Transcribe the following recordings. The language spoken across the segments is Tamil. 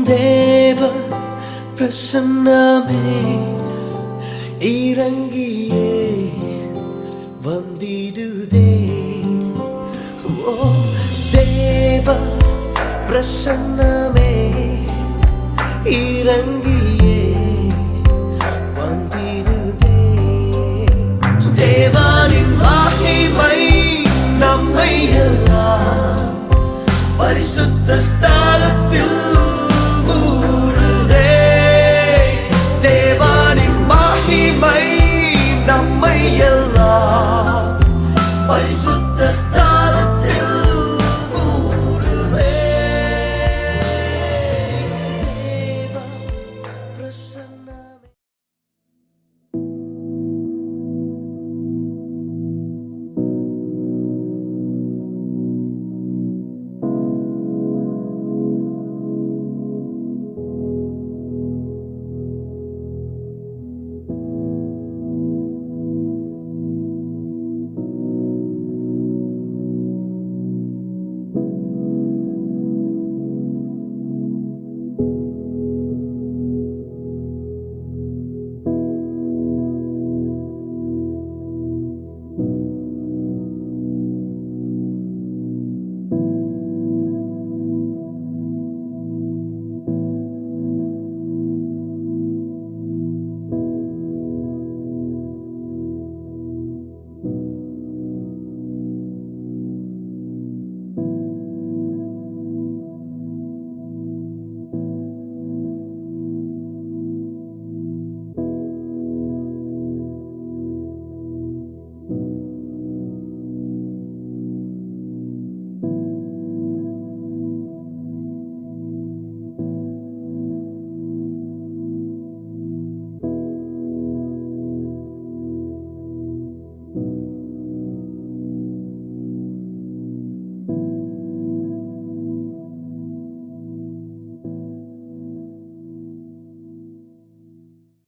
தேவ பிரசன்னமே இறங்கியே வந்திடுதே. ஓ தேவ பிரசன்னமே இறங்கியே வந்திடுதே. தேவனின் மகிமை நம்மை எல்லாம் பரிசுத்த ஸ்தலத்தில் நம்மை எல்லாம் பரிசுத்த ஸ்தலத்தில் கூடுதே. தேவ பிரசன்னமே.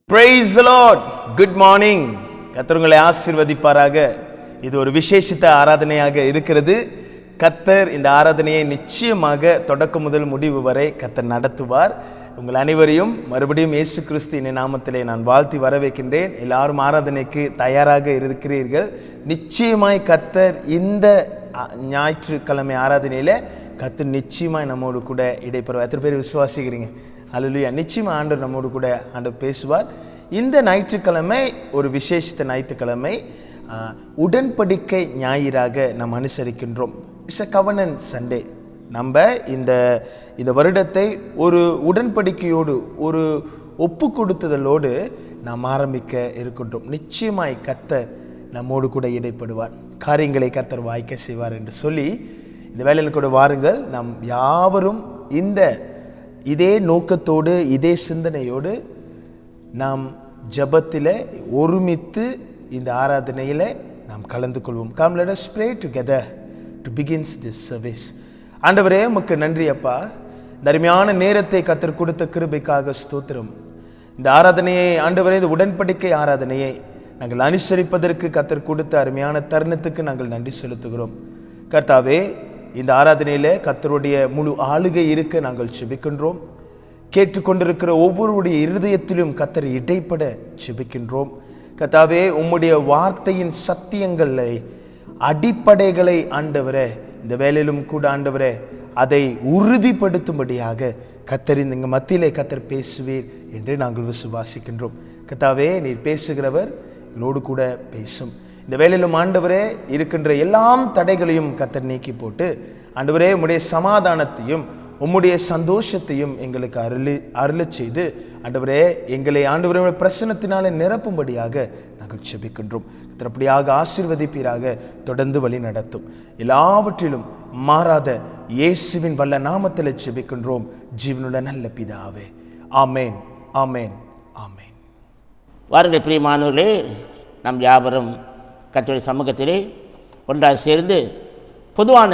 Praise the Lord. Good morning. கர்த்தர் உங்களை ஆசீர்வதிப்பாராக. இது ஒரு விசேஷித்த ஆராதனையாக இருக்கிறது. கர்த்தர் இந்த ஆராதனையை நிச்சயமாக தொடக்கம் முதல் முடிவு வரை கர்த்தர் நடத்துவார். உங்கள் அனைவரையும் மறுபடியும் இயேசு கிறிஸ்துவின் நாமத்திலே நான் வாழ்த்தி வரவேற்கின்றேன். எல்லாரும் ஆராதனைக்கு தயாராக இருக்கிறீர்கள். நிச்சயமாய் கர்த்தர் இந்த ஞாயிற்றுக்கிழமை ஆராதனையில் கர்த்தர் நிச்சயமாய் நம்மோடு கூட இடைப்பெறுவார். எத்தனை பேர் விசுவாசிக்கிறீங்க? அல்லேலூயா. நிச்சயமா ஆண்டவர் நம்மோடு கூட ஆண்டவர் பேசுவார். இந்த ஞாயிற்றுக்கிழமை ஒரு விசேஷித்த ஞாயிற்றுக்கிழமை, உடன்படிக்கை ஞாயிறாக நாம் அனுசரிக்கின்றோம். It's a covenant Sunday. நம்ம இந்த வருடத்தை ஒரு உடன்படிக்கையோடு, ஒரு ஒப்பு கொடுத்துதலோடு நாம் ஆரம்பிக்க இருக்கின்றோம். நிச்சயமாய் கர்த்தர் நம்மோடு கூட இடைப்படுவார், காரியங்களை கர்த்தர் வாய்க்க செய்வார் என்று சொல்லி இந்த வேலையில் கூட வாருங்கள். நாம் யாவரும் இதே நோக்கத்தோடு, இதே சிந்தனையோடு நாம் ஜெபத்தில் ஒருமித்து இந்த ஆராதனையில் நாம் கலந்து கொள்வோம். Come, let us pray together to begin this service. ஆண்டவரே, உமக்கு நன்றி அப்பா. இந்த அருமையான நேரத்தை கர்த்தர் கொடுத்த கிருபைக்காக ஸ்தோத்திரம். இந்த ஆராதனையை ஆண்டவரே, இந்த உடன்படிக்கை ஆராதனையை நாங்கள் அனுசரிப்பதற்கு கர்த்தர் கொடுத்த அருமையான தருணத்துக்கு நாங்கள் நன்றி செலுத்துகிறோம். கர்த்தாவே, இந்த ஆராதனையில் கர்த்தருடைய முழு ஆளுகை இருக்க நாங்கள் ஜெபிக்கின்றோம். கேட்டுக்கொண்டிருக்கிற ஒவ்வொருடைய இருதயத்திலும் கர்த்தர் இடைப்பட ஜெபிக்கின்றோம். கர்த்தாவே, உம்முடைய வார்த்தையின் சத்தியங்களை, அடிப்படைகளை ஆண்டவரே, இந்த வேலையிலும் கூட ஆண்டவரே அதை உறுதிப்படுத்தும்படியாக கர்த்தர் இந்த மத்தியிலே கர்த்தர் பேசுவீர் என்று நாங்கள் விசுவாசிக்கின்றோம். கர்த்தாவே, நீர் பேசுகிறவர், எங்களோடு கூட பேசும். இந்த வேளையிலும் ஆண்டவரே இருக்கின்ற எல்லாம் தடைகளையும் கர்த்தர் நீக்கி போட்டு ஆண்டவரே உம்முடைய சமாதானத்தையும் உம்முடைய சந்தோஷத்தையும் எங்களுக்கு அருளச் செய்து ஆண்டவரே எங்களை ஆண்டவரே பிரசன்னத்தினாலே நிரப்பும்படியாக நாங்கள் ஜெபிக்கின்றோம். கர்த்தர் அப்படியாக ஆசீர்வதிப்பீராக, தொடர்ந்து வழி நடத்தும். எல்லாவற்றிலும் மாறாத இயேசுவின் வல்ல நாமத்தில் ஜெபிக்கின்றோம் ஜீவனுள்ள நல்ல பிதாவே. ஆமேன், ஆமேன், ஆமேன். வாருங்கள் பிரியமானவர்களே, நம் யாவரும் கர்த்தருடைய சமூகத்திலே ஒன்றாக சேர்ந்து பொதுவான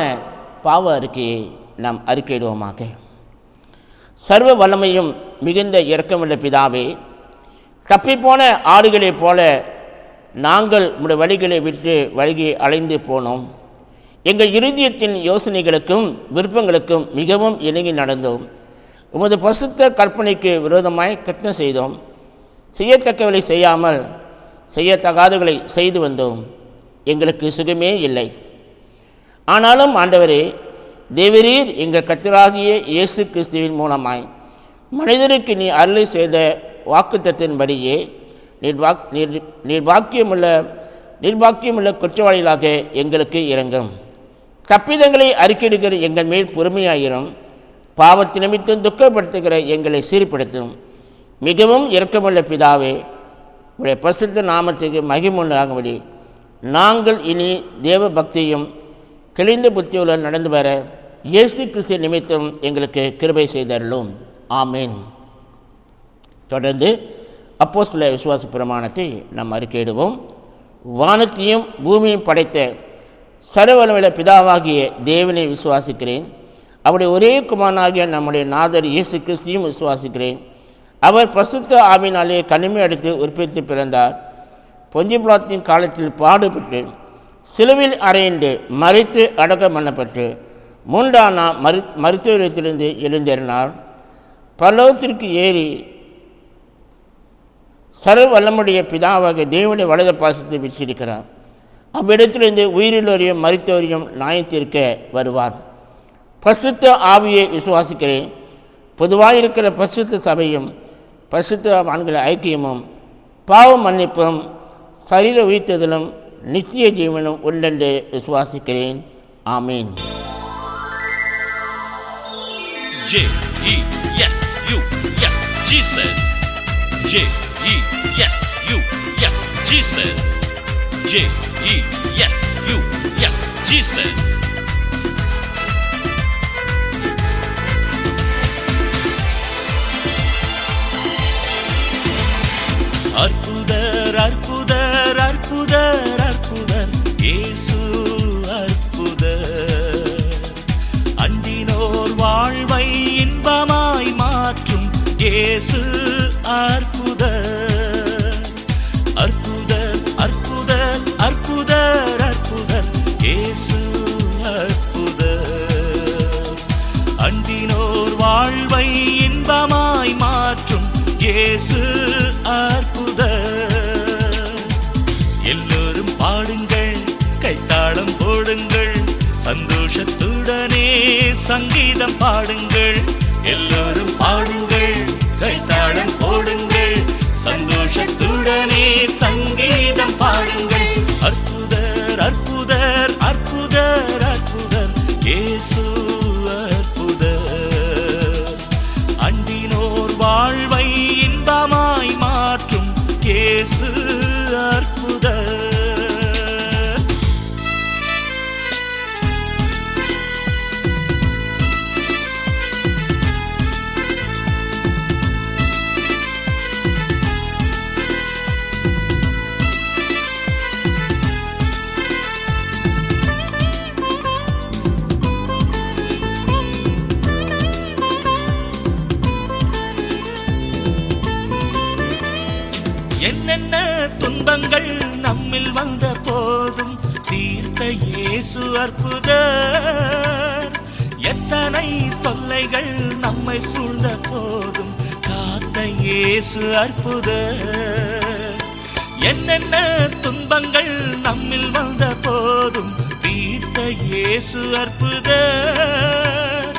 பாவ அறிக்கையை நாம் அறிக்கையிடுவோமாக. சர்வ வல்லமையும் மிகுந்த இரக்கமுள்ள பிதாவே, தப்பிப்போன ஆடுகளைப் போல நாங்கள் உம்முடைய வழிகளை விட்டு வழிகை அலைந்து போனோம். எங்கள் இருதயத்தின் யோசனைகளுக்கும் விருப்பங்களுக்கும் மிகவும் இணங்கி நடந்தோம். உமது பசுத்த கற்பனைக்கு விரோதமாய் குற்றம் செய்தோம். செய்யத்தக்கவளை செய்யாமல் செய்யத்தகாதவர்களை செய்து வந்தோம். எங்களுக்கு சுகமே இல்லை. ஆனாலும் ஆண்டவரே, தேவரீர் எங்கள் கர்த்தராகிய இயேசு கிறிஸ்துவின் மூலமாய் மனிதருக்கு நீ அருளை செய்த வாக்குத்தத்தின்படியே நிர்பாக்கியமுள்ள குற்றவாளிகளாக எங்களுக்கு இரங்கும். தப்பிதங்களை அறிக்கையிடுகிற எங்கள் மேல் பொறுமையாயிரும். பாவத்து நிமித்தம் துக்கப்படுத்துகிற எங்களை சீர்படுத்தும். மிகவும் இரக்கமுள்ள பிதாவே, உடைய பரிசுத்த நாமத்துக்கு மகிமுண்டாகும்படி நாங்கள் இனி தேவ பக்தியும் தெளிந்த புத்தியுடன் நடந்து வர இயேசு கிறிஸ்து நிமித்தம் எங்களுக்கு கிருபை செய்தருளும். ஆமேன். தொடர்ந்து அப்போஸ்தல விசுவாச பிரமாணத்தை நாம் அறிக்கையிடுவோம். வானத்தையும் பூமியையும் படைத்த சர்வவல்லமையுள்ள பிதாவாகிய தேவனை விசுவாசிக்கிறேன். அவருடைய ஒரே குமாரனாகிய நம்முடைய நாதர் இயேசு கிறிஸ்தையும் விசுவாசிக்கிறேன். அவர் பரிசுத்த ஆவியினாலே கனிமை அடித்து உற்பத்தி பிறந்தார். பொஞ்சி பிலாத்தின் காலத்தில் பாடுபட்டு சிலுவையில் அறையுண்டு மரித்து அடக்கம் பண்ணப்பட்டு 3ஆம் நாள் மருத்துவத்திலிருந்து எழுந்தேறினார். பரலோகத்திற்கு ஏறி சர்வ வல்லமுடைய பிதாவாக தேவனுடைய வலது பாசத்தை வச்சிருக்கிறார். அவ்விடத்திலிருந்து உயிரிலோரையும் மரித்தோரையும் நியாயத்திற்க வருவார். பரிசுத்த ஆவியை விசுவாசிக்கிறேன். பொதுவாக இருக்கிற பரிசுத்த சபையும் பரிசுத்த ஆண்கள் ஐக்கியமும் பாவ மன்னிப்பும் சரீர உயிர்த்ததிலும் நித்திய ஜீவனும் உண்டென்று விசுவாசிக்கிறேன். ஆமீன். J-E-S-U-S Jesus. J-E-S-U-S Jesus. J-E-S-U-S Jesus. அற்புதர் அற்புதர் அற்புதர் அற்புதர் இயேசு அற்புதர். அண்டினோர் வாழ்வை இன்பமாய் மாற்றும் இயேசு அற்புதர். அற்புதர் அற்புதர் அற்புதர் அற்புதர் இயேசு அற்புதர். அண்டினோர் வாழ்வை இன்பமாய் மாற்றும் இயேசு அற்புதர். எல்லோரும் பாடுங்கள், கைத்தாளம் போடுங்கள், சந்தோஷத்துடனே சங்கீதம் பாடுங்கள். எல்லோரும் பாடுங்கள், கைத்தாளம் போடுங்கள், சந்தோஷத்துடனே சங்கீதம் பாடுங்கள். அற்புதர் அற்புதர் அற்புதர் அற்புதர் இயேசு அற்புதர். அண்டினோர் வாழ்வை இன்பமாய் மாற்றும் இயேசு அற்புதர். என்னென்ன துன்பங்கள் நம்மில் வந்த போதும் தீர்த்த இயேசு அற்புதர். எத்தனை தொல்லைகள் நம்மை சூழ்ந்த போதும் காத்த இயேசு அற்புதர். என்னென்ன துன்பங்கள் நம்மில் வந்த போதும் தீர்த்த இயேசு அற்புதர்.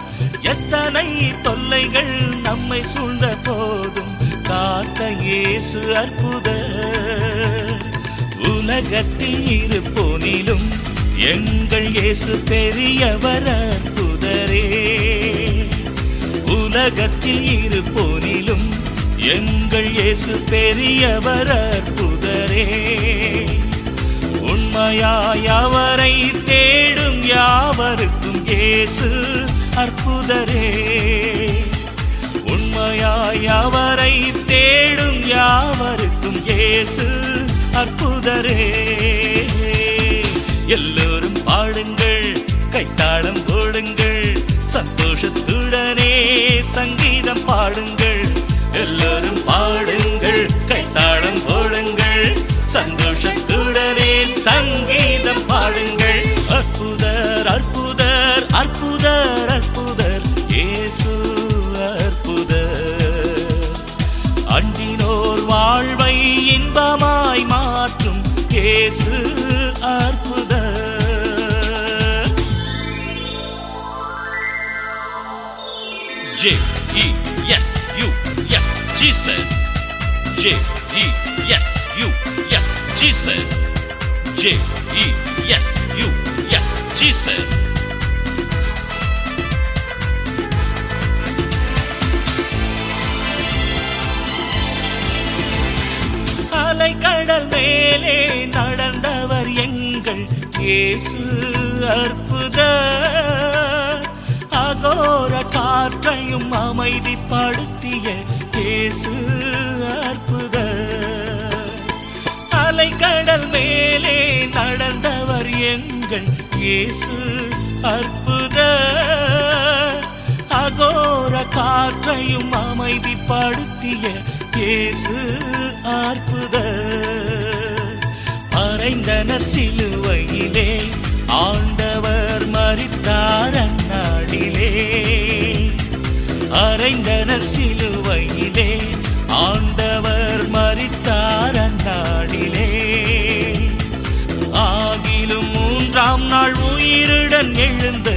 எத்தனை தொல்லைகள் நம்மை சூழ்ந்த போதும் காத்த இயேசு அற்புதர். உலகத்தில் இருப்போனிலும் எங்கள் இயேசு பெரியவர் அற்புதரே. உலகத்தில் இருப்போனிலும் எங்கள் இயேசு பெரியவர் அற்புதரே. உண்மையாய் அவரை தேடும் யாவருக்கும் இயேசு அற்புதரே. உண்மையாய் அவரை தேடும் யாவருக்கும் இயேசு அற்புதரே. எல்லோரும் பாடுங்கள், கைத்தாளம் போடுங்கள், சந்தோஷத்துடனே சங்கீதம் பாடுங்கள். எல்லோரும் பாடுங்கள், கைத்தாளம் போடுங்கள், சந்தோஷத்துடனே சங்கீதம் பாடுங்கள். அற்புதர் அற்புதர் அற்புதர் அற்புதர் இயேசு அற்புதர். அண்டினோர் வாழ்வை இன்பமாய் மாற்றும் இயேசு அற்புதர். J-E-S-U-S Jesus. J-E-S-U-S Jesus. J-E-S-U-S Jesus. அலைக்கடல் மேலே நடந்தவர் எங்கள் இயேசு அற்புதர். அகோர காற்றையும் அமைதிப்படுத்திய இயேசு அற்புதர். அலைக்கடல் மேலே நடந்தவர் எங்கள் இயேசு அற்புதர். அகோர காற்றையும் அமைதிப்படுத்திய இயேசு அற்புதர். அறைந்தனர் சிலுவையிலே ஆண்டவர் மரித்தார் அந்நாளிலே. அறைந்தனர் சிலுவையிலே ஆண்டவர் மரித்தார் அந்நாளிலே. ஆகிலும் மூன்றாம் நாள் உயிருடன் எழுந்த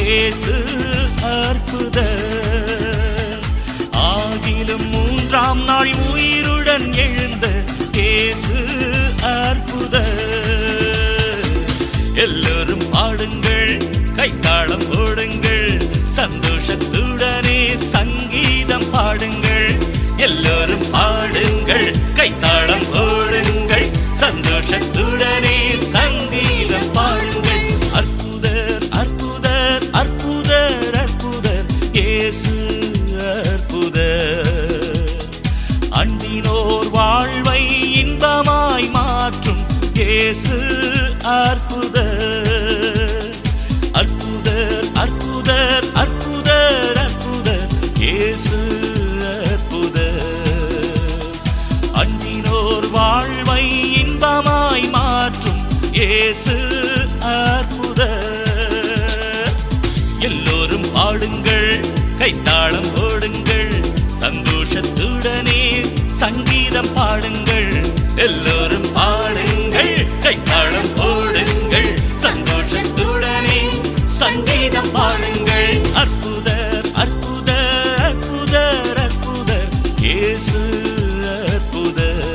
இயேசு அற்புதர். ஆகிலும் மூன்றாம் நாள் உயிருடன் எழுந்த இயேசு அற்புதர். எல்லோரும் பாடுங்கள், கைத்தாளம் போடுங்கள், சந்தோஷத்துடனே சங்கீதம் பாடுங்கள். எல்லோரும் பாடுங்கள், கைத்தாளம் போடுங்கள், சந்தோஷத்துடனே சங்கீதம் பாடுங்கள். அற்புதர் அற்புதர் அற்புதர் அற்புதர் இயேசு அற்புதர். அண்டினோர் வாழ்வை இன்பமாய் மாற்றும் இயேசு அற்புதர். அற்புதர் அற்புதர் அற்புதர் அற்புதர் இயேசு அற்புதர். அண்டினோர் வாழ்வை இன்பமாய் மாற்றும் இயேசு அற்புதர். எல்லோரும் பாடுங்கள், கைத்தாளம் போடுங்கள், சந்தோஷத்துடனே சங்கீதம் பாடுங்கள். எல்லோரும் பாடுங்கள், கைத்தாளம் போடுங்கள், சந்தோஷத்துடனே சங்கீதம் பாடுங்கள். அற்புதர் அற்புதர் அற்புதர் அற்புதர் இயேசு அற்புதர்.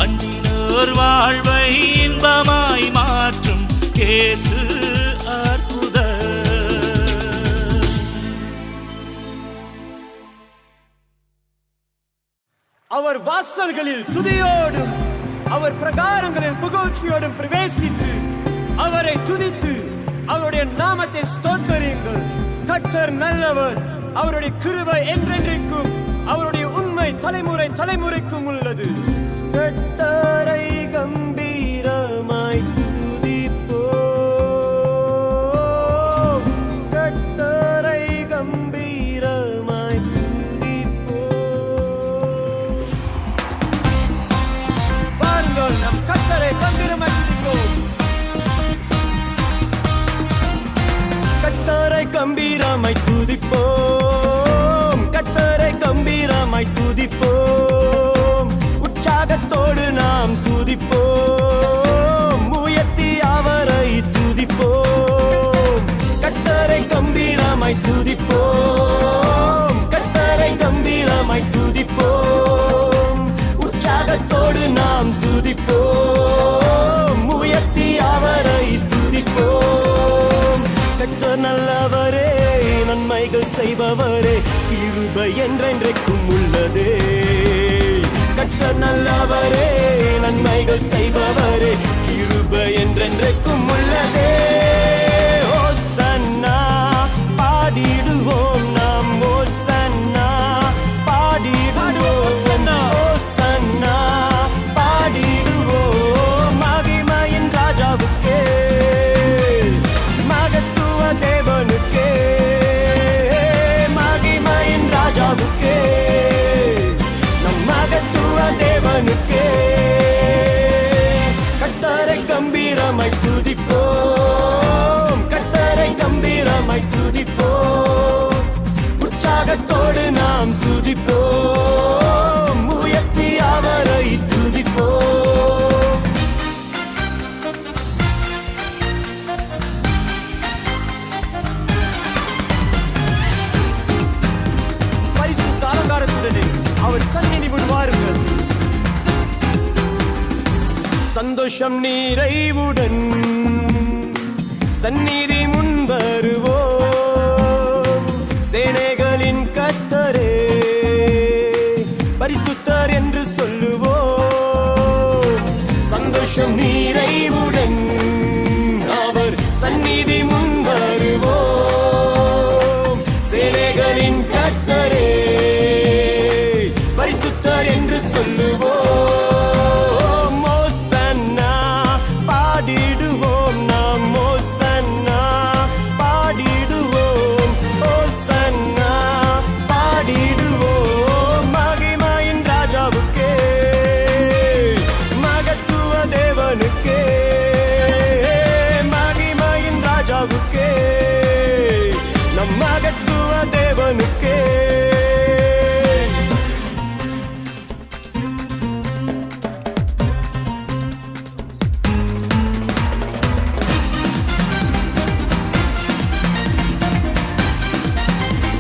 அண்டினோர் வாழ்வை இன்பமாய் மாற்றும் இயேசு அற்புதர். அவர் வாசல்களில் துதியோடும் அவர் பிரகாரங்களில் புகழ்ச்சியோடும் பிரவேசித்து அவரை துதித்து அவருடைய நாமத்தை ஸ்தோத்தரியுங்கள். கர்த்தர் நல்லவர், அவருடைய கிருபை என்றென்றைக்கும், அவருடைய உண்மை தலைமுறை தலைமுறைக்கும் உள்ளது. கர்த்தரை கம்பீரமாய் துதிப்போம், கர்த்தரை கம்பீரமாய் துதிப்போம். பாருங்கள், நம் கர்த்தரை கம்பீரமாய் துதிப்போம். கர்த்தரை கம்பீரமாய் துதிப்போம், கர்த்தரை கம்பீரமாய் துதிப்போம். உற்சாகத்தோடு நாம் துதிப்போம், உயர்த்தி அவரை துதிப்போம். கர்த்தரை கம்பீரமாய் துதிப்போம், கர்த்தரை கம்பீரமாய் துதிப்போம். உற்சாகத்தோடு நாம் துதிப்போம், உயர்த்தி அவரை துதிப்போம். கர்த்தர் நல்லவரே, நன்மைகள் செய்பவரே, கிருபை என்றென்றைக்கும் உள்ளதே. கர்த்தர் நல்லவரே, நன்மைகள் செய்பவரே, கிருபை என்றென்றைக்கும் உள்ளதே. ஓசன்னா பாடிடுவோம் நாம், ஓசன்னா பாடிடுவோம், ஓசன்னா பாடிடுவோம். மகிமையின் ராஜாவுக்கே, மகத்துவ தேவனுக்கே, மகிமையின் ராஜாவுக்கே, நம் மகத்துவ தேவனுக்கே. கர்த்தரை கம்பீரமாய் துதிப்போம், சந்தோஷம் நிறைவுடன் சந்நிதி முன் வருவோம். சேனைகளின் கர்த்தரே பரிசுத்தர் என்று சொல்லுவோம். சந்தோஷம் நிறைவுடன் அவர் சந்நிதி முன் வருவோம். சேனைகளின் கர்த்தரே பரிசுத்தர் என்று சொல்லுவோம். ஓசன்னா பாடிடுவோம் நாம், ஓசன்னா பாடிடுவோம், ஓசன்னா பாடிடுவோம். மகிமையின் ராஜாவுக்கே, மகத்துவ தேவனுக்கே, மகிமையின் ராஜாவுக்கே, நம் மகத்துவ தேவனுக்கே.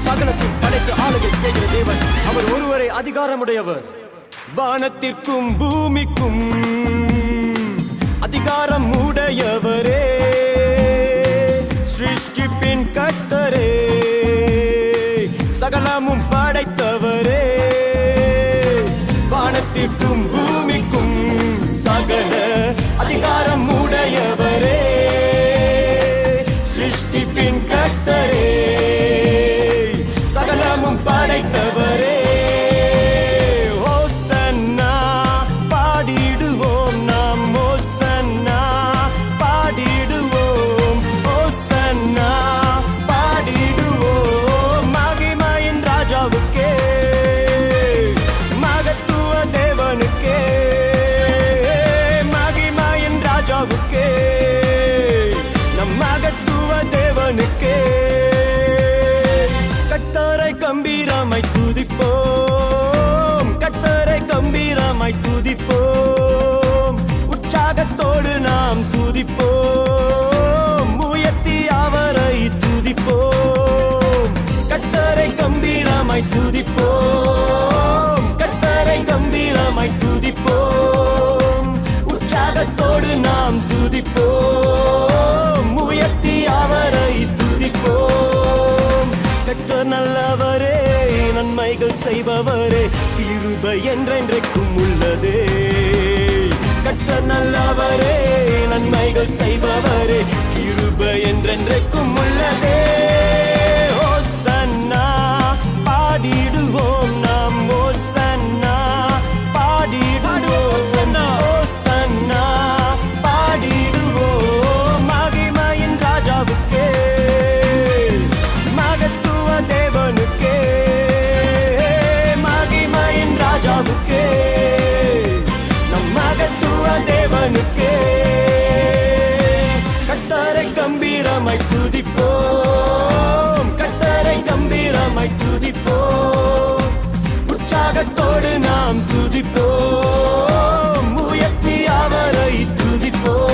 சகலத்தையும் படைத்து ஆளுகை செய்கிற தேவன், அவர் ஒருவரே அதிகாரமுடையவர். வானத்திற்கும் பூமிக்கும் அதிகாரம் உடையவரே, சிருஷ்டிப்பின் கர்த்தரே, சகலமும் படைத்தவரே. வானத்திற்கும் பூமிக்கும் சகல அதிகாரம் உடையவரே, சிருஷ்டிப்பின் கர்த்தரே, சகலமும் படைத்தவரே. ஓசன்னா பாடிடுவோம் நாம், ஓசன்னா பாடிடுவோம், ஓசன்னா பாடிடுவோம். மகிமையின் ராஜாவுக்கே, மகத்துவ தேவனுக்கே, மகிமையின் ராஜாவுக்கே, நம் மகத்துவ தேவனுக்கே. கர்த்தரை கம்பீரமாய் துதிப்போம், கர்த்தரை கம்பீரமாய் துதிப்போம். உற்சாகத்தோடு நாம் துதிப்போம், உயர்த்தி அவரை துதிப்போம். கர்த்தரை கம்பீரமாய் துதிப்போம், கர்த்தரை கம்பீரமாய் துதிப்போம். உற்சாகத்தோடு நாம் துதிப்போம், உயர்த்தி அவரை துதிப்போம். கர்த்தர் நல்லவரே, நன்மைகள் செய்பவரே, கிருபை என்றென்றைக்கும் உள்ளதே. கர்த்தர் நல்லவரே, நன்மைகள் செய்பவரே, கிருபை என்றென்றைக்கும் உள்ளதே. ஓசன்னா பாடிடுவோம் நாம், ஓசன்னா பாடிடுவோம், ஓசன்னா பாடிடுவோம். மகிமையின் ராஜாவுக்கே, மகத்துவ தேவனுக்கே, மகிமையின் ராஜாவுக்கே, நம் மகத்துவ தேவனுக்கே. கர்த்தரை கம்பீரமாய் துதிப்போம், கர்த்தரை கம்பீரமாய் துதிப்போம். உற்சாகத்தோடு நாம் துதிப்போம், உயர்த்தி அவரை துதிப்போம்.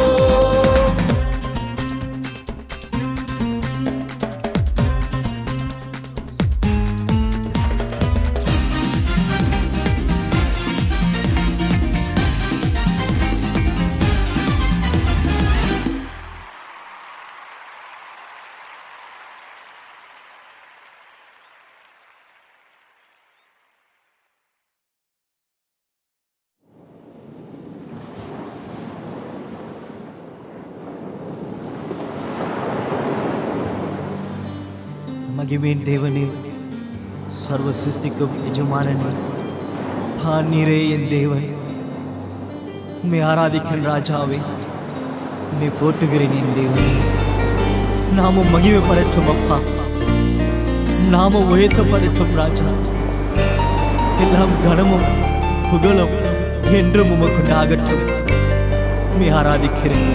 மகிமேன் தேவனே, சர்வ சிருஷ்டிக்கும் எஜமானனே, நீரே என் தேவன். உம்மை ஆராதிக்கிறேன் ராஜாவே, உம்மை போற்றுகிறேன் என் தேவனே. நாமும் மகிமைப்படட்டும் அப்பா, நாமும் உயர்த்தப்படட்டும் ராஜா. எல்லாம் கனமும் புகழும் என்றும் உமக்குண்டாகட்டும். உம்மை ஆராதிக்கிறேன்,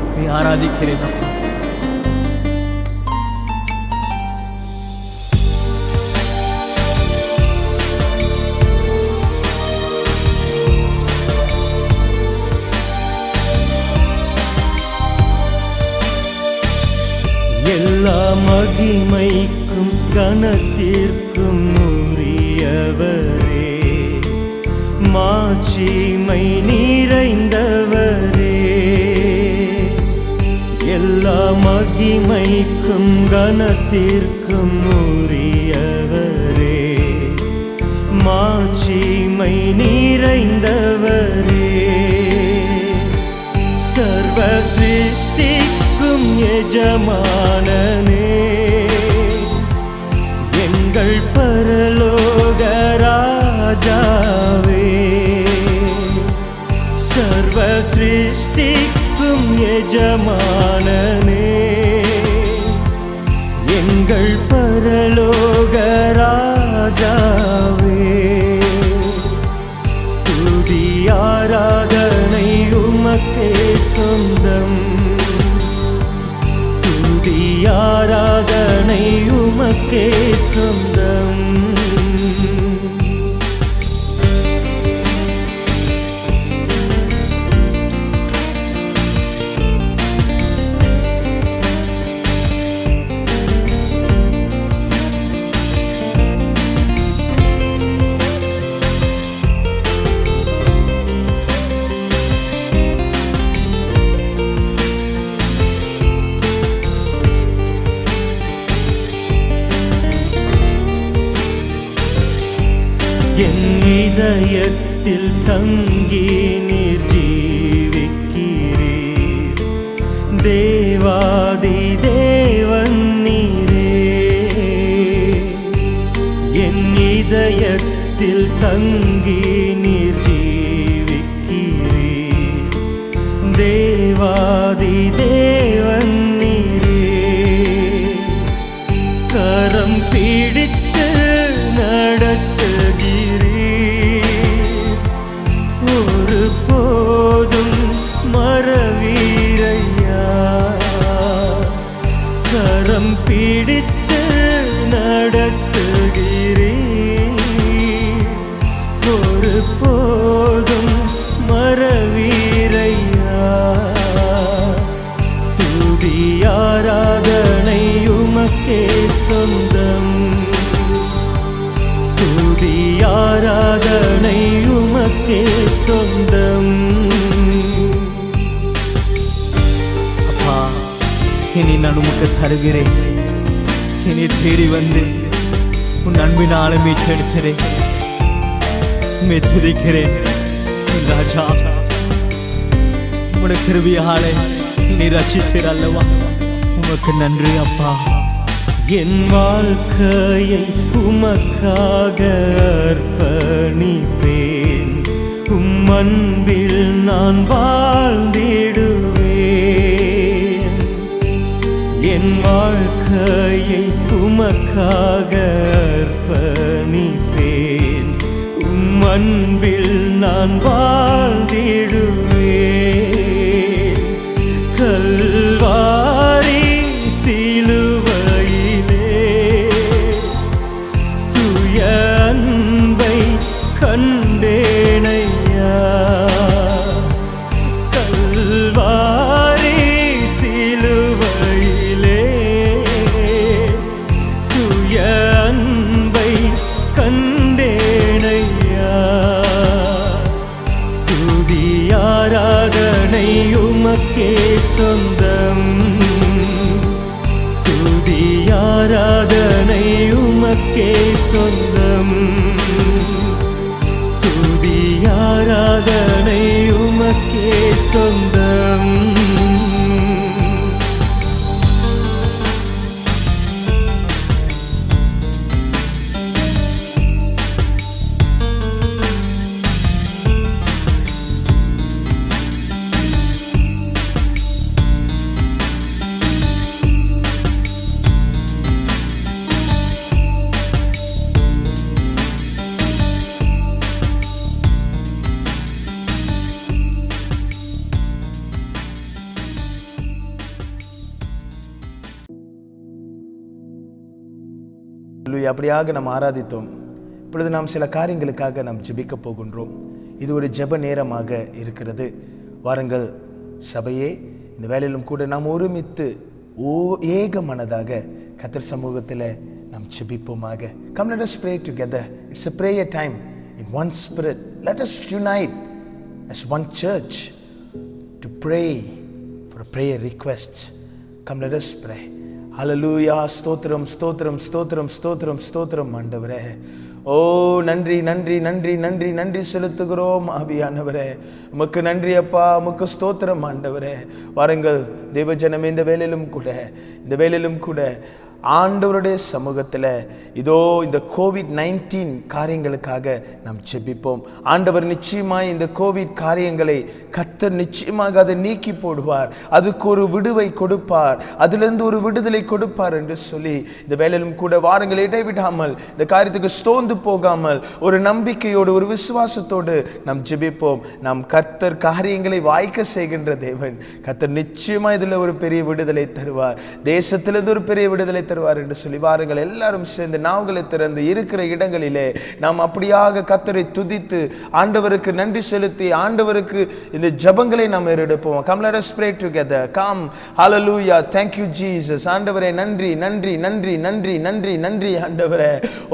உம்மை ஆராதிக்கிறேன் அப்பா. எல்லா மகிமைக்கும் கனத்திற்கும் உரியவரே, மாட்சிமை நீர் நிறைந்தவரே, எல்லா மகிமைக்கும் கனத்திற்கும் உரியவரே, மாட்சிமை நிறைந்தவரே, சர்வ சிருஷ்டிக்கும் எஜமானனே, எங்கள் பரலோக ராஜாவே, சர்வ சிருஷ்டிக்கும் எஜமானனே, எங்கள் பரலோக ராஜாவே, துதி ஆராதனை உமக்கே சொந்தம், துதி ஆராதனை உமக்கே சொந்தம். என் இதயத்தில் தங்கி நீர் ஜீவிக்கிறீர், தேவாதி தேவன் நீரே, என் இதயத்தில் தங்கி நீர் ஜீவிக்கிறீர், தேவாதி தேவன் நீரே, கரம் பிடித்து நடத்துகிறீர், ஒரு போதும் மறவீரையா, கரம் பிடித்து நடத்துகிறீர், ஒரு போதும் மறவீரையா, துதி ஆராதனை உமக்கே சொந்தம், துதி ஆராதனை உமக்கே சொந்தம். அப்பா, இனி நான் உமக்கு தருகிறேன். இனி தேடி வந்து உன் அன்பினால மீட்டெடுக்கிறேன், துதிக்கிறேன் ராஜா. உம்முடைய கிருபையாலே இனி ரட்சித்தீர் அல்லவா, உமக்கு நன்றி அப்பா. என் வாழ்க்கையை உமக்காக அர்ப்பணிப்பேன், உம் அன்பில் நான் வாழ்ந்திடுவேன், என் வாழ்க்கையை உமக்காக அர்ப்பணிப்பேன், உம் அன்பில் நான் வாழ்ந்திடுவேன், கல்வாரி சிலுவையிலே துய அன்பை கண்டேனையா, கல்வாரி சிலுவையிலே துய அன்பை கண்டேனையா, துதி ஆராதனை உமக்கே சொந்தம், துதி ஆராதனை உமக்கே சொந்தம், துதி ஆராதனை உமக்கே சொந்தம். அப்படியாக நாம் ஆராதித்தோம். இப்பொழுது நாம் சில காரியங்களுக்காக நாம் ஜெபிக்க போகின்றோம். இது ஒரு ஜெப நேரமாக இருக்கிறது. வாருங்கள் சபையே, இந்த வேளையிலும் கூட நாம் ஒருமித்து ஏக மனதாக கர்த்தர் சமூகத்தில் நாம் ஜெபிப்போமாக. Come, let us pray together. It's a prayer time in one spirit. Let us unite as one church to pray for a prayer request. Come, let us pray. Hallelujah. ஸ்தோத்திரம் ஸ்தோத்திரம் ஸ்தோத்திரம் ஸ்தோத்திரம் ஸ்தோத்திரம் ஆண்டவரே. ஓ நன்றி நன்றி நன்றி நன்றி நன்றி செலுத்துகிறோம் ஆவியானவரே. உமக்கு நன்றி அப்பா, உமக்கு ஸ்தோத்திரம் ஆண்டவரே. வாருங்கள் தேவஜனமே, இந்த வேளையிலும் கூட ஆண்டவருடைய சமூகத்தில் இதோ இந்த COVID-19 காரியங்களுக்காக நாம் ஜெபிப்போம். ஆண்டவர் நிச்சயமாய் இந்த கோவிட் காரியங்களை கர்த்தர் நிச்சயமாக அதை நீக்கி போடுவார், அதுக்கு ஒரு விடுவை கொடுப்பார், அதிலிருந்து ஒரு விடுதலை கொடுப்பார் என்று சொல்லி இந்த வேளையிலும் கூட வாருங்கள் இடைவிடாமல் இந்த காரியத்துக்கு சோர்ந்து போகாமல் ஒரு நம்பிக்கையோடு ஒரு விசுவாசத்தோடு நாம் ஜெபிப்போம். நாம் கர்த்தர் காரியங்களை வாய்க்க செய்கின்ற தேவன். கர்த்தர் நிச்சயமா இதில் ஒரு பெரிய விடுதலை தருவார், தேசத்திலிருந்து ஒரு பெரிய விடுதலை தருவார் என்று சொல்லி வாருங்கள் எல்லாரும் சேர்ந்து நாவுகளை திறந்து இருக்கிற இடங்களிலே நாம் அப்படியாக கர்த்தரை துதித்து ஆண்டவருக்கு நன்றி செலுத்தி ஆண்டவருக்கு இந்த ஜெபங்களை நாம் ஏறெடுப்போம். Come, let us pray together. Come, hallelujah. Thank you Jesus. ஆண்டவரே நன்றி நன்றி நன்றி நன்றி நன்றி நன்றி ஆண்டவரே.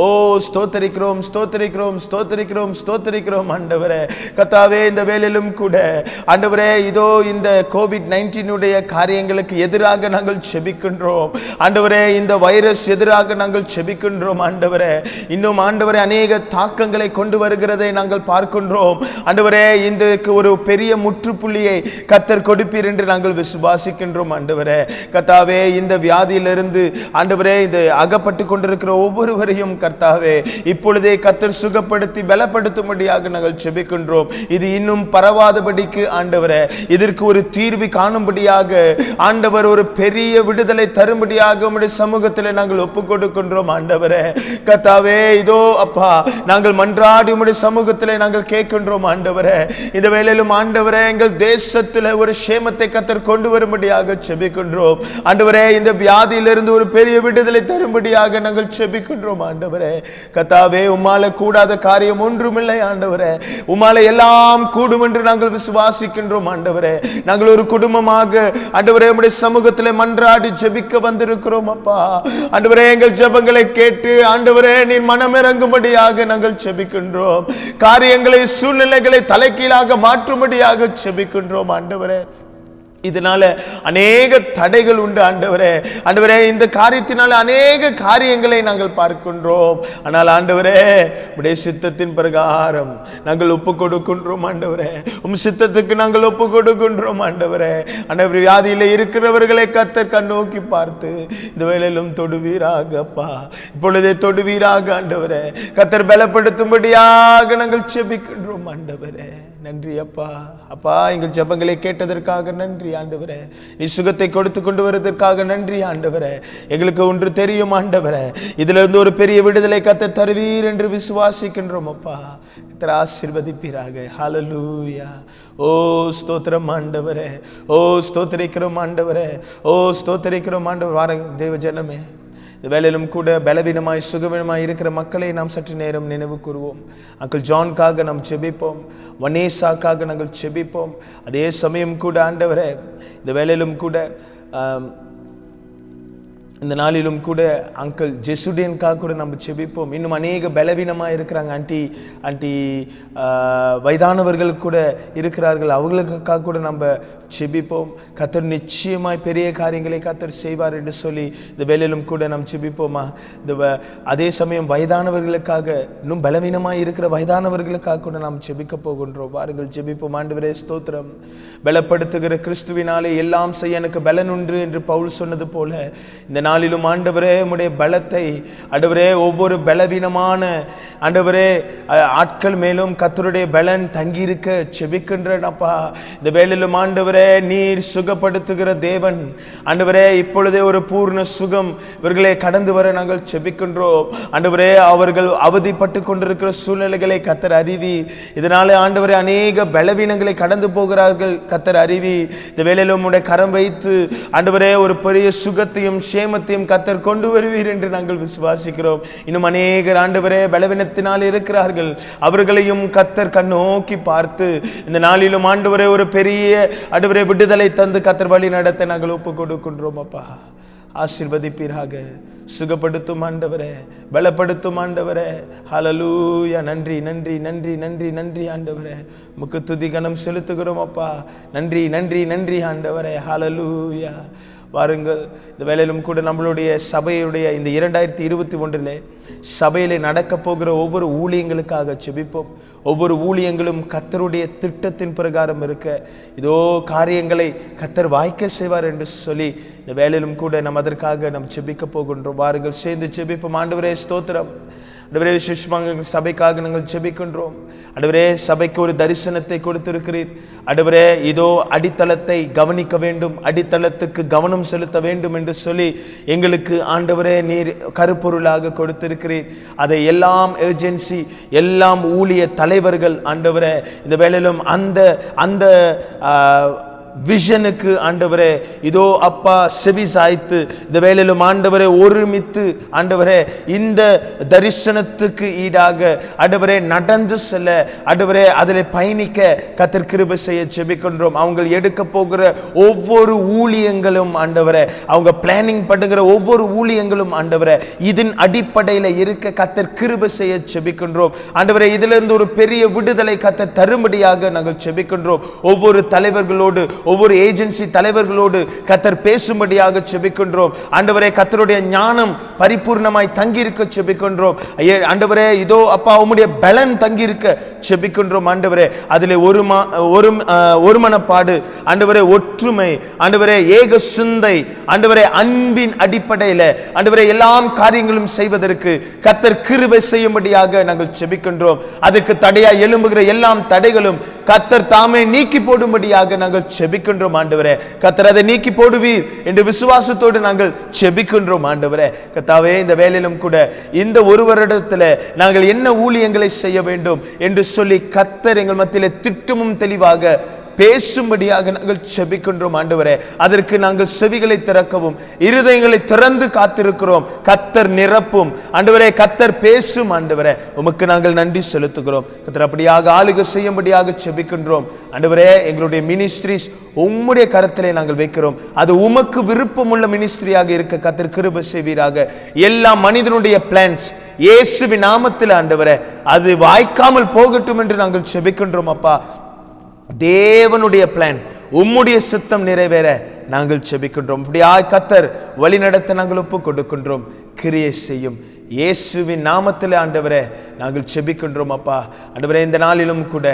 ஓ ஸ்தோத்திரிக்கிறோம் ஸ்தோத்திரிக்கிறோம் ஸ்தோத்திரிக்கிறோம் ஸ்தோத்திரிக்கிறோம் ஆண்டவரே. கர்த்தாவே இந்த வேளையிலும் கூட ஆண்டவரே இதோ இந்த COVID-19 உடைய காரியங்களுக்கு எதிராக நாங்கள் ஜெபிக்கின்றோம் ஆண்டவரே. இந்த வைரஸ் எதிராக நாங்கள் ஜெபிக்கின்றோம் ஆண்டவரே. இன்னும் ஆண்டவரே அநேக தாக்கங்களை கொண்டு வருகிறதை நாங்கள் பார்க்கின்றோம் ஆண்டவரே. இதுக்கு ஒரு பெரிய முற்றுப்புள்ளியை கர்த்தர் கொடுப்பீர் என்று நாங்கள் விசுவாசிக்கின்றோம் ஆண்டவரே. கர்த்தாவே இந்த வியாதியிலிருந்து ஆண்டவரே இந்த அகப்பட்டு கொண்டிருக்கிற ஒவ்வொருவரையும் கர்த்தாவே இப்பொழுதே கர்த்தர் சுகப்படுத்தி பலப்படுத்தும்படியாக நாங்கள் ஜெபிக்கின்றோம். இது இன்னும் பரவாதபடிக்கு ஆண்டவரே இதற்கு ஒரு தீர்வு காணும்படியாக ஆண்டவர் ஒரு பெரிய விடுதலை தரும்படியாக உம்முடைய சமூகத்தில் நாங்கள் ஒப்புக் கொடுக்கின்றோம் ஆண்டவரே. கர்த்தாவே இதோ அப்பா நாங்கள் மன்றாடி உம்முடைய சமூகத்தில் நாங்கள் கேட்கின்றோம் ஆண்டவரே. இந்த வேளையிலும் ஆண்டவரே எங்கள் தேசத்தில் ஒரு சேமத்தை கர்த்தர் கொண்டு வரும்படியாக ஜெபிக்கின்றோம் ஆண்டவரே. இந்த வியாதியிலிருந்து ஒரு பெரிய விடுதலை தரும்படியாக நாங்கள் ஜெபிக்கின்றோம் ஆண்டவரே. கர்த்தாவே உம்மால கூடாத காரியம் ஒன்றுமில்லை ஆண்டவரே. உம்மால எல்லாம் கூடும் என்று நாங்கள் விசுவாசிக்கின்றோம் ஆண்டவரே. நாங்கள் ஒரு குடும்பமாக ஆண்டவரே உம்முடைய சமூகத்தில் மன்றாடி ஜெபிக்க வந்திருக்கிறோம் அப்பா. ஆண்டவரே எங்கள் ஜெபங்களை கேட்டு ஆண்டவரே நீர் மனமிறங்கும்படியாக நாங்கள் ஜெபிக்கின்றோம். காரியங்களை சூழ்நிலைகளை தலைகீழாக மாற்றும்படியாக ஜெபிக்கின்றோம் ஆண்டவரே. இதனால அநேக தடைகள் உண்டு ஆண்டவரே. ஆண்டவரே இந்த காரியத்தினால அநேக காரியங்களை நாங்கள் பார்க்கின்றோம். ஆனால் ஆண்டவரே உம்முடைய சித்தத்தின் பிரகாரம் நாங்கள் ஒப்பு கொடுக்கின்றோம் ஆண்டவரே. உம் சித்தத்துக்கு நாங்கள் ஒப்பு கொடுக்கின்றோம் ஆண்டவரே. ஆண்டவர் வியாதியில இருக்கிறவர்களை கர்த்தர் கண்ணோக்கி பார்த்து இந்த வேளையிலும் தொடுவீராகப்பா, இப்பொழுதே தொடுவீராக ஆண்டவரே. கர்த்தர் பலப்படுத்தும்படியாக நாங்கள் ஜெபிக்கின்றோம் ஆண்டவரே. நன்றி அப்பா. அப்பா எங்கள் ஜெபங்களை கேட்டதற்காக நன்றி ஆண்டவரே. நீ சுகத்தை கொடுத்து கொண்டு வருவதற்காக நன்றி ஆண்டவரே. எங்களுக்கு ஒன்று தெரியும் ஆண்டவரே, இதிலிருந்து ஒரு பெரிய விடுதலை கர்த்தர் தருவீர் என்று விசுவாசிக்கின்றோம் அப்பா. கர்த்தர் ஆசீர்வதிப்பீராக. ஹல்லேலூயா. ஓ ஸ்தோத்திரம் ஆண்டவரே. ஓ ஸ்தோத்திரிக்கிறோம் ஆண்டவரே. ஓ ஸ்தோத்திரிக்கிறோம் ஆண்டவர். வாருங்க தேவ ஜனமே, இந்த வேளையிலும் கூட பலவீனமாய் சுகவீனமாய் இருக்கிற மக்களை நாம் சற்று நேரம் நினைவு கூறுவோம். அங்கிள் ஜான்காக நாம் செபிப்போம், வனேசாக்காக நாங்கள் செபிப்போம். அதே சமயம் கூட ஆண்டவரே இந்த வேளையிலும் கூட இந்த நாளிலும் கூட அங்கிள் ஜெசுடியனுக்காக கூட நம்ம செபிப்போம். இன்னும் அநேக பலவீனமாக இருக்கிறாங்க, ஆண்டி வயதானவர்கள் கூட இருக்கிறார்கள், அவங்களுக்காக கூட நம்ம செபிப்போம். கர்த்தர் நிச்சயமாய் பெரிய காரியங்களை கர்த்தர் செய்வார் என்று சொல்லி இந்த வேளையிலும் கூட நாம் செபிப்போமா. அதே சமயம் வயதானவர்களுக்காக, இன்னும் பலவீனமாய் இருக்கிற வயதானவர்களுக்காக கூட நாம் செபிக்க போகின்றோம். வாருங்கள் ஜெபிப்போம். ஆண்டவரே ஸ்தோத்திரம். பலப்படுத்துகிற கிறிஸ்துவினாலே எல்லாம் செய்ய எனக்கு பலன் உண்டு என்று பவுல் சொன்னது போல இந்த நாளிலும் ஆண்டவரே உம்முடைய பலத்தை ஆண்டவரே ஒவ்வொரு பலவீனமான ஆண்டவரே ஆட்கள் மேலும் கர்த்தருடைய பலன் தங்கியிருக்க செபிக்கின்றேன் அப்பா. இந்த வேளையிலும் ஆண்டவரே நீர் சுகப்படுத்துகிற தேவன் ஆண்டவரே, இப்பொழுதே ஒரு பூர்ண சுகம் இவர்களை கடந்து வர நாங்கள் செபிக்கின்றோம் ஆண்டவரே. அவர்கள் அவதிப்பட்டு கொண்டிருக்கிற சூழ்நிலைகளை கர்த்தர் அறிவி, இதனால ஆண்டவரே அநேக பலவீனங்களை கடந்து போகிறார்கள் கர்த்தர் அறிவி. இந்த வேளையிலும் உம்முடைய கரம் வைத்து ஆண்டவரே ஒரு பெரிய சுகத்தையும் சேமத்தையும் கர்த்தர் கொண்டு வருவீர் என்று நாங்கள் விசுவாசிக்கிறோம். இன்னும் அநேகர் ஆண்டவரே பலவீனத்தினால் இருக்கிறார்கள், அவர்களையும் கர்த்தர் கண்ணோக்கி பார்த்து இந்த நாளிலும் ஆண்டவரே ஒரு பெரிய ஆண்டவரே விடுதலை தந்து கர்த்தர் வழி நடத்த நாங்கள் ஒப்பு கொடுக்கின்றோம் அப்பா. ஆசீர்வதிப்பீராக. சுகப்படுத்தும் ஆண்டவரே, பலப்படுத்தும் ஆண்டவரே. ஹல்லேலூயா. நன்றி நன்றி நன்றி நன்றி நன்றி ஆண்டவரே. உமக்கு துதி கனம் செலுத்துகிறோம் அப்பா. நன்றி நன்றி நன்றி ஆண்டவரே. ஹல்லேலூயா. வாருங்கள், இந்த வேளையிலும் கூட நம்மளுடைய சபையுடைய இந்த 2021 சபையிலே நடக்க போகிற ஒவ்வொரு ஊழியங்களுக்காக செபிப்போம். ஒவ்வொரு ஊழியங்களும் கர்த்தருடைய திட்டத்தின் பிரகாரம் இருக்க இதோ காரியங்களை கர்த்தர் வாய்க்க செய்வார் என்று சொல்லி இந்த வேளையிலும் கூட நாம் அதற்காக நாம் செபிக்க போகின்றோம். வாருங்கள், சேர்ந்து செபிப்போம். ஆண்டவரே ஸ்தோத்திரம். ஆண்டவரே, விசேஷமாக சபைக்காக நாங்கள் ஜெபிக்கின்றோம். ஆண்டவரே, சபைக்கு ஒரு தரிசனத்தை கொடுத்திருக்கிறீர். ஆண்டவரே, இதோ அடித்தளத்தை கவனிக்க வேண்டும், அடித்தளத்துக்கு கவனம் செலுத்த வேண்டும் என்று சொல்லி எங்களுக்கு ஆண்டவரே நீர் கருப்பொருளாக கொடுத்திருக்கிறீர். அதை எல்லாம் ஏஜென்சி, எல்லாம் ஊழிய தலைவர்கள் ஆண்டவரே இந்த வேளையிலும் அந்த விஷனுக்கு ஆண்டவரே இதோ அப்பா செவி சாய்த்து இந்த வேளையிலும் ஆண்டவரே ஒருமித்து ஆண்டவரே இந்த தரிசனத்துக்கு ஈடாக ஆண்டவரே நடந்து செல்ல ஆண்டவரே அதில் பயணிக்க கர்த்தர் கிருபை செய்ய ஜெபிக்கின்றோம். அவங்க எடுக்க போகிற ஒவ்வொரு ஊழியங்களும் ஆண்டவரே, அவங்க பிளானிங் பண்ணுகிற ஒவ்வொரு ஊழியங்களும் ஆண்டவரே இதன் அடிப்படையில் இருக்க கர்த்தர் கிருபை செய்ய ஜெபிக்கின்றோம். ஆண்டவரே, இதிலிருந்து ஒரு பெரிய விடுதலை கர்த்தர் தரும்படியாக நாங்கள் ஜெபிக்கின்றோம். ஒவ்வொரு தலைவர்களோடு, ஒவ்வொரு ஏஜென்சி தலைவர்களோடு கர்த்தர் பேசும்படியாக ஜெபிக்கின்றோம். ஆண்டவரே, கர்த்தருடைய ஞானம் பரிபூர்ணமாய் தங்கியிருக்க ஜெபிக்கின்றோம். ஆண்டவரே, இதோ அப்பா உம்முடைய பலன் தங்கியிருக்க ஜெபிக்கின்றோம். ஆண்டவரே, அதிலே ஒரு மனப்பாடு ஆண்டவரே, ஒற்றுமை ஆண்டவரே, ஏக சிந்தை ஆண்டவரே, அன்பின் அடிப்படையில் ஆண்டவரே எல்லாம் காரியங்களும் செய்வதற்கு கர்த்தர் கிருபை செய்யும்படியாக நாங்கள் ஜெபிக்கின்றோம். அதற்கு தடையா எழும்புகிற எல்லாம் தடைகளும் கர்த்தர் தாமே நீக்கி போடும்படியாக நாங்கள் ஜெபிக்கின்றோம். ஆண்டவரே, கர்த்தர் அதை நீக்கி போடுவீர் என்று விசுவாசத்தோடு நாங்கள் ஜெபிக்கின்றோம். ஆண்டவரே கர்த்தாவே, இந்த வேளையிலும் கூட இந்த ஒரு வருடத்தில் நாங்கள் என்ன ஊழியங்களை செய்ய வேண்டும் என்று சொல்லி கர்த்தர் எங்கள் மத்தியிலே திட்டமும் தெளிவாக பேசும்படியாக நாங்கள் ஜெபிக்கின்றோம். ஆண்டவரே, அதற்கு நாங்கள் செவிகளை திறக்கவும் இருதயங்களை திறந்து காத்திருக்கிறோம். கர்த்தர் நிரப்பும் ஆண்டவரே, கர்த்தர் பேசும். ஆண்டவரே, உமக்கு நாங்கள் நன்றி செலுத்துகிறோம். கர்த்தர் அப்படியாக ஆளுகை செய்யும்படியாக ஜெபிக்கின்றோம். ஆண்டவரே, எங்களுடைய மினிஸ்ட்ரிஸ் உம்முடைய கரத்திலே நாங்கள் வைக்கிறோம். அது உமக்கு விருப்பமுள்ள மினிஸ்ட்ரியாக இருக்க கர்த்தர் கிருபை செய்வீராக. எல்லா மனிதனுடைய பிளான்ஸ் இயேசுவின் நாமத்தில் ஆண்டவரே அது வாய்க்காமல் போகட்டும் என்று நாங்கள் ஜெபிக்கின்றோம். அப்பா, தேவனுடைய பிளான், உம்முடைய சித்தம் நிறைவேற நாங்கள் ஜெபிக்கின்றோம். அப்படியாய் கர்த்தர் வழி நடத்த நாங்கள் ஒப்பு கொடுக்கின்றோம். கிரியை செய்யும் இயேசுவின் நாமத்தில் ஆண்டவரே நாங்கள் ஜெபிக்கின்றோம். அப்பா, ஆண்டவரே, இந்த நாளிலும் கூட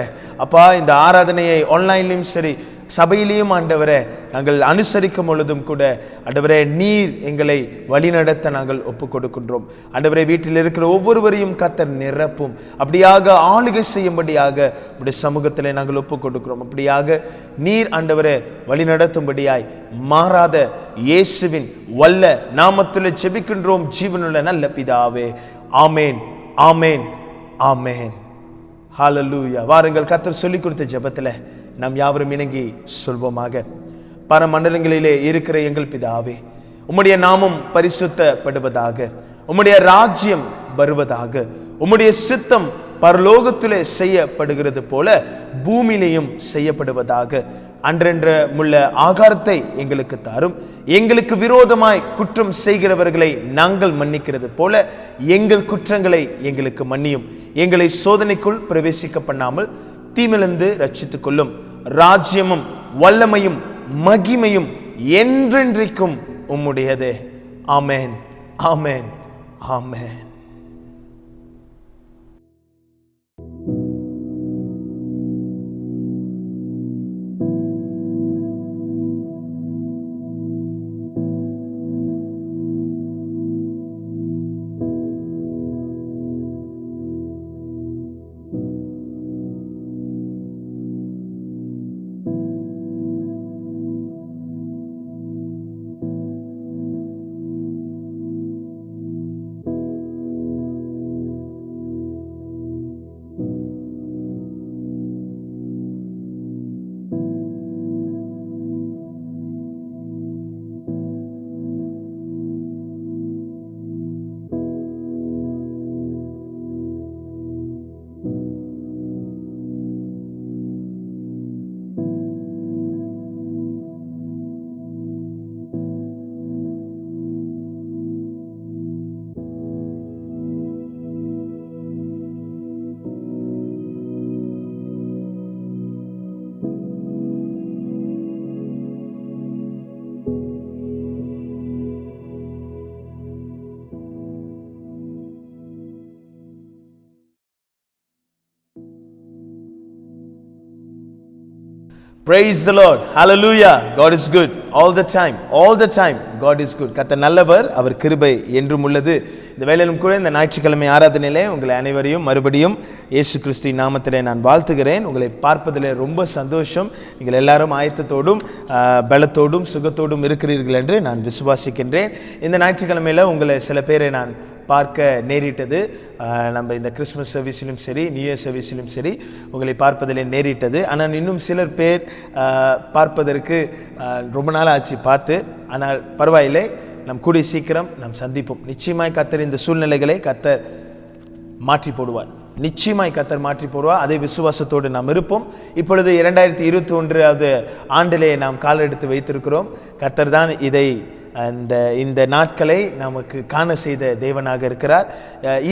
அப்பா இந்த ஆராதனையை ஆன்லைன்லையும் சரி சபையிலையும் ஆண்டவரே நாங்கள் அனுசரிக்கும் பொழுதும் கூட ஆண்டவரே நீர் எங்களை வழிநடத்த நாங்கள் ஒப்பு கொடுக்கின்றோம். ஆண்டவரே, வீட்டில் இருக்கிற ஒவ்வொருவரையும் கர்த்தர் நிரப்பும். அப்படியாக ஆளுகை செய்யும்படியாக உடைய சமூகத்திலே நாங்கள் ஒப்பு கொடுக்கிறோம். அப்படியாக நீர் ஆண்டவரே வழிநடத்தும்படியாய் மாறாத இயேசுவின் வல்ல நாமத்தில் ஜெபிக்கின்றோம் ஜீவனுள்ள நல்ல பிதாவே. ஆமேன், ஆமேன், ஆமேன். ஹல்லேலூயா. வாருங்கள், கர்த்தர் சொல்லிக் கொடுத்த ஜெபத்தில் நாம் யாவரும் இணங்கி சொல்வோமாக. பரமண்டலங்களிலே இருக்கிற எங்கள் பிதாவே, உம்முடைய நாமம் பரிசுத்தப்படுவதாக, உம்முடைய ராஜ்யம் வருவதாக, உம்முடைய சித்தம் பரலோகத்திலே செய்யப்படுகிறது போல பூமியிலேயும் செய்யப்படுவதாக. அன்றென்ற முள்ள ஆகாரத்தை எங்களுக்கு தாரும். எங்களுக்கு விரோதமாய் குற்றம் செய்கிறவர்களை நாங்கள் மன்னிக்கிறது போல எங்கள் குற்றங்களை எங்களுக்கு மன்னியும். எங்களை சோதனைக்குள் பிரவேசிக்க பண்ணாமல் தீமிலிருந்து ரட்சித்துக் கொள்ளும். ராஜ்யமும் வல்லமையும் மகிமையும் என்றென்றைக்கும் உம்முடையதே. ஆமென், ஆமென், ஆமென். Praise the Lord. Hallelujah. God is good all the time. All the time God is good. கர்த்தர் நல்லவர், அவர் கிருபை என்றும் உள்ளது. இந்த வேளையிலும் கூட இந்த ஞாயிற்றுக்கிழமை ஆராதனையிலே உங்களை அனைவரையும் மறுபடியும் இயேசு கிறிஸ்துவின் நாமத்திலே நான் வாழ்த்துகிறேன். உங்களை பார்ப்பதிலே ரொம்ப சந்தோஷம். நீங்கள் எல்லாரும் ஆயத்தத்தோடும் பலத்தோடும் சுகத்தோடும் இருக்கிறீர்கள் என்று நான் விசுவாசிக்கின்றேன். இந்த ஞாயிற்றுக்கிழமையில் உங்களை சில பேரை நான் பார்க்க நேரிட்டது. நம்ம இந்த கிறிஸ்மஸ் சர்வீஸிலும் சரி, நியூ இயர் சர்வீஸிலும் சரி உங்களை பார்ப்பதிலே நேரிட்டது. ஆனால் இன்னும் சிலர் பேர் பார்ப்பதற்கு ரொம்ப நாள் ஆச்சு பார்த்து. ஆனால் பரவாயில்லை, நம் கூடிய சீக்கிரம் நாம் சந்திப்போம். நிச்சயமாய் கர்த்தர் இந்த சூழ்நிலைகளை கர்த்தர் மாற்றி போடுவார். நிச்சயமாய் கர்த்தர் மாற்றி போடுவார். அதே விசுவாசத்தோடு நாம் இருப்போம். இப்பொழுது 2021 ஆண்டிலே நாம் கால் எடுத்து வைத்திருக்கிறோம். கர்த்தர் தான் இதை இந்த நாட்களை நமக்கு காண செய்த தேவனாக இருக்கிறார்.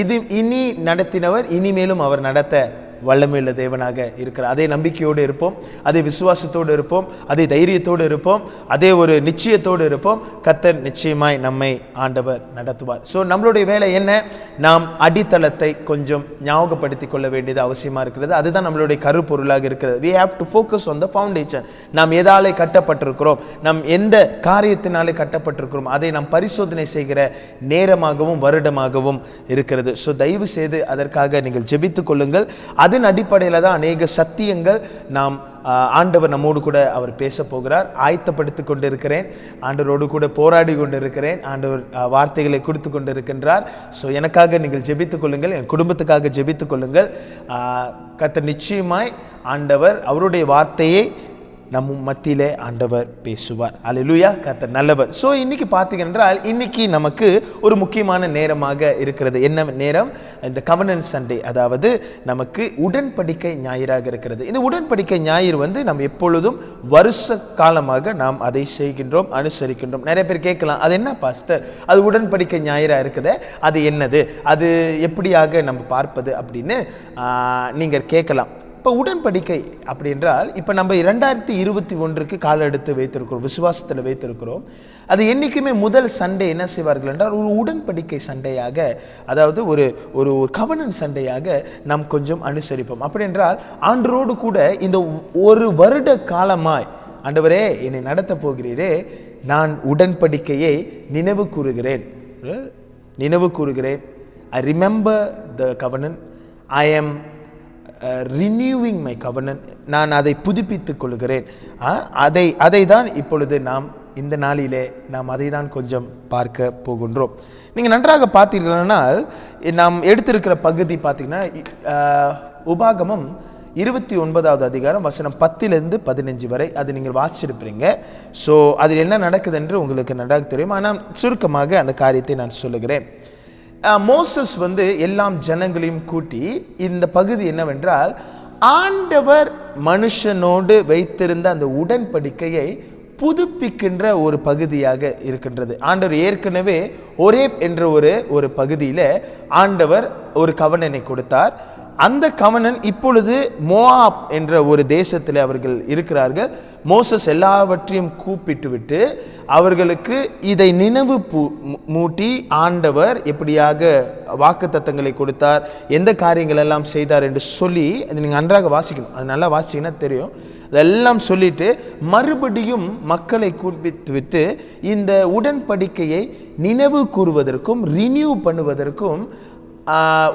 இது இனி நடத்தினவர், இனிமேலும் அவர் நடத்த வல்லமையுள்ள தேவனாக இருக்கிறார். அதே நம்பிக்கையோடு இருப்போம், அதே விசுவாசத்தோடு இருப்போம், அதே தைரியத்தோடு இருப்போம், அதே ஒரு நிச்சயத்தோடு இருப்போம். கர்த்தர் நிச்சயமாய் நம்மை ஆண்டவர் நடத்துவார். ஸோ நம்மளுடைய வேலை என்ன? நாம் அடித்தளத்தை கொஞ்சம் ஞாபகப்படுத்திக் கொள்ள வேண்டியது அவசியமாக இருக்கிறது. அதுதான் நம்மளுடைய கருப்பொருளாக இருக்கிறது. we have to focus on the foundation. நாம் எதாலே கட்டப்பட்டிருக்கிறோம், நாம் எந்த காரியத்தினாலே கட்டப்பட்டிருக்கிறோம், அதை நாம் பரிசோதனை செய்கிற நேரமாகவும் வருடமாகவும் இருக்கிறது. ஸோ தயவு செய்து அதற்காக நீங்கள் ஜெபித்துக் கொள்ளுங்கள். அதன் அடிப்படையில் தான் அநேக சத்தியங்கள் நாம் ஆண்டவர் நம்மோடு கூட அவர் பேச போகிறார். ஆயத்தப்படுத்தி கொண்டிருக்கிறேன், ஆண்டவரோடு கூட போராடி கொண்டிருக்கிறேன். ஆண்டவர் வார்த்தைகளை கொடுத்து கொண்டிருக்கின்றார். ஸோ எனக்காக நீங்கள் ஜெபித்துக் கொள்ளுங்கள், என் குடும்பத்துக்காக ஜெபித்துக் கொள்ளுங்கள். கர்த்தர் நிச்சயமாய் ஆண்டவர் அவருடைய வார்த்தையை நம் மத்தியிலே ஆண்டவர் பேசுவார். அல்லேலூயா. கர்த்தர் நல்லவர். ஸோ இன்னைக்கு பார்த்தீங்கன்றால் இன்னைக்கு நமக்கு ஒரு முக்கியமான நேரமாக இருக்கிறது. என்ன நேரம்? இந்த கவர்னன்ஸ் சண்டே, அதாவது நமக்கு உடன்படிக்கை ஞாயிறாக இருக்கிறது. இந்த உடன்படிக்கை ஞாயிறு நம்ம எப்பொழுதும் வருஷ காலமாக நாம் அதை செய்கின்றோம், அனுசரிக்கின்றோம். நிறைய பேர் கேட்கலாம், அது என்ன பாஸ்டர், அது உடன்படிக்கை ஞாயிறாக இருக்குது, அது என்னது, அது எப்படியாக நம்ம பார்ப்பது அப்படின்னு நீங்கள் கேட்கலாம். இப்போ உடன்படிக்கை அப்படி என்றால், இப்போ நம்ம 2021 கால் எடுத்து வைத்திருக்கிறோம், விசுவாசத்தில் வைத்திருக்கிறோம். அது என்றைக்குமே முதல் சண்டே என்ன செய்வார்கள் என்றால் ஒரு உடன்படிக்கை சண்டையாக, அதாவது ஒரு ஒரு கவர்னன் சண்டையாக நாம் கொஞ்சம் அனுசரிப்போம். அப்படி என்றால் ஆண்டவரோடு கூட இந்த ஒரு வருட காலமாய், ஆண்டவரே என்னை நடத்த போகிறீரே, நான் உடன்படிக்கையை நினைவு கூறுகிறேன். ஐ ரிமெம்பர் த கவர்னன், I am renewing my covenant, நான் அதை புதுப்பித்துக் கொள்கிறேன். அதை தான் இப்பொழுது நாம் இந்த நாளிலே நாம் அதை தான் கொஞ்சம் பார்க்க போகின்றோம். நீங்கள் நன்றாக பார்த்தீங்கன்னா நாம் எடுத்திருக்கிற பகுதி பார்த்தீங்கன்னா உபாகமம் 29வது அதிகாரம் வசனம் 10-15 வரை. அது நீங்கள் வாசிச்சிருப்பீங்க. ஸோ அதில் என்ன நடக்குது என்று உங்களுக்கு நன்றாக தெரியும். ஆனால் சுருக்கமாக அந்த காரியத்தை நான் சொல்லுகிறேன். மோசஸ் எல்லாம் ஜனங்களையும் கூட்டி, இந்த பகுதி என்னவென்றால் ஆண்டவர் மனுஷனோடு வைத்திருந்த அந்த உடன்படிக்கையை புதுப்பிக்கின்ற ஒரு பகுதியாக இருக்கின்றது. ஆண்டவர் ஏற்கனவே ஒரேப் என்ற ஒரு பகுதியில் ஆண்டவர் ஒரு கவனனை கொடுத்தார். அந்த கவனன் இப்பொழுது மோஆப் என்ற ஒரு தேசத்தில் அவர்கள் இருக்கிறார்கள். மோசஸ் எல்லாவற்றையும் கூப்பிட்டு விட்டு அவர்களுக்கு இதை நினைவு மூட்டி ஆண்டவர் எப்படியாக வாக்குத்தத்தங்களை கொடுத்தார், எந்த காரியங்கள் எல்லாம் செய்தார் என்று சொல்லி, அது நீங்கள் நன்றாக வாசிக்கணும். அது நல்லா வாசிங்கன்னா தெரியும். அதெல்லாம் சொல்லிட்டு மறுபடியும் மக்களை கூப்பிட்டு விட்டு இந்த உடன்படிக்கையை நினைவு கூறுவதற்கும் ரினியூ பண்ணுவதற்கும்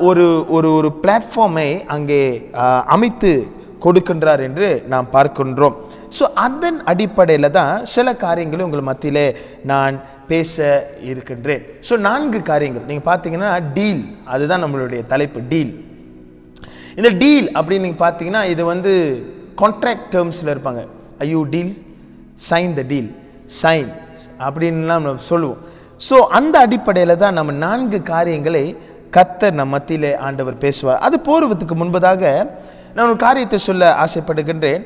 ஒரு ஒரு பிளாட்ஃபார்மை அங்கே அமைத்து கொடுக்கின்றார் என்று நாம் பார்க்கின்றோம். ஸோ அதன் அடிப்படையில் தான் சில காரியங்களை உங்கள் மத்தியிலே நான் பேச இருக்கின்றேன். ஸோ 4 காரியங்கள் நீங்கள் பார்த்தீங்கன்னா டீல், அதுதான் நம்மளுடைய தலைப்பு, டீல். இந்த டீல் அப்படின்னு நீங்கள் பார்த்தீங்கன்னா இது கான்ட்ராக்ட் டேர்ம்ஸில் இருப்பாங்க. ஐயோ deal, sign the deal, sign அப்படின்லாம் நம்ம சொல்லுவோம். ஸோ அந்த அடிப்படையில் தான் நம்ம 4 காரியங்களை கர்த்தர் நம் மத்தியிலே ஆண்டவர் பேசுவார். அது போருவதுக்கு முன்பதாக நான் ஒரு காரியத்தை சொல்ல ஆசைப்படுகின்றேன்.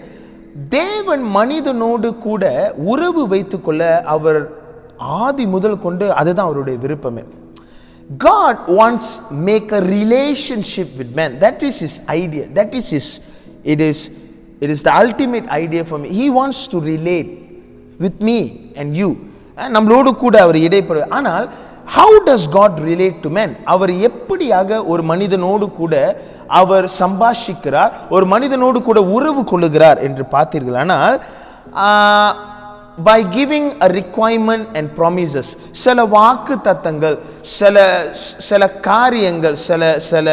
தேவன் மனிதனோடு கூட உறவு வைத்துக்கொள்ள அவர் ஆதி முதல் கொண்டு அதுதான் அவருடைய விருப்பமே. God wants make a relationship with man. That is his idea. That is his, it is the ultimate idea for me. He wants to relate with me and you. நம்மளோடு கூட அவர் இடைப்படு. ஆனால் how does God relate to men? அவர் எப்படியாக ஒரு மனிதனோடு கூட அவர் சம்பாஷிக்கிறார், ஒரு மனிதனோடு கூட உறவு கொள்ளுகிறார் என்று பார்த்தீர்களானால், by giving a requirement and promises, சில வாக்கு தத்தங்கள், சில காரியங்கள், சில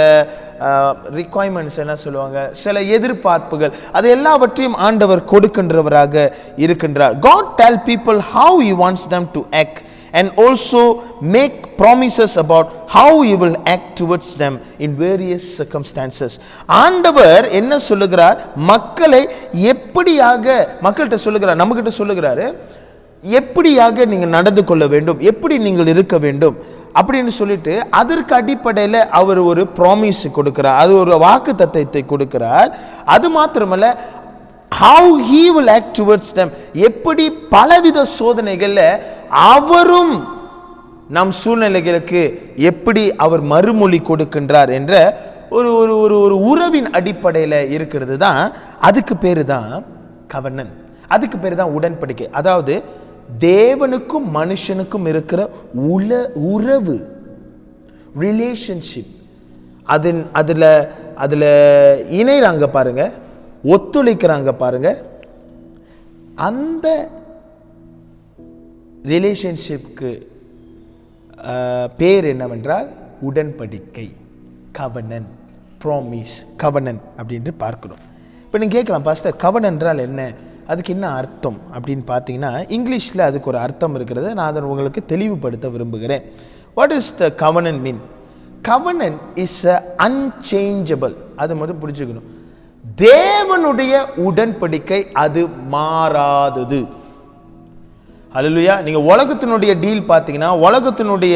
requirements என்ன சொல்லுவாங்க, சில எதிர்பார்ப்புகள், அது எல்லாவற்றையும் ஆண்டவர் கொடுக்கின்றவராக இருக்கின்றார். God tell people how he wants them to act and also make promises about how he will act towards them in various circumstances. ஆண்டவர் என்ன சொல்லுகிறார், மக்களை எப்படியாக மக்கள்கிட்ட சொல்லுகிறார், நம்மகிட்ட சொல்லுகிறாரு, எப்படியாக நீங்கள் நடந்து கொள்ள வேண்டும், எப்படி நீங்கள் இருக்க வேண்டும் அப்படின்னு சொல்லிட்டு அதற்கு அடிப்படையில் அவர் ஒரு ப்ராமிஸ் கொடுக்கிறார், அது ஒரு வாக்கு தத்தத்தை கொடுக்கிறார். அது மாத்திரமல்ல, how he will act towards them, எப்படி பலவித சோதனைகளில் அவரும் நம் சூழ்நிலைகளுக்கு எப்படி அவர் மறுமொழி கொடுக்கின்றார் என்ற ஒரு ஒரு ஒரு ஒரு உறவின் அடிப்படையில் இருக்கிறது தான். அதுக்கு பேரு தான் கவர்னன், அதுக்கு பேரு தான் உடன்படிக்கை. அதாவது தேவனுக்கும் மனுஷனுக்கும் இருக்கிற உறவு, ரிலேஷன்ஷிப். அதில் இணைறாங்க பாருங்க, ஒத்துழைக்கிறாங்க பாருங்க. அந்த ரிலேஷன்ஷிப்க்கு பேர் என்னவென்றால் உடன்படிக்கை, கவர்னன், ப்ராமிஸ், கவர்னன் அப்படின்ட்டு பார்க்கணும். இப்போ நீங்கள் கேட்கலாம், பாஸ்டர் கவர்னன் என்றால் என்ன, அதுக்கு என்ன அர்த்தம் அப்படின்னு பார்த்தீங்கன்னா, இங்கிலீஷில் அதுக்கு ஒரு அர்த்தம் இருக்கிறது. நான் அதை உங்களுக்கு தெளிவுபடுத்த விரும்புகிறேன். What is the governance mean? Governance is a unchangeable. அது மட்டும் புரிஞ்சுக்கணும். தேவனுடைய உடன்படிக்கை அது மாறாதது. ஹல்லேலூயா. நீங்கள் உலகத்தினுடைய டீல் பார்த்தீங்கன்னா, உலகத்தினுடைய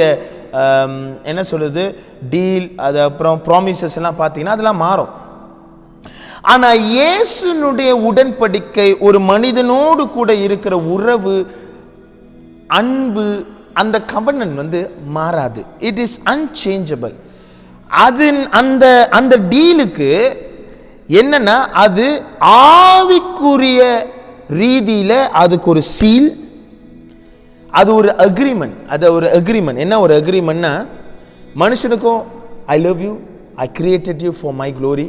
என்ன சொல்லுது டீல், அது அப்புறம் ப்ராமிசஸ் எல்லாம் பார்த்தீங்கன்னா அதெல்லாம் மாறும். ஆனால் இயேசுனுடைய உடன்படிக்கை ஒரு மனிதனோடு கூட இருக்கிற உறவு, அன்பு, அந்த கவர்னன் மாறாது. It is unchangeable. அந்த டீலுக்கு என்னன்னா, அது ஆவிக்குரிய ரீதியில் அதுக்கு ஒரு சீல், அது ஒரு அக்ரிமெண்ட். அது ஒரு அக்ரிமெண்ட். என்ன ஒரு அக்ரிமெண்ட்னா, மனுஷனுக்கும் I love you, I created you for my glory,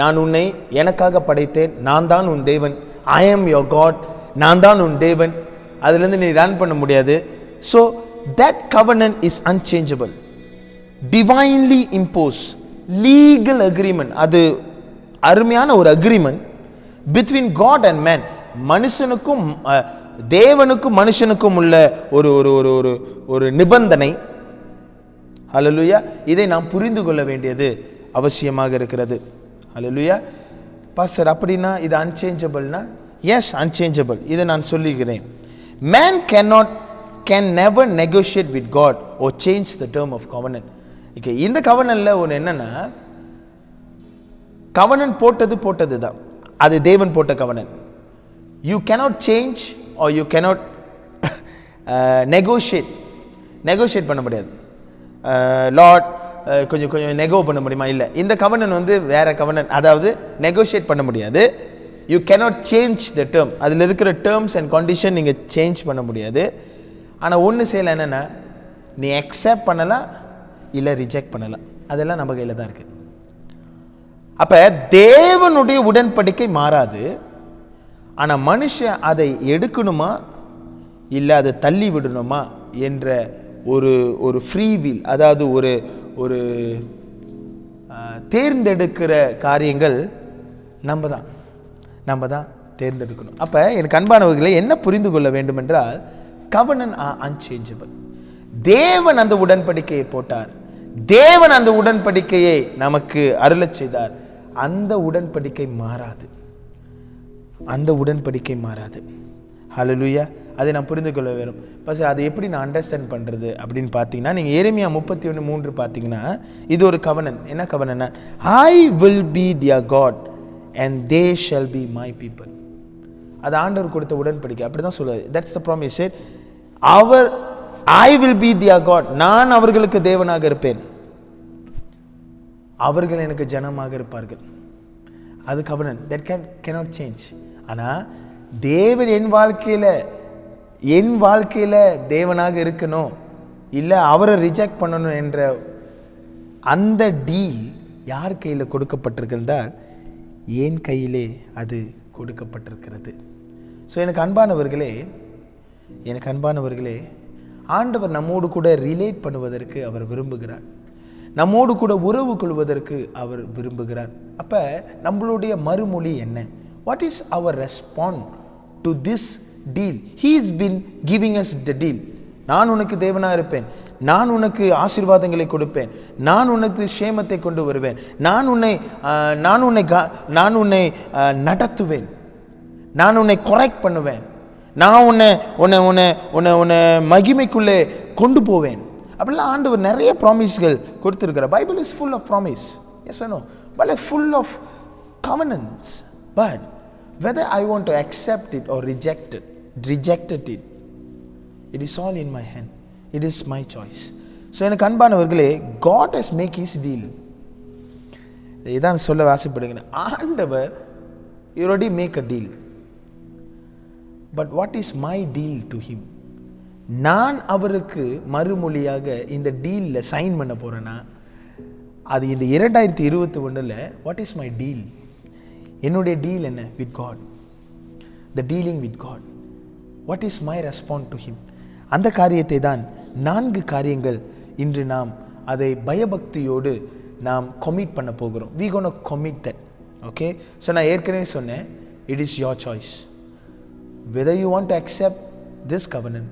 நான் உன்னை எனக்காக படைத்தேன், நான் தான் உன் தேவன், ஐ ஆம் யோர் காட், நான் தான் உன் தேவன், அதுலேருந்து நீ ரன் பண்ண முடியாது. So that covenant is unchangeable, divinely imposed, legal agreement. அது அருமையான ஒரு agreement between God and man. மனுஷனுக்கும் தேவனுக்கும் மனுஷனுக்கும் உள்ள ஒரு ஒரு ஒரு ஒரு ஒரு நிபந்தனை. ஹல்லேலூயா. இதை நாம் புரிந்து கொள்ள வேண்டியது அவசியமாக இருக்கிறது. ஹல்லேலூயா. பாஸ்டர் அப்படின்னா இது அன்சேஞ்சபிள்னா, எஸ் அன்சேஞ்சபிள். இதை நான் சொல்லுகிறேன். Man can never negotiate with God or change the term of covenant. Okay, இந்த கவர்னன்ல ஒன்று என்னன்னா, கவர்னன் போட்டது தான், அது தேவன் போட்ட கவர்னன். You cannot change or you cannot negotiate பண்ண முடியாது. லார்ட் கொஞ்சம் நெகோ பண்ண முடியுமா? இல்லை. இந்த கவர்னன் வேற கவர்னன், அதாவது நெகோஷியேட் பண்ண முடியாது. You cannot change the term, அதில் இருக்கிற டேர்ம்ஸ் அண்ட் கண்டிஷன் நீங்கள் சேஞ்ச் பண்ண முடியாது. ஆனால் ஒன்று செய்யலாம், என்னென்னா நீ அக்செப்ட் பண்ணலாம் இல்லை ரிஜெக்ட் பண்ணலாம், அதெல்லாம் நம்ம கையில் தான் இருக்குது. அப்போ தேவனுடைய உடன்படிக்கை மாறாது. ஆனால் மனுஷன் அதை எடுக்கணுமா இல்லை அதை தள்ளி விடணுமா என்ற ஒரு ஃப்ரீ வில், அதாவது ஒரு தேர்ந்தெடுக்கிற காரியங்கள் நம்ம தான் தேர்ந்தெடுக்கணும். அப்போ எனக்கு அன்பானவர்களை என்ன புரிந்து கொள்ள வேண்டும் என்றால், கவர்னன் அன்சேஞ்சபிள். தேவன் அந்த உடன்படிக்கையை போட்டார், தேவன் அந்த உடன்படிக்கையை நமக்கு அருளச் செய்தார். அந்த உடன்படிக்கை மாறாது, அந்த உடன்படிக்கை மாறாது. ஹல்லேலூயா. அதை நான் புரிந்து கொள்ள வேணும். பஸ் அதை எப்படி நான் அண்டர்ஸ்டாண்ட் பண்ணுறது அப்படின்னு பார்த்தீங்கன்னா, நீங்கள் எரேமியா 31:3 பார்த்தீங்கன்னா, இது ஒரு கவர்னன். என்ன கவர்னன்னா, I will be their God and they shall be my people. அது ஆண்டவர் கொடுத்த உடன்படிக்கை. அப்படி தான் சொல்லுவார். That's the promise. I will be their God, நான் அவர்களுக்கு தேவனாக இருப்பேன், அவர்கள் எனக்கு ஜனமாக இருப்பார்கள். அது கவர்னன். That cannot change. ஆனால் தேவன் என் வாழ்க்கையில் தேவனாக இருக்கணும் இல்லை அவரை ரிஜெக்ட் பண்ணணும் என்ற அந்த டீல் யார் கையில் கொடுக்கப்பட்டிருக்கின்றால் என் கையிலே அது கொடுக்கப்பட்டிருக்கிறது. ஸோ எனக்கு அன்பானவர்களே ஆண்டவர் நம்மோடு கூட ரிலேட் பண்ணுவதற்கு அவர் விரும்புகிறார். நம்மோடு கூட உறவு கொள்வதற்கு அவர் விரும்புகிறார். அப்போ நம்மளுடைய மறுமொழி என்ன? What is our respond to this deal? He is been giving us the deal. நான் உனக்கு தேவனாக இருப்பேன், நான் உனக்கு ஆசீர்வாதங்களை கொடுப்பேன், நான் உனக்கு சேமத்தை கொண்டு வருவேன், நான் உன்னை நடத்துவேன், நான் உன்னை கரெக்ட் பண்ணுவேன், நான் உன்னை மகிமைக்குள்ளே கொண்டு போவேன். அப்படிலாம் ஆண்டவர் நிறைய ப்ராமிஸ்கள் கொடுத்துருக்கிறார். Bible is full of promise. Yes no, but full of covenants. But whether I want to accept it or reject it, it is all in my hand. It is my choice. So எனக்கு அன்பானவர்களே, God has make his deal. இதான் சொல்ல ஆசைப்படுகிறேன். ஆண்டவர் already make a deal. But what is my deal to him? நான் அவருக்கு மறுமொழியாக இந்த டீலில் சைன் பண்ண போகிறேன்னா அது இந்த 2021 வாட் இஸ் மை டீல்? என்னுடைய டீல் என்ன? With God. The dealing with God. What is my respond to him? அந்த காரியத்தை தான் 4 காரியங்கள் இன்று நாம் அதை பயபக்தியோடு நாம் கமிட் பண்ண போகிறோம். we gonna commit that. Okay, so நான் ஏற்கனவே சொன்னேன், it is your choice whether you want to accept this covenant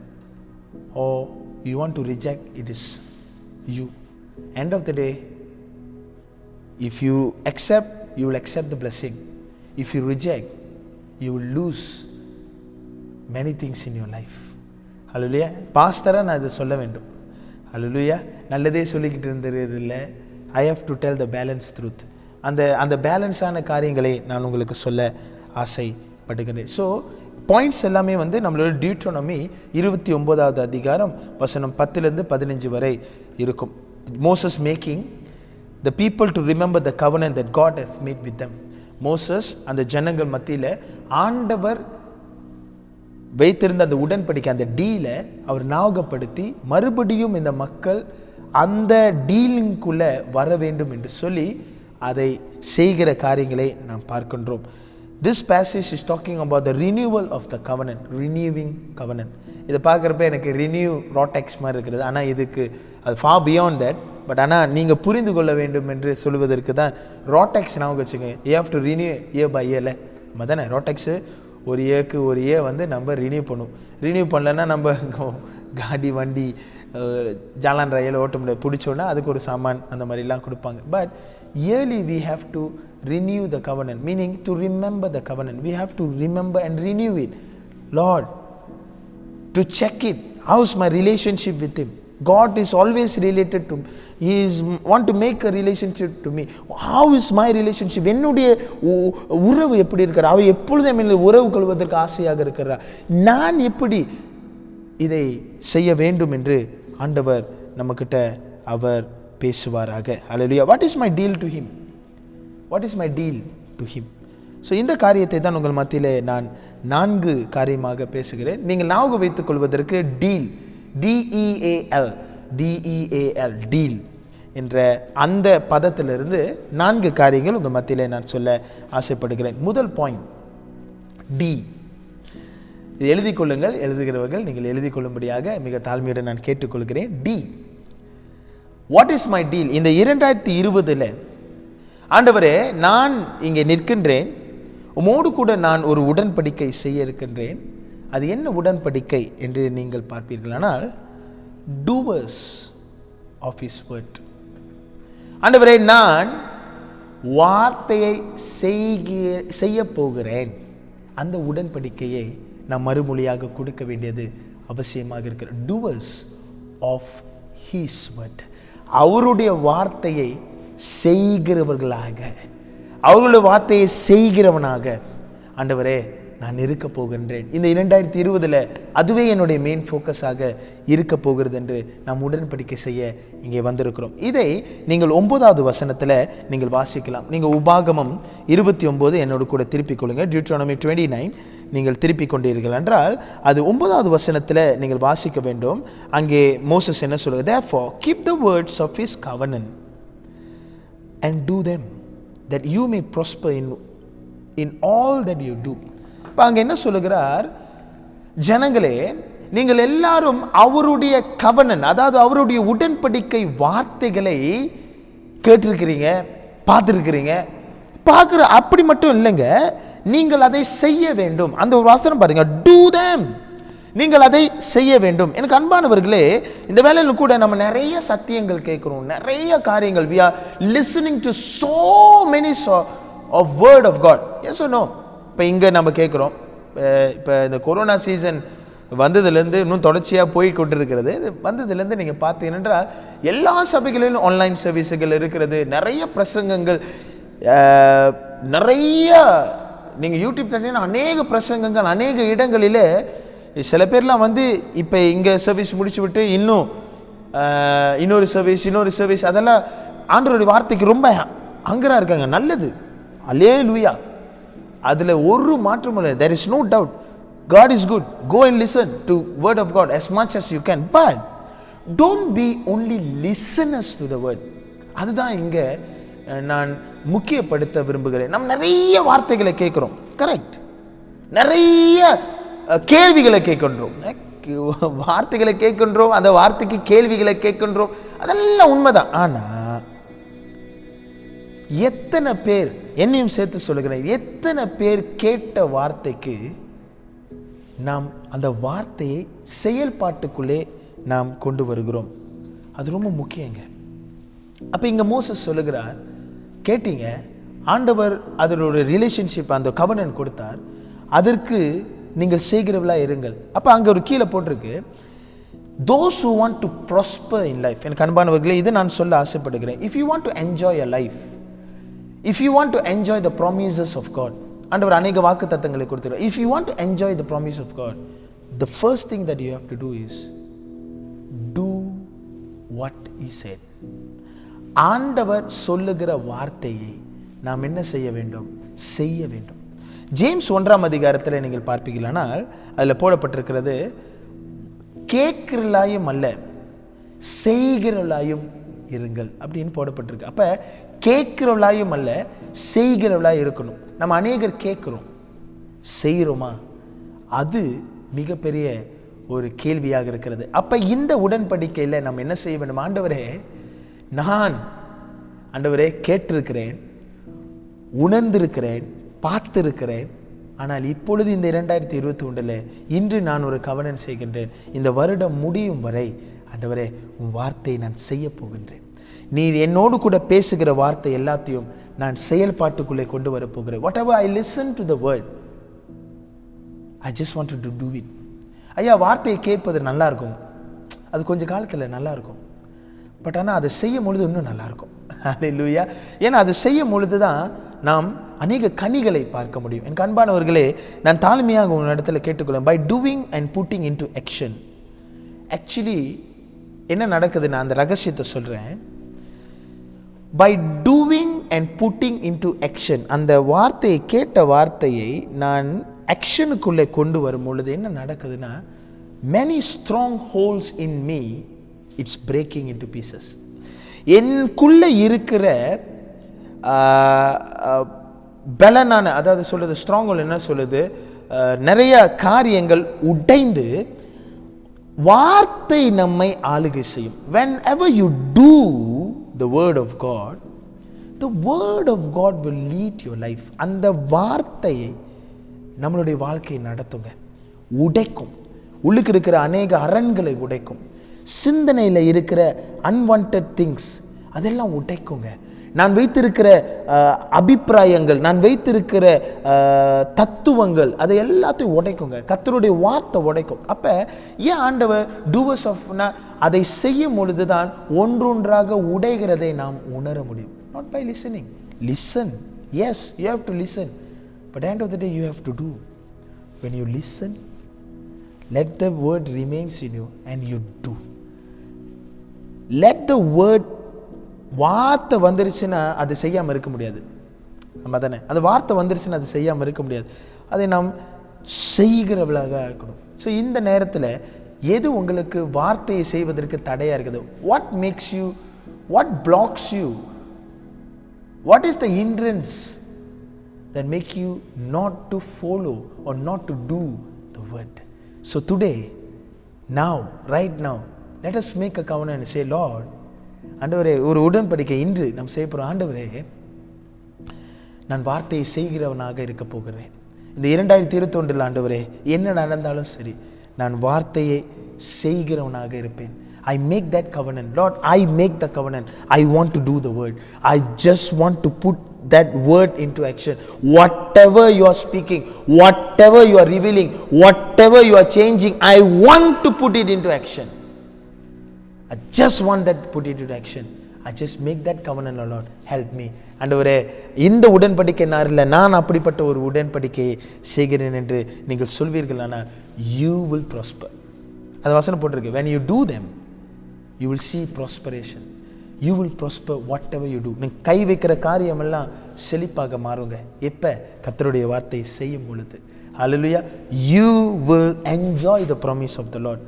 or you want to reject. It is you. End of the day, if you accept, you will accept the blessing. If you reject, you will lose many things in your life. Hallelujah. பாஸ்டரா நான் இதை சொல்ல வேண்டும். Hallelujah. நல்லதே சொல்லிக்கிட்டு இருந்தது இல்லை. I have to tell the balanced truth. அந்த பேலன்ஸான காரியங்களை நான் உங்களுக்கு சொல்ல ஆசைப்படுகிறேன். ஸோ பாயிண்ட்ஸ் எல்லாமே நம்மளோட டியூட்ரோனமி 29வது அதிகாரம் வசனம் 10-15 வரை இருக்கும். Moses making the people to remember the covenant that God has made with them. Moses அந்த ஜனங்கள் மத்தியில் ஆண்டவர் வைத்திருந்த அந்த உடன்படிக்கை, அந்த டீலை அவர் ஞாபகப்படுத்தி மறுபடியும் இந்த மக்கள் அந்த டீலிங்குள்ளே வர வேண்டும் என்று சொல்லி அதை செய்கிற காரியங்களை நாம் பார்க்கின்றோம். This passage is talking about the renewal of the covenant, renewing covenant. இதை பார்க்குறப்ப எனக்கு renew rotex மாதிரி இருக்கிறது. ஆனால் இதுக்கு அது far beyond that. பட் ஆனால் நீங்கள் புரிந்து கொள்ள வேண்டும் என்று சொல்வதற்கு தான் ரோட்டெக்ஸ் நான் வச்சுங்க. you have to renew year by year. நம்ம தானே ரோட்டெக்ஸு ஒரு ஏ நம்ம ரினியூ பண்ணுவோம். ரினியூ பண்ணலன்னா நம்ம காடி வண்டி ஜாலான் ரயில் ஓட்ட முடியாது, பிடிச்சோன்னா அதுக்கு ஒரு சாமான் அந்த மாதிரிலாம் கொடுப்பாங்க. But early we have to renew the covenant, meaning to remember the covenant. We have to remember and renew it. Lord, to check it. How is my relationship with him? God is always related to me. He is want to make a relationship to me. How is my relationship? என்னுடைய உறவு எப்படி இருக்கிறார்? அவர் எப்பொழுதும் என்னுடைய உறவு கொள்வதற்கு ஆசையாக இருக்கிறார். நான் எப்படி இதை செய்ய வேண்டும் என்று ஆண்டவர் நம்மக்கிட்ட அவர் பேசுவாராக. ஹல்லேலூயா. What is my deal to him? What is my deal to him? So இந்த காரியத்தை தான் உங்கள் மத்தியிலே நான் 4 காரியமாக பேசுகிறேன். நீங்கள் ஞாபகம் வைத்துக் கொள்வதற்கு டீல், DEAL, டீல் என்ற அந்த பதத்திலிருந்து 4 காரியங்கள் உங்கள் மத்தியிலே நான் சொல்ல ஆசைப்படுகிறேன். முதல் பாயிண்ட் டி. இது எழுதிக் கொள்ளுங்கள். எழுதுகிறவர்கள் நீங்கள் எழுதிக் கொள்ளும்படியாக மிக தாழ்மையுடன் நான் கேட்டுக்கொள்கிறேன். டி, வாட் இஸ் மை டீல்? இந்த 2020 ஆண்டவரே, நான் இங்கே நிற்கின்றேன், உமோடு கூட நான் ஒரு உடன்படிக்கை செய்ய இருக்கின்றேன். அது என்ன உடன்படிக்கை என்று நீங்கள் பார்ப்பீர்களானால், டூவர்ஸ் ஆஃப் ஹிஸ் வேர்ட். ஆண்டவரே, நான் வார்த்தையை செய்ய போகிறேன். அந்த உடன்படிக்கையை நான் மறுமொழியாக கொடுக்க வேண்டியது அவசியமாக இருக்கிற. டூவர்ஸ் ஆஃப் ஹிஸ் வேர்ட், அவருடைய வார்த்தையை செய்கிறவர்களாக, அவர்களுடைய வார்த்தையை செய்கிறவனாக ஆண்டவரே நான் இருக்க போகின்றேன். இந்த 2020 அதுவே என்னுடைய மெயின் ஃபோக்கஸாக இருக்க போகிறது என்று நாம் உடன்படிக்கை செய்ய இங்கே வந்திருக்கிறோம். இதை நீங்கள் 9வது வசனத்தில் நீங்கள் வாசிக்கலாம். நீங்கள் உபாகமம் 29 என்னோடு கூட திருப்பிக் கொள்ளுங்கள். Deuteronomy 29 நீங்கள் திருப்பிக் கொண்டீர்கள் என்றால் அது 9வது வசனத்தில் நீங்கள் வாசிக்க வேண்டும். அங்கே மோசஸ் என்ன சொல்லுங்க? Therefore keep the words of his covenant and do them, that you may prosper in all that you do. இப்போ அங்கே என்ன சொல்லுகிறார்? ஜனங்களே, நீங்கள் எல்லாரும் அவருடைய கவனன், அதாவது அவருடைய உடன்படிக்கை வார்த்தைகளை கேட்டிருக்கிறீங்க, பார்த்துருக்கிறீங்க. பார்க்குற அப்படி மட்டும் இல்லைங்க, நீங்கள் அதை செய்ய வேண்டும். அந்த ஒரு வசனம் பாருங்க, do them. நீங்கள் அதை செய்ய வேண்டும். எனக்கு அன்பானவர்களே, இந்த வேளையில் கூட நம்ம நிறைய சத்தியங்கள் கேட்குறோம், நிறைய காரியங்கள். we are listening to so many of word of God. yes or no? இப்போ இங்கே நம்ம கேட்குறோம். இப்போ இந்த கொரோனா சீசன் வந்ததுலேருந்து இன்னும் தொடர்ச்சியாக போய் கொண்டிருக்கிறது. இது வந்ததுலேருந்து நீங்கள் பார்த்தீங்கன்னா எல்லா சபைகளிலும் ஆன்லைன் சர்வீஸுகள் இருக்கிறது, நிறைய பிரசங்கங்கள், நிறைய நீங்கள் யூடியூப் தட்டினா அநேக பிரசங்கங்கள் அநேக இடங்களில். சில பேர்லாம் வந்து இப்போ இங்கே சர்வீஸ் முடிச்சு விட்டு இன்னொரு சர்வீஸ் அதெல்லாம் ஆண்டவருடைய வார்த்தைக்கு ரொம்ப அங்கராக இருக்காங்க. நல்லது, அல்லேலூயா, அதில் ஒரு மாற்றமும் இல்லை. there is no doubt God is good. go and listen to word of God as much as you can, but don't be only listeners to the word. அதுதான் இங்கே நான் முக்கியப்படுத்த விரும்புகிறேன். நம்ம நிறைய வார்த்தைகளை கேட்குறோம், கரெக்ட், நிறைய கேள்விகளை கேட்கின்றோம், வார்த்தைகளை கேட்கின்றோம், அந்த வார்த்தைக்கு கேள்விகளை கேட்கின்றோம், அதெல்லாம் உண்மைதான். ஆனால் எத்தனை பேர், என்னையும் சேர்த்து சொல்லுகிறேன், எத்தனை பேர் கேட்ட வார்த்தைக்கு நாம் அந்த வார்த்தையை செயல்பாட்டுக்குள்ளே நாம் கொண்டு வருகிறோம்? அது ரொம்ப முக்கியங்க. அப்போ இங்கே மோசஸ் சொல்லுகிறார், கேட்டீங்க, ஆண்டவர் அதனோட ரிலேஷன்ஷிப் அந்த கவர்னன் கொடுத்தார், அதற்கு நீங்கள் செய்கிறவர்களாக இருங்கள். அப்போ அங்கே ஒரு கீழே போட்டிருக்கு, those who want to prosper in life. எனக்கு அன்பானவர்களே, இது நான் சொல்ல ஆசைப்படுகிறேன். if you want to enjoy your life, if you want to enjoy the promises of God, ஆண்டவர் அநேக வாக்குத்தத்தங்களை கொடுத்திருக்கிறார். if you want to enjoy the promise of God, the first thing that you have to do is do what he said. ஆண்டவர் சொல்லுகிற வார்த்தையை நாம் என்ன செய்ய வேண்டும்? செய்ய வேண்டும். ஜேம்ஸ் 1ஆம் அதிகாரத்தில் நீங்கள் பார்ப்பீர்களானால் அதில் போடப்பட்டிருக்கிறது, கேட்கிறலாயும் அல்ல செய்கிறவளாயும் இருங்கள் அப்படின்னு போடப்பட்டிருக்கு. அப்போ கேட்கிறவளாயும் அல்ல செய்கிறவளாக இருக்கணும். நம்ம அநேகர் கேட்குறோம், செய்கிறோமா? அது மிகப்பெரிய ஒரு கேள்வியாக இருக்கிறது. அப்போ இந்த உடன்படிக்கையில் நம்ம என்ன செய்ய வேண்டும்? ஆண்டவரே கேட்டிருக்கிறேன், உணர்ந்திருக்கிறேன், பார்த்திருக்கிறேன், ஆனால் இப்பொழுது இந்த 2021 இன்று நான் ஒரு கவனம் செய்கின்றேன். இந்த வருடம் முடியும் வரை ஆண்டவரே உன் வார்த்தையை நான் செய்ய போகின்றேன். நீ என்னோடு கூட பேசுகிற வார்த்தை எல்லாத்தையும் நான் செயல்பாட்டுக்குள்ளே கொண்டு வர போகிறேன். whatever I listen to the word, I just wanted to do it. ஐயா, வார்த்தையை கேட்பது நல்லா இருக்கும், அது கொஞ்சம் காலத்தில் நல்லா இருக்கும், பட் ஆனால் அதை செய்யும் பொழுது இன்னும் நல்லாயிருக்கும். அல்லேலூயா. ஏன்னா அதை செய்யும் பொழுது தான் நாம் அநேக கனிகளை பார்க்க முடியும். எனக்கு அன்பானவர்களே, நான் தாழ்மையாக உங்கள் இடத்துல கேட்டுக்கொள்ளும், by doing and putting into action. Actually என்ன நடக்குது, நான் அந்த ரகசியத்தை சொல்கிறேன். By doing and putting into action, அந்த வார்த்தையை கேட்ட வார்த்தையை நான் ஆக்ஷனுக்குள்ளே கொண்டு வரும் பொழுது என்ன நடக்குதுன்னா, many strong holes in me, it's breaking into pieces. எனக்குள்ளே இருக்கிற பலனான, அதாவது சொல்லுது ஸ்ட்ராங் ஹோல் என்ன சொல்லுது, நிறைய காரியங்கள் உடைந்து வார்த்தை நம்மை ஆளுகை செய்யும். whenever you do the word of God, the word of God will lead your life. அந்த வார்த்தையை நம்மளுடைய வாழ்க்கையை நடத்துங்க, உடைக்கும், உள்ளுக்கு இருக்கிற அநேக அரண்களை உடைக்கும், சிந்தனையில் இருக்கிற அன்வான்ட் திங்ஸ் அதெல்லாம் உடைக்குங்க. நான் வைத்திருக்கிற அபிப்பிராயங்கள், நான் வைத்திருக்கிற தத்துவங்கள், அதை எல்லாத்தையும் உடைக்குங்க. கர்த்தருடைய வார்த்தை உடைக்கும். அப்போ ஏன் ஆண்டவர் டூவர்ஸ் ஆஃப்னா அதை செய்யும் பொழுது தான் ஒன்றொன்றாக உடைகிறதை நாம் உணர முடியும். Not by listening. Listen, yes, you have to listen, but end of the day you have to do. when you listen, let the word remains in you and you do. Let the word, வார்த்தை வந்துருச்சுன்னா அது செய்யாமல் இருக்க முடியாது. நம்ம தானே, அந்த வார்த்தை வந்துருச்சுன்னா அது செய்யாமல் இருக்க முடியாது. அதை நாம் செய்கிறவளாக இருக்கணும். ஸோ இந்த நேரத்தில் எது உங்களுக்கு வார்த்தையை செய்வதற்கு தடையாக இருக்குது? What makes you, what blocks you, what is the hindrance that make you not to follow or not to do the word? So today, now, right now, let us make a covenant and say, Lord, ஆண்டவரே, ஒரு உடன்படிக்கை இன்று நாம் செய்ய போகிறோம். ஆண்டவரே, நான் வார்த்தையை செய்கிறவனாக இருக்க போகிறேன். இந்த 2021 ஆண்டவரே, என்ன நடந்தாலும் சரி, நான் வார்த்தையை செய்கிறவனாக இருப்பேன். I make that covenant. Lord, I make the covenant. I want to do the word. I just want to put that word into action. Whatever you are speaking, whatever you are revealing, whatever you are changing, I want to put it into action. I just want that put it into action. I just make that covenant, Lord. Help me. ஆண்டவரே, இந்த உடன்படிக்கை நாரில் நான் அப்படிப்பட்ட ஒரு உடன்படிக்கையை செய்கிறேன் என்று நீங்கள் சொல்வீர்களானால் you will prosper. அது வசனம் போட்டிருக்கு. When you do them, you will see prosperation. You will prosper whatever you do. நீங்கள் கை வைக்கிற காரியமெல்லாம் செழிப்பாக மாறுங்க. எப்போ? கர்த்தருடைய வார்த்தையை செய்யும் பொழுது. Hallelujah. You will enjoy the promise of the Lord.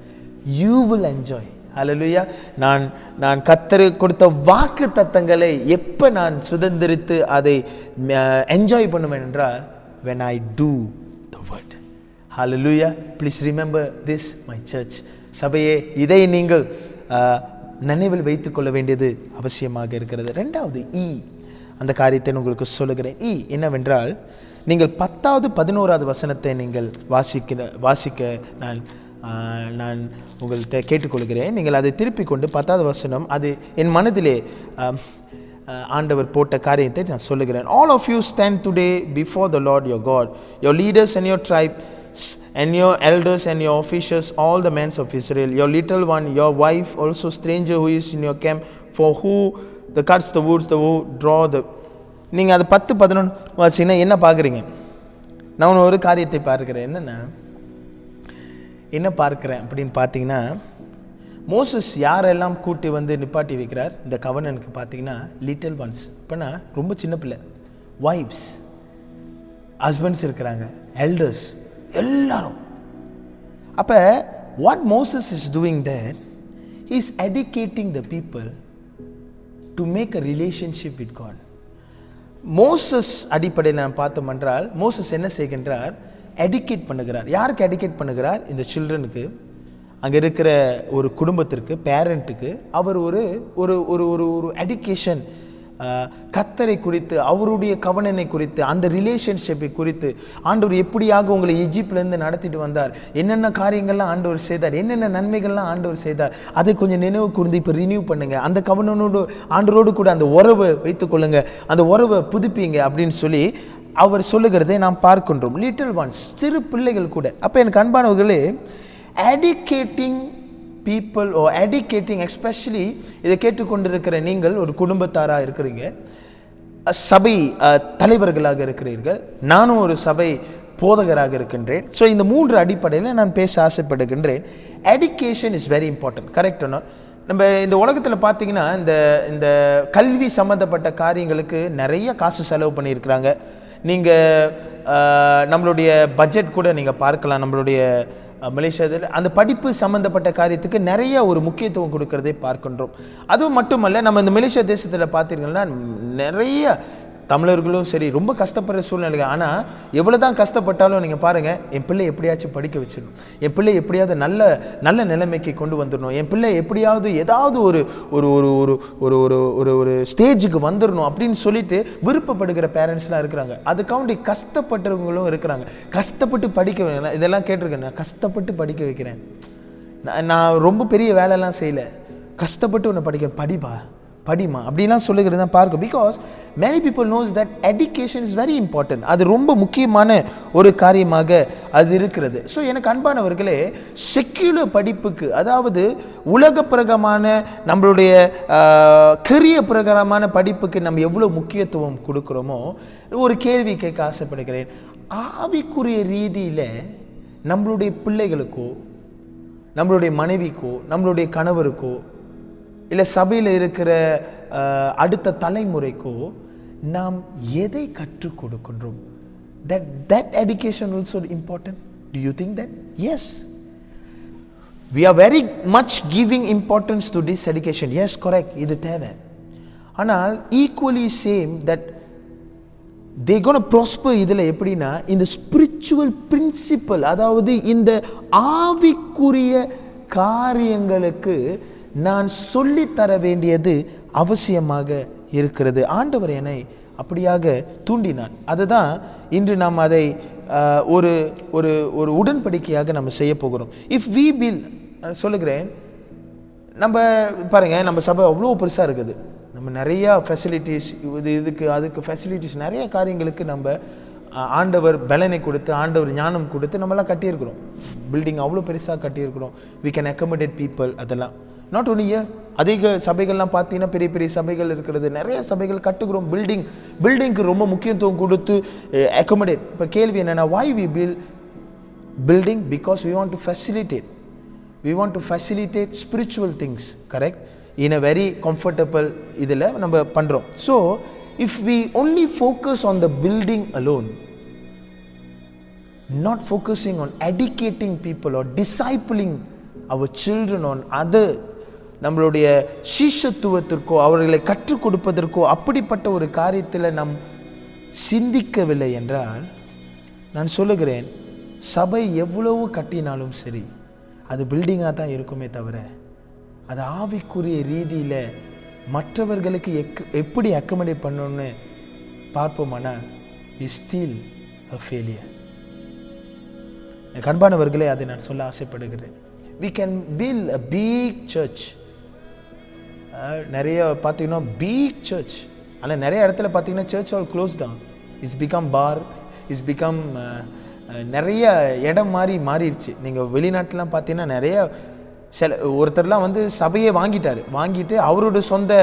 You will enjoy. Hallelujah. நான் கர்த்தர் கொடுத்த வாக்கு தத்தங்களை எப்போ நான் சுதந்திரித்து அதை என்ஜாய் பண்ணுவேன் என்றால் when I do the word. Hallelujah. Please remember this, my church. சபையே, இதை நீங்கள் நினைவில் வைத்துக் கொள்ள வேண்டியது அவசியமாக இருக்கிறது. ரெண்டாவது அந்த காரியத்தை உங்களுக்கு சொல்லுகிறேன். என்னவென்றால், நீங்கள் 10வது 11வது வசனத்தை நீங்கள் வாசிக்க நான் உங்கள்கிட்ட கேட்டுக்கொள்கிறேன். நீங்கள் அதை திருப்பிக் கொண்டு 10வது வசனம், அது என் மனதிலே ஆண்டவர் போட்ட காரியத்தை நான் சொல்லுகிறேன். All of you stand today before the Lord your God, your leaders and your tribe and your elders and your officials, all the men of Israel, your little one, your wife, also stranger who is in your camp, for who the cuts the woods, the who draw the. நீங்கள் அது 10-11 வாசிங்கன்னா என்ன பார்க்குறீங்க? நான் ஒரு காரியத்தை பார்க்கிறேன். என்ன பார்க்குறேன் அப்படின்னு பார்த்தீங்கன்னா, மோசஸ் யாரெல்லாம் கூட்டி வந்து நிப்பாட்டி வைக்கிறார் இந்த கவர்னனுக்கு பார்த்தீங்கன்னா, லிட்டில் ஒன்ஸ். இப்போனா ரொம்ப சின்ன பிள்ளை, வைஃப்ஸ், ஹஸ்பண்ட்ஸ் இருக்கிறாங்க, எல்டர்ஸ், எல்லாரும். அப்போ what Moses is doing there, he is educating the people to make a relationship with God. Moses அடிப்படையில் நான் பார்த்தோம் என்றால், மோசஸ் என்ன செய்கின்றார்? எடிகேட் பண்ணுகிறார். யாருக்கு எடிகேட் பண்ணுகிறார்? இந்த சில்ட்ரனுக்கு, அங்கே இருக்கிற ஒரு குடும்பத்திற்கு, பேரண்ட்டுக்கு அவர் ஒரு ஒரு ஒரு ஒரு ஒரு எடிகேஷன், கர்த்தரை குறித்து, அவருடைய கவனனை குறித்து, அந்த ரிலேஷன்ஷிப்பை குறித்து, ஆண்டவர் எப்படியாக உங்களை எஜிப்ட்லேருந்து நடத்திட்டு வந்தார், என்னென்ன காரியங்கள்லாம் ஆண்டவர் செய்தார், என்னென்ன நன்மைகள்லாம் ஆண்டவர் செய்தார், அதை கொஞ்சம் நினைவு கூர்ந்து இப்போ ரினியூ பண்ணுங்கள். அந்த கவனனோடு ஆண்டவரோடு கூட அந்த உறவை வைத்துக்கொள்ளுங்க, அந்த உறவை புதுப்பிங்க அப்படின்னு சொல்லி அவர் சொல்லுகிறதை நாம் பார்க்கின்றோம். லிட்டில் ஒன்ஸ், சிறு பிள்ளைகள் கூட. அப்போ எனக்கு அன்பானவர்களே, எடிகேட்டிங் பீப்புள் ஓ எடிகேட்டிங், எஸ்பெஷலி இதை கேட்டுக்கொண்டிருக்கிற நீங்கள் ஒரு குடும்பத்தாராக இருக்கிறீங்க, சபை தலைவர்களாக இருக்கிறீர்கள், நானும் ஒரு சபை போதகராக இருக்கின்றேன். ஸோ இந்த 3 அடிப்படையில் நான் பேச ஆசைப்படுகின்றேன். Education is very important. Correct or not? நம்ம இந்த உலகத்தில் பார்த்தீங்கன்னா, இந்த கல்வி சம்மந்தப்பட்ட காரியங்களுக்கு நிறைய காசு செலவு பண்ணியிருக்கிறாங்க. நீங்கள் நம்மளுடைய பட்ஜெட் கூட நீங்கள் பார்க்கலாம். நம்மளுடைய மலேசியாவில் அந்த படிப்பு சம்மந்தப்பட்ட காரியத்துக்கு நிறைய ஒரு முக்கியத்துவம் கொடுக்கறதை பார்க்கின்றோம். அதுவும் மட்டுமல்ல, நம்ம இந்த மலேசியா தேசத்தில் பார்த்தீங்கன்னா நிறைய தமிழர்களும் சரி ரொம்ப கஷ்டப்படுற சூழ்நிலை. ஆனால் எவ்வளோ தான் கஷ்டப்பட்டாலும் நீங்கள் பாருங்கள், என் பிள்ளை எப்படியாச்சும் படிக்க வச்சிடணும், என் பிள்ளை எப்படியாவது நல்ல நல்ல நிலைமைக்கு கொண்டு வந்துடணும், என் பிள்ளை எப்படியாவது ஏதாவது ஒரு ஒரு ஒரு ஒரு ஒரு ஒரு ஒரு ஸ்டேஜுக்கு வந்துடணும் அப்படின்னு சொல்லிட்டு விருப்பப்படுகிற பேரண்ட்ஸ்லாம் இருக்கிறாங்க. அதுக்காண்டி கஷ்டப்பட்டவங்களும் இருக்கிறாங்க. கஷ்டப்பட்டு படிக்க வைக்கிறேன், இதெல்லாம் கேட்டிருக்கேன். நான் கஷ்டப்பட்டு படிக்க வைக்கிறேன், நான் ரொம்ப பெரிய வேலைலாம் செய்யலை, கஷ்டப்பட்டு உன்னை படிக்கிறேன், படிமா அப்படிலாம் சொல்லுகிறது தான் பார்க்கும். Because many people knows that education is very important. அது ரொம்ப முக்கியமான ஒரு காரியமாக அது இருக்கிறது. ஸோ எனக்கு அன்பானவர்களே, செக்யூலர் படிப்புக்கு, அதாவது உலக பிரகமான நம்மளுடைய கரிய பிரகாரமான படிப்புக்கு நம்ம எவ்வளோ முக்கியத்துவம் கொடுக்குறோமோ, ஒரு கேள்வி கேட்க ஆசைப்படுகிறேன். ஆவிக்குரிய ரீதியில் நம்மளுடைய பிள்ளைகளுக்கோ, நம்மளுடைய மனைவிக்கோ, நம்மளுடைய கணவருக்கோ, இல்லை சபையில் இருக்கிற அடுத்த தலைமுறைக்கோ நாம் எதை கற்றுக் கொடுக்கின்றோம்? That education also important. Do you think that? Yes. We are very much giving importance to this education. Yes, correct. இது தேவை. ஆனால் equally same that they going to prosper இதில் எப்படின்னா இந்த spiritual principle, அதாவது இந்த ஆவிக்குரிய காரியங்களுக்கு நான் சொல்லித்தர வேண்டியது அவசியமாக இருக்கிறது. ஆண்டவர் என்னை அப்படியாக தூண்டினான். அதுதான் இன்று நாம் அதை ஒரு ஒரு ஒரு உடன்படிக்கையாக நம்ம செய்ய போகிறோம். இஃப் வி பில் சொல்லுகிறேன், நம்ம பாருங்கள், நம்ம சபை அவ்வளோ பெருசாக இருக்குது. நம்ம நிறையா ஃபெசிலிட்டிஸ், இதுக்கு அதுக்கு ஃபெசிலிட்டிஸ், நிறைய காரியங்களுக்கு நம்ம ஆண்டவர் பலனை கொடுத்து, ஆண்டவர் ஞானம் கொடுத்து நம்மளாம் கட்டியிருக்கிறோம். பில்டிங் அவ்வளோ பெருசாக கட்டியிருக்கிறோம். We can accommodate people. அதெல்லாம் நாட் ஒன்லி அதிக சபைகள்லாம் பார்த்தீங்கன்னா பெரிய பெரிய சபைகள் இருக்கிறது. நிறைய சபைகள் கட்டுகிறோம். பில்டிங்க்கு ரொம்ப முக்கியத்துவம் கொடுத்து அக்கமடேட். இப்போ கேள்வி என்னென்னா, why we build building? Because we want to facilitate. We want to facilitate spiritual things, correct? In a very comfortable இதில் நம்ம பண்ணுறோம். So if we only focus on the building alone, not focusing on educating people or discipling our children on other, நம்மளுடைய சீஷத்துவத்திற்கோ அவர்களை கற்றுக் கொடுப்பதற்கோ அப்படிப்பட்ட ஒரு காரியத்தில் நாம் சிந்திக்கவில்லை என்றால், நான் சொல்லுகிறேன், சபை எவ்வளவு கட்டினாலும் சரி அது பில்டிங்காக தான் இருக்குமே தவிர அது ஆவிக்குரிய ரீதியில் மற்றவர்களுக்கு எப்படி அக்கமடேட் பண்ணணும்னு பார்ப்போமானால் இஸ் ஸ்டில் அ ஃபெயிலியர். அன்பானவர்களே, அதை நான் சொல்ல ஆசைப்படுகிறேன். We can build a big church. நிறைய பார்த்தீங்கன்னா பிக் சர்ச், ஆனால் நிறைய இடத்துல பார்த்தீங்கன்னா church all close down. It's become bar, it's become நிறைய இடம் மாறிடுச்சு. நீங்கள் வெளிநாட்டிலாம் பார்த்தீங்கன்னா நிறைய ஒருத்தர்லாம் வந்து சபையை வாங்கிட்டு அவரோட சொந்த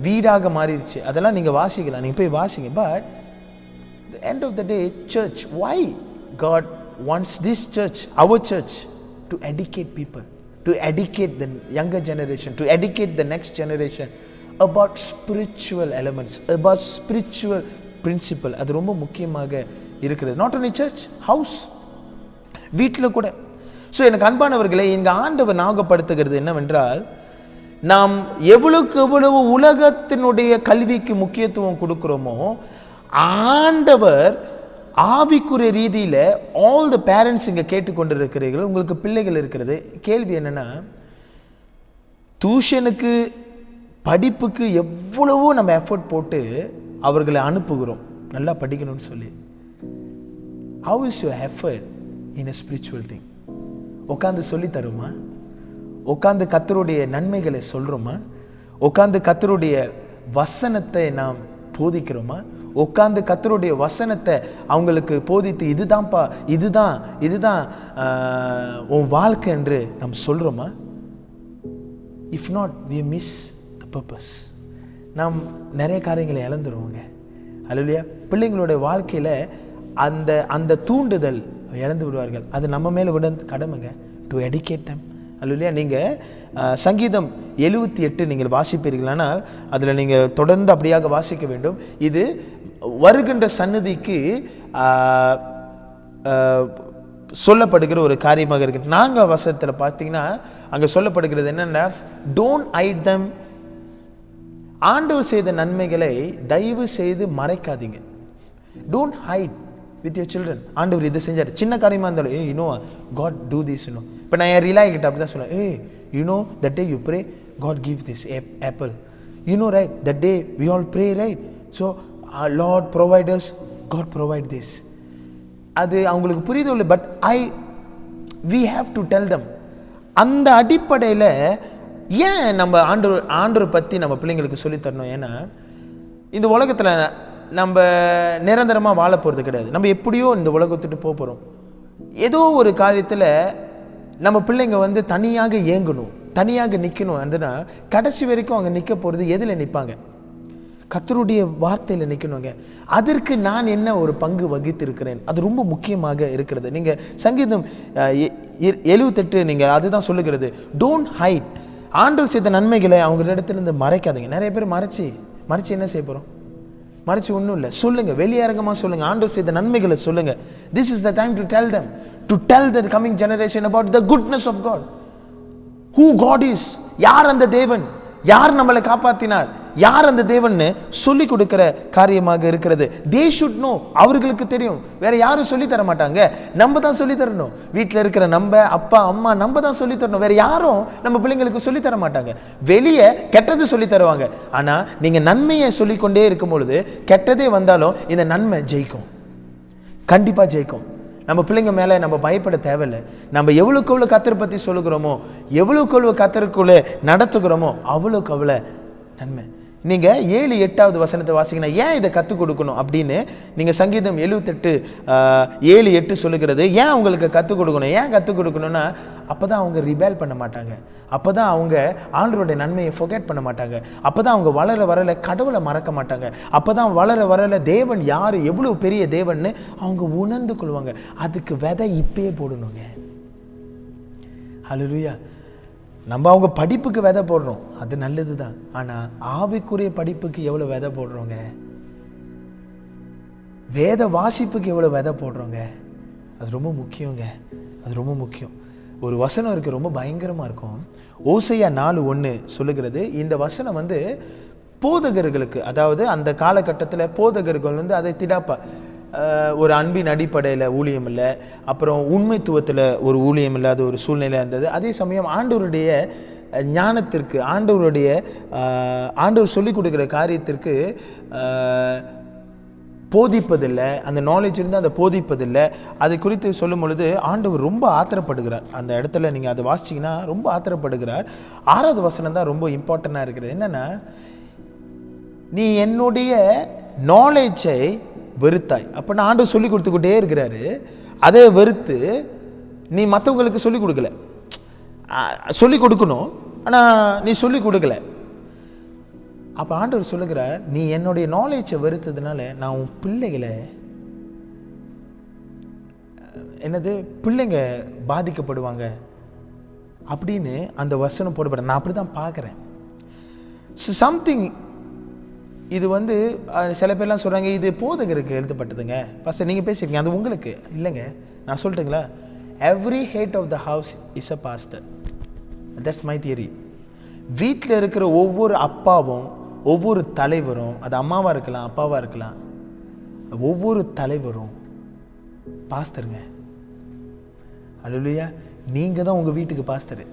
வீடாக மாறிடுச்சு. அதெல்லாம் நீங்கள் வாசிக்கலாம், நீங்கள் போய் வாசிங்க. But the end of the day, church, why God wants this church, our church, to educate people, to educate the younger generation, to educate the next generation about spiritual elements, about spiritual principle. அது ரொம்ப முக்கியமாக இருக்கிறது. not only church, house, வீட்டில் கூட. ஸோ எனக்கு அன்பானவர்களே, எங்கள் ஆண்டவர் ஞாபகப்படுத்துகிறது என்னவென்றால், நாம் எவ்வளவு உலகத்தினுடைய கல்விக்கு முக்கியத்துவம் கொடுக்கிறோமோ, ஆண்டவர் ஆவிக்குரிய ரீதியில் ஆல் த பேரண்ட்ஸ் இங்கே கேட்டுக்கொண்டு இருக்கிறீர்கள், உங்களுக்கு பிள்ளைகள் இருக்கிறது. கேள்வி என்னென்னா, டியூஷனுக்கு படிப்புக்கு எவ்வளவோ நம்ம எஃபர்ட் போட்டு அவர்களை அனுப்புகிறோம் நல்லா படிக்கணும்னு சொல்லி. How is your effort in a spiritual thing? உட்காந்து சொல்லி தருமா? உட்காந்து கர்த்தருடைய நன்மைகளை சொல்கிறோமா? உட்காந்து கர்த்தருடைய வசனத்தை நாம் போதிக்கிறோமா? உட்காந்து கர்த்தருடைய வசனத்தை அவங்களுக்கு போதித்து இதுதான்ப்பா, இதுதான் உன் வாழ்க்கை என்று நாம் சொல்கிறோமா? If not, we miss the purpose. நாம் நிறைய காரியங்களை இழந்துருவோங்க. அல்லேலூயா. பிள்ளைங்களுடைய வாழ்க்கையில் அந்த தூண்டுதல் இழந்து விடுவார்கள். அது நம்ம மேலே விட கடமைங்க, டு எடுகேட் தம். அல்லேலூயா. நீங்கள் சங்கீதம் 78 நீங்கள் வாசிப்பீர்களானால் அதில் நீங்கள் தொடர்ந்து அப்படியாக வாசிக்க வேண்டும். இது வருகின்ற சன்னதிக்கு சொல்லப்படுகிற ஒரு காரியமாக இருக்கு. 4ஆம் வசனத்தில் பார்த்தீங்கன்னா அங்கே சொல்லப்படுகிறது என்னென்னா, டோன்ட் ஹைட் தம். ஆண்டவர் செய்த நன்மைகளை தயவு செய்து மறைக்காதீங்க. Don't hide with your children. ஆண்டவர் இதை செஞ்சார், சின்ன காரியமாக இருந்தாலும், யூனோ காட் டூ திஸ். இப்போ நான் என் ரிலா கிட்ட அப்படி தான் சொன்னேன், you know that day you pray God give this apple, you know right, that day we all pray right, so lord providers, God provide this. அது அவங்களுக்கு புரியுது இல்லை, but we have to tell them. அந்த அடிப்படையில் ஏன் நம்ம ஆண்டவரை பற்றி நம்ம பிள்ளைங்களுக்கு சொல்லித்தரணும்? ஏன்னா இந்த உலகத்தில் நம்ம நிரந்தரமாக வாழ போகிறது கிடையாது. நம்ம எப்படியோ இந்த உலகத்துட்டு போகிறோம். ஏதோ ஒரு காரியத்தில் நம்ம பிள்ளைங்க தனியாக இயங்கணும், தனியாக நிற்கணும். அதுனா கடைசி வரைக்கும் அங்கே நிற்க போகிறது எதில் நிற்பாங்க? கர்த்தருடைய வார்த்தையில் நிற்கணுங்க. அதற்கு நான் என்ன ஒரு பங்கு வகித்திருக்கிறேன், அது ரொம்ப முக்கியமாக இருக்கிறது. நீங்கள் சங்கீதம் 78 நீங்கள் அதுதான் சொல்லுகிறது, டோன்ட் ஹைட். ஆண்டவர் செய்த நன்மைகளை அவங்களிடத்திலிருந்து மறைக்காதீங்க. நிறைய பேர் மறைச்சு என்ன செய்ய போகிறோம்? மறைச்சு ஒன்றும் இல்லை, சொல்லுங்க, வெளியரங்கமாக சொல்லுங்க, ஆண்டவர் செய்த நன்மைகளை சொல்லுங்க. This is the time to tell them, to tell the coming generation about the goodness of God, who God is. யார் அந்த தேவன், யார் நம்மளை காப்பாற்றினார், யார் அந்த தேவன்னு சொல்லி கொடுக்கிற காரியமாக இருக்கிறது. They should know. அவர்களுக்கு தெரியும், வேற யாரும் சொல்லி தர மாட்டாங்க, நம்ம தான் சொல்லி தரணும். வீட்டில் இருக்கிற நம்ம அப்பா அம்மா நம்ம தான் சொல்லி தரணும், வேற யாரும் நம்ம பிள்ளைங்களுக்கு சொல்லி தர மாட்டாங்க. வெளியே கெட்டது சொல்லி தருவாங்க, ஆனால் நீங்கள் நன்மையை சொல்லிக்கொண்டே இருக்கும் பொழுது கெட்டதே வந்தாலும் இந்த நன்மை ஜெயிக்கும், கண்டிப்பாக ஜெயிக்கும். நம்ம பிள்ளைங்க மேலே நம்ம பயப்பட தேவையில்லை. நம்ம எவ்வளோக்கு எவ்வளோ கர்த்தரை பற்றி சொல்லுகிறோமோ, எவ்வளோக்கு எவ்வளோ கர்த்தருக்குள்ளே நடத்துகிறோமோ, அவ்வளோக்கு அவ்வளோ நன்மை. நீங்கள் 7-8 வசனத்தை வாசிங்கன்னா ஏன் இதை கற்றுக் கொடுக்கணும் அப்படின்னு நீங்கள் சங்கீதம் 78:7-8 சொல்லுகிறது. ஏன் அவங்களுக்கு கற்றுக் கொடுக்கணும்? ஏன் கற்றுக் கொடுக்கணும்னா அப்போ தான் அவங்க ரிபேல் பண்ண மாட்டாங்க, அப்போ தான் அவங்க ஆண்டவருடைய நன்மையை ஃபொகெட் பண்ண மாட்டாங்க, அப்போ தான் அவங்க வளர கடவுளை மறக்க மாட்டாங்க, அப்போ தான் வளர தேவன் யார், எவ்வளோ பெரிய தேவன்னு அவங்க உணர்ந்து கொள்வாங்க. அதுக்கு விதை இப்பயே போடணுங்க. ஹல்லேலூயா. நம்ம அவங்க படிப்புக்கு விதை போடுறோம், அது நல்லது தான். ஆனால் ஆவிக்குரிய படிப்புக்கு எவ்வளோ விதை போடுறோங்க, வேத வாசிப்புக்கு எவ்வளோ விதை போடுறோங்க, அது ரொம்ப முக்கியங்க. அது ரொம்ப முக்கியம். ஒரு வசனம் இருக்குது, ரொம்ப பயங்கரமாக இருக்கும். ஓசையா 4:1 சொல்லுகிறது. இந்த வசனம் போதகர்களுக்கு, அதாவது அந்த காலகட்டத்தில் போதகர்கள் அதை திடாப்பா ஒரு அன்பின் அடிப்படையில் ஊழியம் இல்லை, அப்புறம் உண்மைத்துவத்தில் ஒரு ஊழியம் இல்லாத ஒரு சூழ்நிலை இருந்தது. அதே சமயம் ஆண்டவருடைய ஞானத்திற்கு, ஆண்டவர் சொல்லிக் கொடுக்குற காரியத்திற்கு போதிப்பதில்லை, அந்த நாலேஜ் இருந்து அதை போதிப்பதில்லை. அதை குறித்து சொல்லும் பொழுது ஆண்டவர் ரொம்ப ஆத்திரப்படுகிறார். அந்த இடத்துல நீங்கள் அதை வாசிச்சிங்கன்னா ரொம்ப ஆத்திரப்படுகிறார். 6வது வசனம் தான் ரொம்ப இம்பார்ட்டண்ட்டாக இருக்கிறது. என்னென்னா, நீ என்னுடைய நாலேஜை வெறுத்தாய். அப்போ நான் ஆண்டவர் சொல்லி கொடுத்துக்கிட்டே இருக்கிறாரு. அதை வெறுத்து நீ மற்றவங்களுக்கு சொல்லிக் கொடுக்கல, சொல்லிக் கொடுக்கணும், ஆனால் நீ சொல்லிக் கொடுக்கல. அப்போ ஆண்டவர் சொல்லுகிறார், நீ என்னுடைய நாலேஜை வெறுத்ததுனால நான் உன் பிள்ளைங்க பாதிக்கப்படுவாங்க அப்படின்னு அந்த வசனம் போடப்படுற. நான் அப்படி தான் பார்க்குறேன். சம்திங் இது சில பேர்லாம் சொல்கிறாங்க இது போதகருக்கு எழுதப்பட்டதுங்க. பாஸ்டர் நீங்கள் பேசியிருக்கீங்க, அது உங்களுக்கு இல்லைங்க. நான் சொல்லட்டுங்களா? Every head of the house is a pastor. That's my theory. வீட்டில் இருக்கிற ஒவ்வொரு அப்பாவும், ஒவ்வொரு தலைவரும், அது அம்மாவாக இருக்கலாம், அப்பாவாக இருக்கலாம், ஒவ்வொரு தலைவரும் பாஸ்டருங்க. அல்லேலூயா. நீங்கள் தான் உங்கள் வீட்டுக்கு பாஸ்டரு,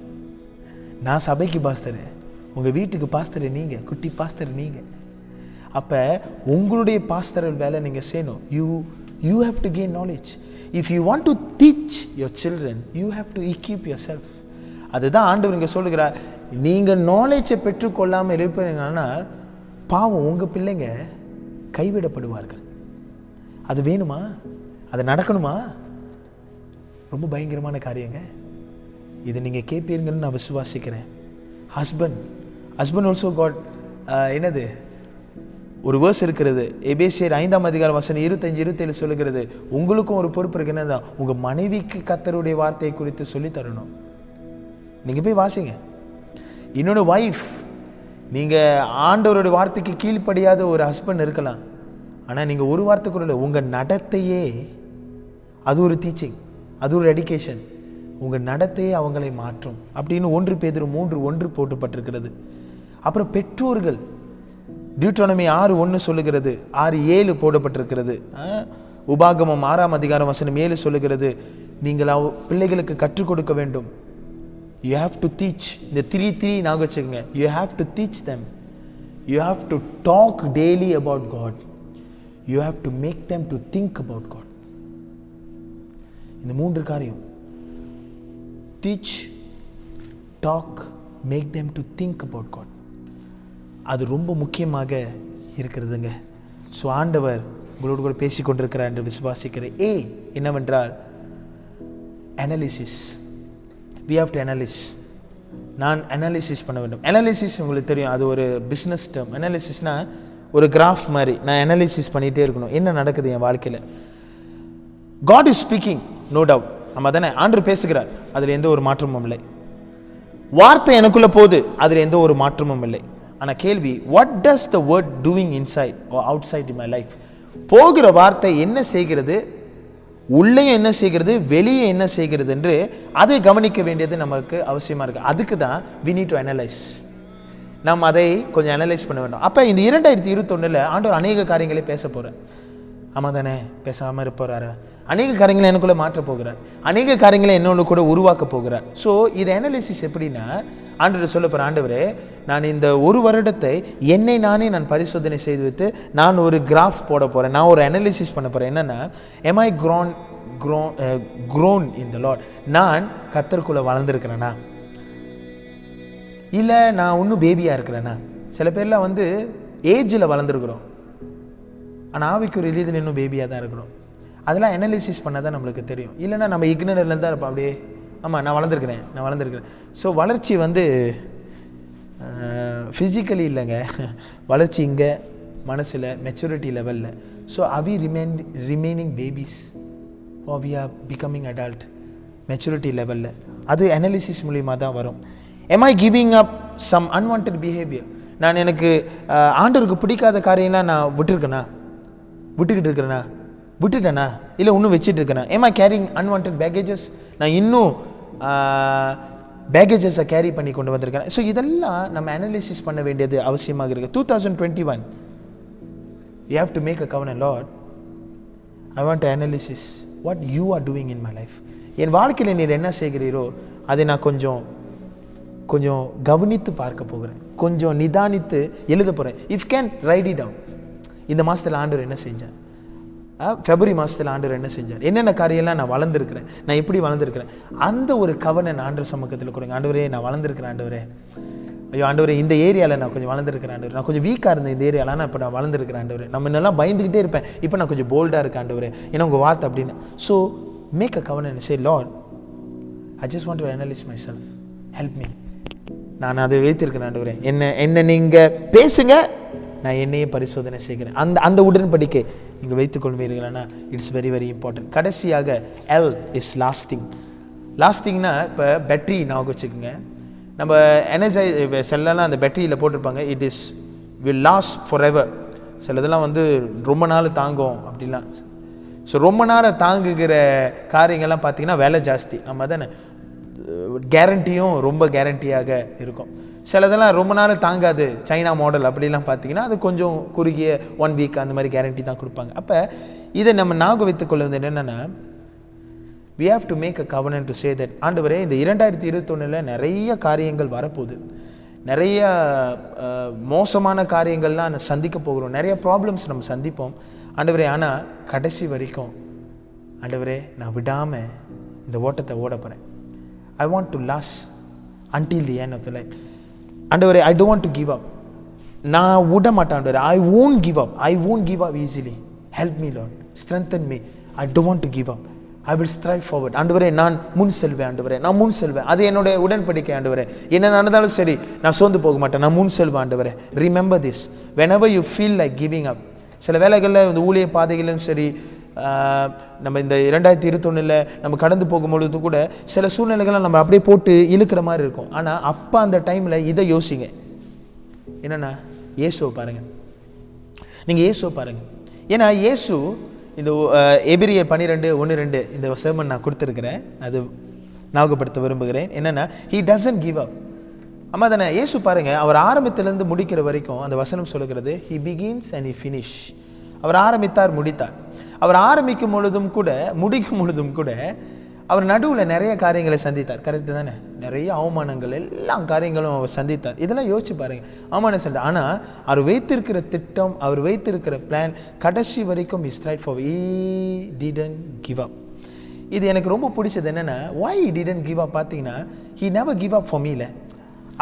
நான் சபைக்கு பாஸ்டரு, உங்கள் வீட்டுக்கு பாஸ்டரு நீங்கள், குட்டி பாஸ்டர் நீங்கள். அப்போ உங்களுடைய பாஸ்டரல் வேலை நீங்கள் செய்யணும். You have to gain knowledge. If you want to teach your children, you have to equip yourself. அதுதான் ஆண்டவர் இங்கே சொல்லுகிறார். நீங்கள் நாலேஜை பெற்றுக்கொள்ளாமல் இருப்பீங்கன்னா பாவம், உங்கள் பிள்ளைங்க கைவிடப்படுவார்கள். அது வேணுமா? அது நடக்கணுமா? ரொம்ப பயங்கரமான காரியங்க. இதை நீங்கள் கேட்பீங்கன்னு நான் விசுவாசிக்கிறேன். ஹஸ்பண்ட் ஆல்சோ காட் ஒரு வேர்ஸ் இருக்கிறது, எபேசியர் 5:25-27 சொல்லுகிறது, உங்களுக்கும் ஒரு பொறுப்பு இருக்கு. என்னதான்? உங்கள் மனைவிக்கு கர்த்தருடைய வார்த்தையை குறித்து சொல்லி தரணும். நீங்கள் போய் வாசிங்க. இன்னொன்று, வைஃப், நீங்கள் ஆண்டவருடைய வார்த்தைக்கு கீழ்ப்படியாத ஒரு ஹஸ்பண்ட் இருக்கலாம், ஆனால் நீங்கள் ஒரு வார்த்தைக்குள்ள உங்கள் நடத்தையே அது ஒரு டீச்சிங், அது ஒரு எடிகேஷன். உங்கள் நடத்தையே அவங்களை மாற்றும் அப்படின்னு 1 பேதுரு 3:1 போட்டுப்பட்டிருக்கிறது. அப்புறம் பெற்றோர்கள், டியூட்ரானமி 6:1 சொல்லுகிறது, 6:7 போடப்பட்டிருக்கிறது. உபாகமம் 6:7 சொல்லுகிறது, நீங்கள் பிள்ளைகளுக்கு கற்றுக் கொடுக்க வேண்டும். You have to teach. இந்த 3 நாங்கள் வச்சுக்கோங்க. You have to teach them. You have to talk daily about God. You have to make them to think about God. இந்த 3 காரியம், teach, talk, make them to think about God, அது ரொம்ப முக்கியமாக இருக்கிறதுங்க. ஸோ ஆண்டவர் உங்களோடு கூட பேசிக்கொண்டிருக்கிறார் என்று விசுவாசிக்கிறேன். என்னவென்றால் analysis. We have to analyse. நான் அனாலிசிஸ் பண்ண வேண்டும். அனாலிசிஸ் உங்களுக்கு தெரியும், அது ஒரு பிஸ்னஸ் டேர்ம். அனாலிசிஸ்னால் ஒரு கிராஃப் மாதிரி நான் அனாலிசிஸ் பண்ணிகிட்டே இருக்கணும், என்ன நடக்குது என் வாழ்க்கையில். God is speaking, no doubt. நம்ம தானே ஆண்டவர் பேசுகிறார், அதில் எந்த ஒரு மாற்றமும் இல்லை. வார்த்தை எனக்குள்ளே போகுது, அதில் எந்த ஒரு மாற்றமும் இல்லை. ஆனால் கேள்வி, what does the word doing inside or outside in my life? போகிற வார்த்தை என்ன செய்கிறது, உள்ளே என்ன செய்கிறது, வெளியே என்ன செய்கிறது என்று அதை கவனிக்க வேண்டியது நமக்கு அவசியமாக இருக்குது. அதுக்கு தான் we need to analyze. நாம் அதை கொஞ்சம் அனலைஸ் பண்ண வேண்டும். அப்போ இந்த 2021 ஆண்டவர் அநேக காரியங்களை பேச போகிறார். ஆமாம் தானே, பேசாமல் இருப்பார். அநேக காரியங்களை எனக்குள்ளே மாற்ற போகிறார், அநேக காரியங்களை என்னோட கூட உருவாக்க போகிறார். ஸோ இது அனாலிசிஸ் எப்படின்னா, ஆண்டவர் சொல்ல போகிற, ஆண்டவரே நான் இந்த ஒரு வருடத்தை என்னை நானே நான் பரிசோதனை செய்து வைத்து நான் ஒரு கிராஃப் போட போகிறேன், நான் ஒரு அனாலிசிஸ் பண்ண போகிறேன். என்னென்னா, am I grown in the Lord? நான் கர்த்தருக்குள்ளே வளர்ந்துருக்கிறேன்னா, இல்லை நான் இன்னும் பேபியாக இருக்கிறேன்னா? சில பேர்லாம் வந்து ஏஜில் வளர்ந்துருக்குறோம், ஆனால் ஆவிக்கு ரீதியில் இன்னும் பேபியாக தான் இருக்கிறோம். அதெல்லாம் அனாலிசிஸ் பண்ணால் தான் நம்மளுக்கு தெரியும். இல்லைன்னா நம்ம இக்னரில் தான் இருப்போம், அப்படியே ஆமாம் நான் வளர்ந்துருக்கிறேன். ஸோ வளர்ச்சி வந்து ஃபிசிக்கலி இல்லைங்க, வளர்ச்சி இங்கே மனசில், மெச்சூரிட்டி லெவலில். So are we remaining babies or we are becoming adult, maturity லெவலில். அது அனாலிசிஸ் மூலிமா தான் வரும். am I giving up some unwanted behavior? நான் எனக்கு ஆண்டவருக்கு பிடிக்காத காரியம்லாம் நான் விட்டுட்டேனா இல்லை இன்னும் வச்சுட்டு இருக்கேனா? am I carrying unwanted baggages? நான் இன்னும் பேகேஜஸை கேரி பண்ணி கொண்டு வந்திருக்கேன். ஸோ இதெல்லாம் நம்ம அனாலிசிஸ் பண்ண வேண்டியது அவசியமாக இருக்குது. 2021 you have to make a covenant. Lord, I want to analysis what you are doing in my life. என் வாழ்க்கையில் நீர் என்ன செய்கிறீரோ அதை நான் கொஞ்சம் கவனித்து பார்க்க போகிறேன், கொஞ்சம் நிதானித்து எழுத போகிறேன். If can write it down. இந்த மாதத்தில் ஆண்டவர் என்ன செஞ்சார், ஃபெப்ரவரி மாதத்தில் ஆண்டவர் என்ன செஞ்சார், என்னென்ன காரியெல்லாம் நான் வளர்ந்துருக்கிறேன், நான் எப்படி வளர்ந்துருக்கிறேன், அந்த ஒரு கவனம் ஆண்டவர் சமூகத்தில் கொடுங்க. ஆண்டவரே நான் வளர்ந்துருக்கிறேன், ஆண்டவரே ஐயோ ஆண்டவரே இந்த ஏரியாவில் நான் கொஞ்சம் வளர்ந்துருக்கிறேன், ஆண்டவர் நான் கொஞ்சம் வீக்காக இருந்தேன் இந்த ஏரியாவில், நான் இப்போ நான் வளர்ந்துருக்கிறேன் ஆண்டவரே. நம்ம இன்னெல்லாம் பயந்துக்கிட்டே இருப்பேன், இப்போ நான் கொஞ்சம் போல்டாக இருக்கேன் ஆண்டவரே, ஏன்னா உங்கள் வார்த்தை அப்படின்னு. ஸோ மேக் அ கவர்னன், say Lord I just want to analyse myself, help me. நான் அதை வைத்திருக்கிறேன் ஆண்டவரே, என்ன நீங்கள் பேசுங்க, நான் என்னையே பரிசோதனை செய்கிறேன். அந்த உடன்படிக்கை நீங்கள் வைத்துக் கொள்வீர்கள்னா இட்ஸ் வெரி வெரி இம்பார்ட்டன்ட். கடைசியாக எல் இஸ் லாஸ்டிங்னா இப்போ பேட்டரி நான் வச்சுக்கோங்க. நம்ம செல்லாம் அந்த பேட்டரியில் போட்டிருப்பாங்க it is will last for ever. சில இதெல்லாம் வந்து ரொம்ப நாள் தாங்கும் அப்படிலாம். ஸோ ரொம்ப நேரம் தாங்குகிற காரியங்கள்லாம் பார்த்தீங்கன்னா விலை ஜாஸ்தி. நம்ம தானே கேரண்டியும் ரொம்ப கேரண்டியாக இருக்கும். சிலதெல்லாம் ரொம்ப நேரம் தாங்காது, சைனா மாடல் அப்படிலாம் பார்த்தீங்கன்னா அது கொஞ்சம் குறுகிய 1 வீக் அந்த மாதிரி கேரண்டி தான் கொடுப்பாங்க. அப்போ இதை நம்ம ஞாபகம் வைத்துக்கொள்ள வந்து என்னென்னா, we have to make a covenant to say that ஆண்டவரே இந்த 2021 நிறைய காரியங்கள் வரப்போகுது, நிறைய மோசமான காரியங்கள்லாம் சந்திக்க போகிறோம், நிறைய ப்ராப்ளம்ஸ் நம்ம சந்திப்போம் ஆண்டவரே. ஆனால் கடைசி வரைக்கும் ஆண்டவரே நான் விடாமல் இந்த ஓட்டத்தை ஓட போகிறேன். I want to last until the end of the life. ஆண்டவரே I don't want to give up. நான் விட மாட்டேன் ஆண்டவரே. I won't give up easily. Help me Lord, strengthen me. I don't want to give up. I will strive forward. ஆண்டவரே நான் முன் செல்வேன் ஆண்டவரே, நான் முன் செல்வேன். அது என்னோட உடன்படிக்கை ஆண்டவரே. என்ன நடந்தாலும் சரி நான் சோர்ந்து போக மாட்டேன், நான் முன் செல்வேன் ஆண்டவரே. Remember this whenever you feel like giving up. சில வேளைகளில் இந்த ஊழிய பாதைகளிலும் சரி, நம்ம இந்த 2021 நம்ம கடந்து போகும்பொழுது கூட சில சூழ்நிலைகளை நம்ம அப்படியே போட்டு இழுக்கிற மாதிரி இருக்கும். ஆனால் அப்போ அந்த டைமில் இதை யோசிங்க, என்னென்னா இயேசுவை பாருங்கள், நீங்கள் இயேசுவை பாருங்கள். ஏன்னா இயேசு இந்த எபிரியர் 12:1-2 இந்த sermon நான் கொடுத்துருக்கிறேன், அது ஞாபகப்படுத்த விரும்புகிறேன். என்னென்னா he doesn't give up. அம்மா தானே இயேசு பாருங்கள், அவர் ஆரம்பத்திலேருந்து முடிக்கிற வரைக்கும் அந்த வசனம் சொல்லுகிறது he begins and he finish. அவர் ஆரம்பித்தார், முடித்தார். அவர் ஆரம்பிக்கும் பொழுதும் கூட முடிக்கும் பொழுதும் கூட அவர் நடுவில் நிறைய காரியங்களை சந்தித்தார். கரெக்டு தானே? நிறைய அவமானங்கள், எல்லா காரியங்களும் அவர் சந்தித்தார். இதெல்லாம் யோசிச்சு பாருங்கள், அவமானம் சந்தித்தார். ஆனால் அவர் வைத்திருக்கிற திட்டம், அவர் வைத்திருக்கிற பிளான் கடைசி வரைக்கும் is right for. he didn't give up. இது எனக்கு ரொம்ப பிடிச்சது என்னென்னா, why he didn't give up பார்த்தீங்கன்னா, he never give up for me.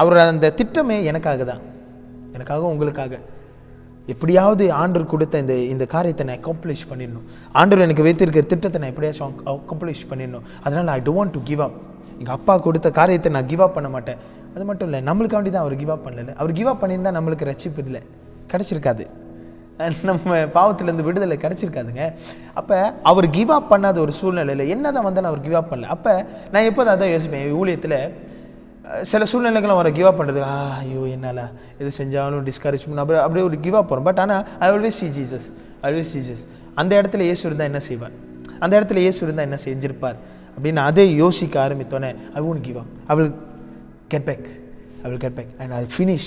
அவர் அந்த திட்டமே எனக்காக தான், எனக்காக உங்களுக்காக. எப்படியாவது ஆண்டவர் கொடுத்த இந்த காரியத்தை நான் அக்காம்ப்ளிஷ் பண்ணிடணும், ஆண்டவர் எனக்கு வைத்திருக்கிற திட்டத்தை நான் எப்படியாச்சும் அக்காம்ப்ளிஷ் பண்ணிடணும். அதனால் I don't want to give up. எங்கள் அப்பா கொடுத்த காரியத்தை நான் கிவ் அப் பண்ண மாட்டேன். அது மட்டும் இல்லை, நம்மளுக்காண்டி தான் அவர் கிவ் அப் பண்ணல. அவர் கிவ் அப் பண்ணியிருந்தால் நம்மளுக்கு ரட்சிப்பு இல்லை, கிடச்சிருக்காது. நம்ம பாவத்திலேருந்து விடுதலை கிடச்சிருக்காதுங்க. அப்போ அவர் கிவ் அப் பண்ணாத ஒரு சூழ்நிலையில் என்ன தான் வந்தாலும் அவர் கிவ் அப் பண்ணல. அப்போ நான் எப்போ தான் யோசிப்பேன், ஊழியத்தில் சில சூழ்நிலைகளும் அவரை கிவ் அப் பண்ணுறது, ஐயோ என்னால் எது செஞ்சாலும் டிஸ்கரேஜ் பண்ண அப்படியே ஒரு கிவ் அப் பண்ணும். பட் ஆனால் ஐ ஆல்வேஸ் see Jesus. அந்த இடத்துல இயேசு இருந்தால் என்ன செய்வார், அந்த இடத்துல இயேசு இருந்தால் என்ன செஞ்சிருப்பார் அப்படின்னு அதை யோசிக்க ஆரம்பித்தோன்னே ஐ won't give up. I will get back and I'll finish.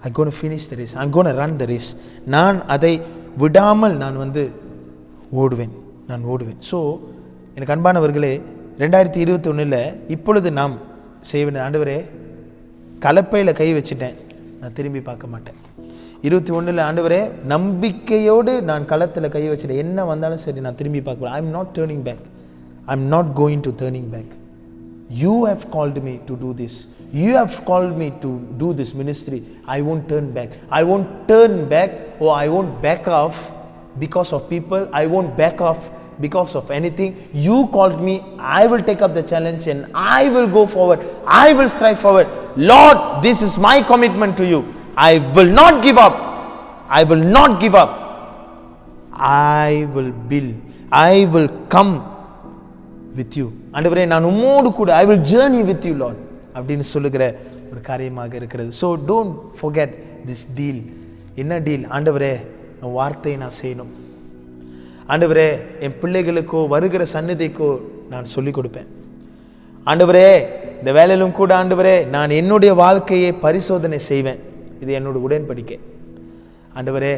I'm going to finish the race. I'm going to run the race. நான் அதை விடாமல் நான் ஓடுவேன். ஸோ எனக்கு அன்பானவர்களே, 2021 இப்பொழுது நாம் செய்ய வேண்டிய, ஆண்டவரே கலப்பையில் கை வச்சுட்டேன், நான் திரும்பி பார்க்க மாட்டேன். 21 ஆண்டவரே நம்பிக்கையோடு நான் களத்தில் கை வச்சுட்டேன், என்ன வந்தாலும் சரி நான் திரும்பி பார்க்க. I'm not turning back. I'm not going to turning back. You have called me to do this. You have called me to do this ministry. I won't turn back. I won't turn back, or I won't back off because of people. I won't back off because of anything. You called me. I will take up the challenge and I will go forward. I will strive forward. Lord, this is my commitment to you. I will not give up. I will not give up. I will build. I will come with you. ஆண்டவரே நான் உம்மோடு கூட, I will journey with you Lord அப்படின்னு சொல்லுகிற ஒரு காரியமாக இருக்கிறது. So don't forget this deal. என்ன டீல்? ஆண்டவரே என் வார்த்தையை நான் செய்யணும். ஆண்டவரே என் பிள்ளைகளுக்கோ வருகிற சந்நிதிக்கோ நான் சொல்லிக் கொடுப்பேன். ஆண்டவரே இந்த வேலையிலும் கூட ஆண்டவரே நான் என்னுடைய வாழ்க்கையை பரிசோதனை செய்வேன். இது என்னோட உடன்படிக்கை. ஆண்டவரே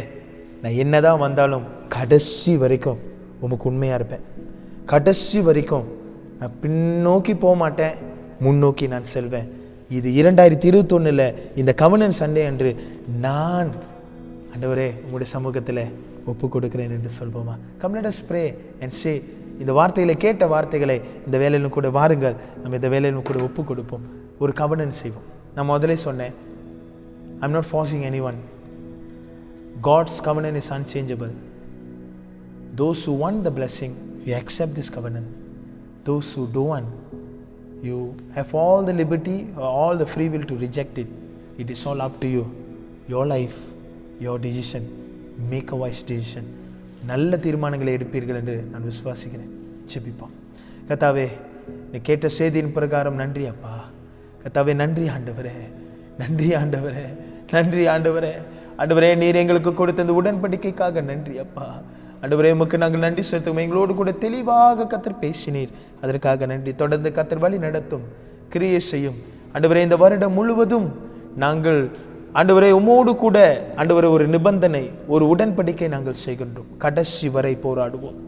நான் என்னதான் வந்தாலும் கடைசி வரைக்கும் உமக்கு உண்மையாக இருப்பேன். கடைசி வரைக்கும் நான் பின்னோக்கி போக மாட்டேன், முன்னோக்கி நான் செல்வேன். இது 2021 இந்த கவர்னன்ஸ் சண்டே அன்று நான் ஆண்டவரே உங்களுடைய சமூகத்தில் ஒப்பு கொடுக்கிறேன் என்று சொல்வோமா? Come let us pray and say, இந்த வார்த்தைகளை கேட்ட வார்த்தைகளை இந்த வேலையிலும் கூட வாருங்கள், நம்ம இந்த வேலையிலும் கூட ஒப்பு கொடுப்போம், ஒரு கவர்னன்ஸ் செய்வோம். நான் முதலே சொன்னேன், I'm not forcing anyone. God's covenant is unchangeable. Those who want the blessing, you accept this covenant. Those who don't want, you have all the liberty or all the free will to reject it. It is all up to you. Your life, your decision. Make a wise decision. நல்ல தீர்மானங்களை எடுப்பீர்கள் என்று நான் விசுவாசிக்கிறேன். ஜெபிப்போம். கர்த்தாவே நீ கேட்ட செய்தியின் பிரகாரம் நன்றி அப்பா. கர்த்தாவே நன்றி ஆண்டவரே, நன்றி ஆண்டவரே, நன்றி ஆண்டவரே. ஆண்டவரே நீர் எங்களுக்கு கொடுத்த இந்த உடன்படிக்கைக்காக நன்றி அப்பா. ஆண்டவரே உமக்கு நாங்கள் நன்றி செலுத்துவோம். எங்களோடு கூட தெளிவாக கர்த்தர் பேசினீர், அதற்காக நன்றி. தொடர்ந்து கர்த்தர் வழி நடத்தும், கிரியை செய்யும். ஆண்டவரே இந்த வருடம் முழுவதும் நாங்கள் ஆண்டவரே உம்மோடு கூட ஆண்டவரே ஒரு நிபந்தனை, ஒரு உடன்படிக்கை நாங்கள் செய்கின்றோம். கடைசி வரை போராடுவோம்,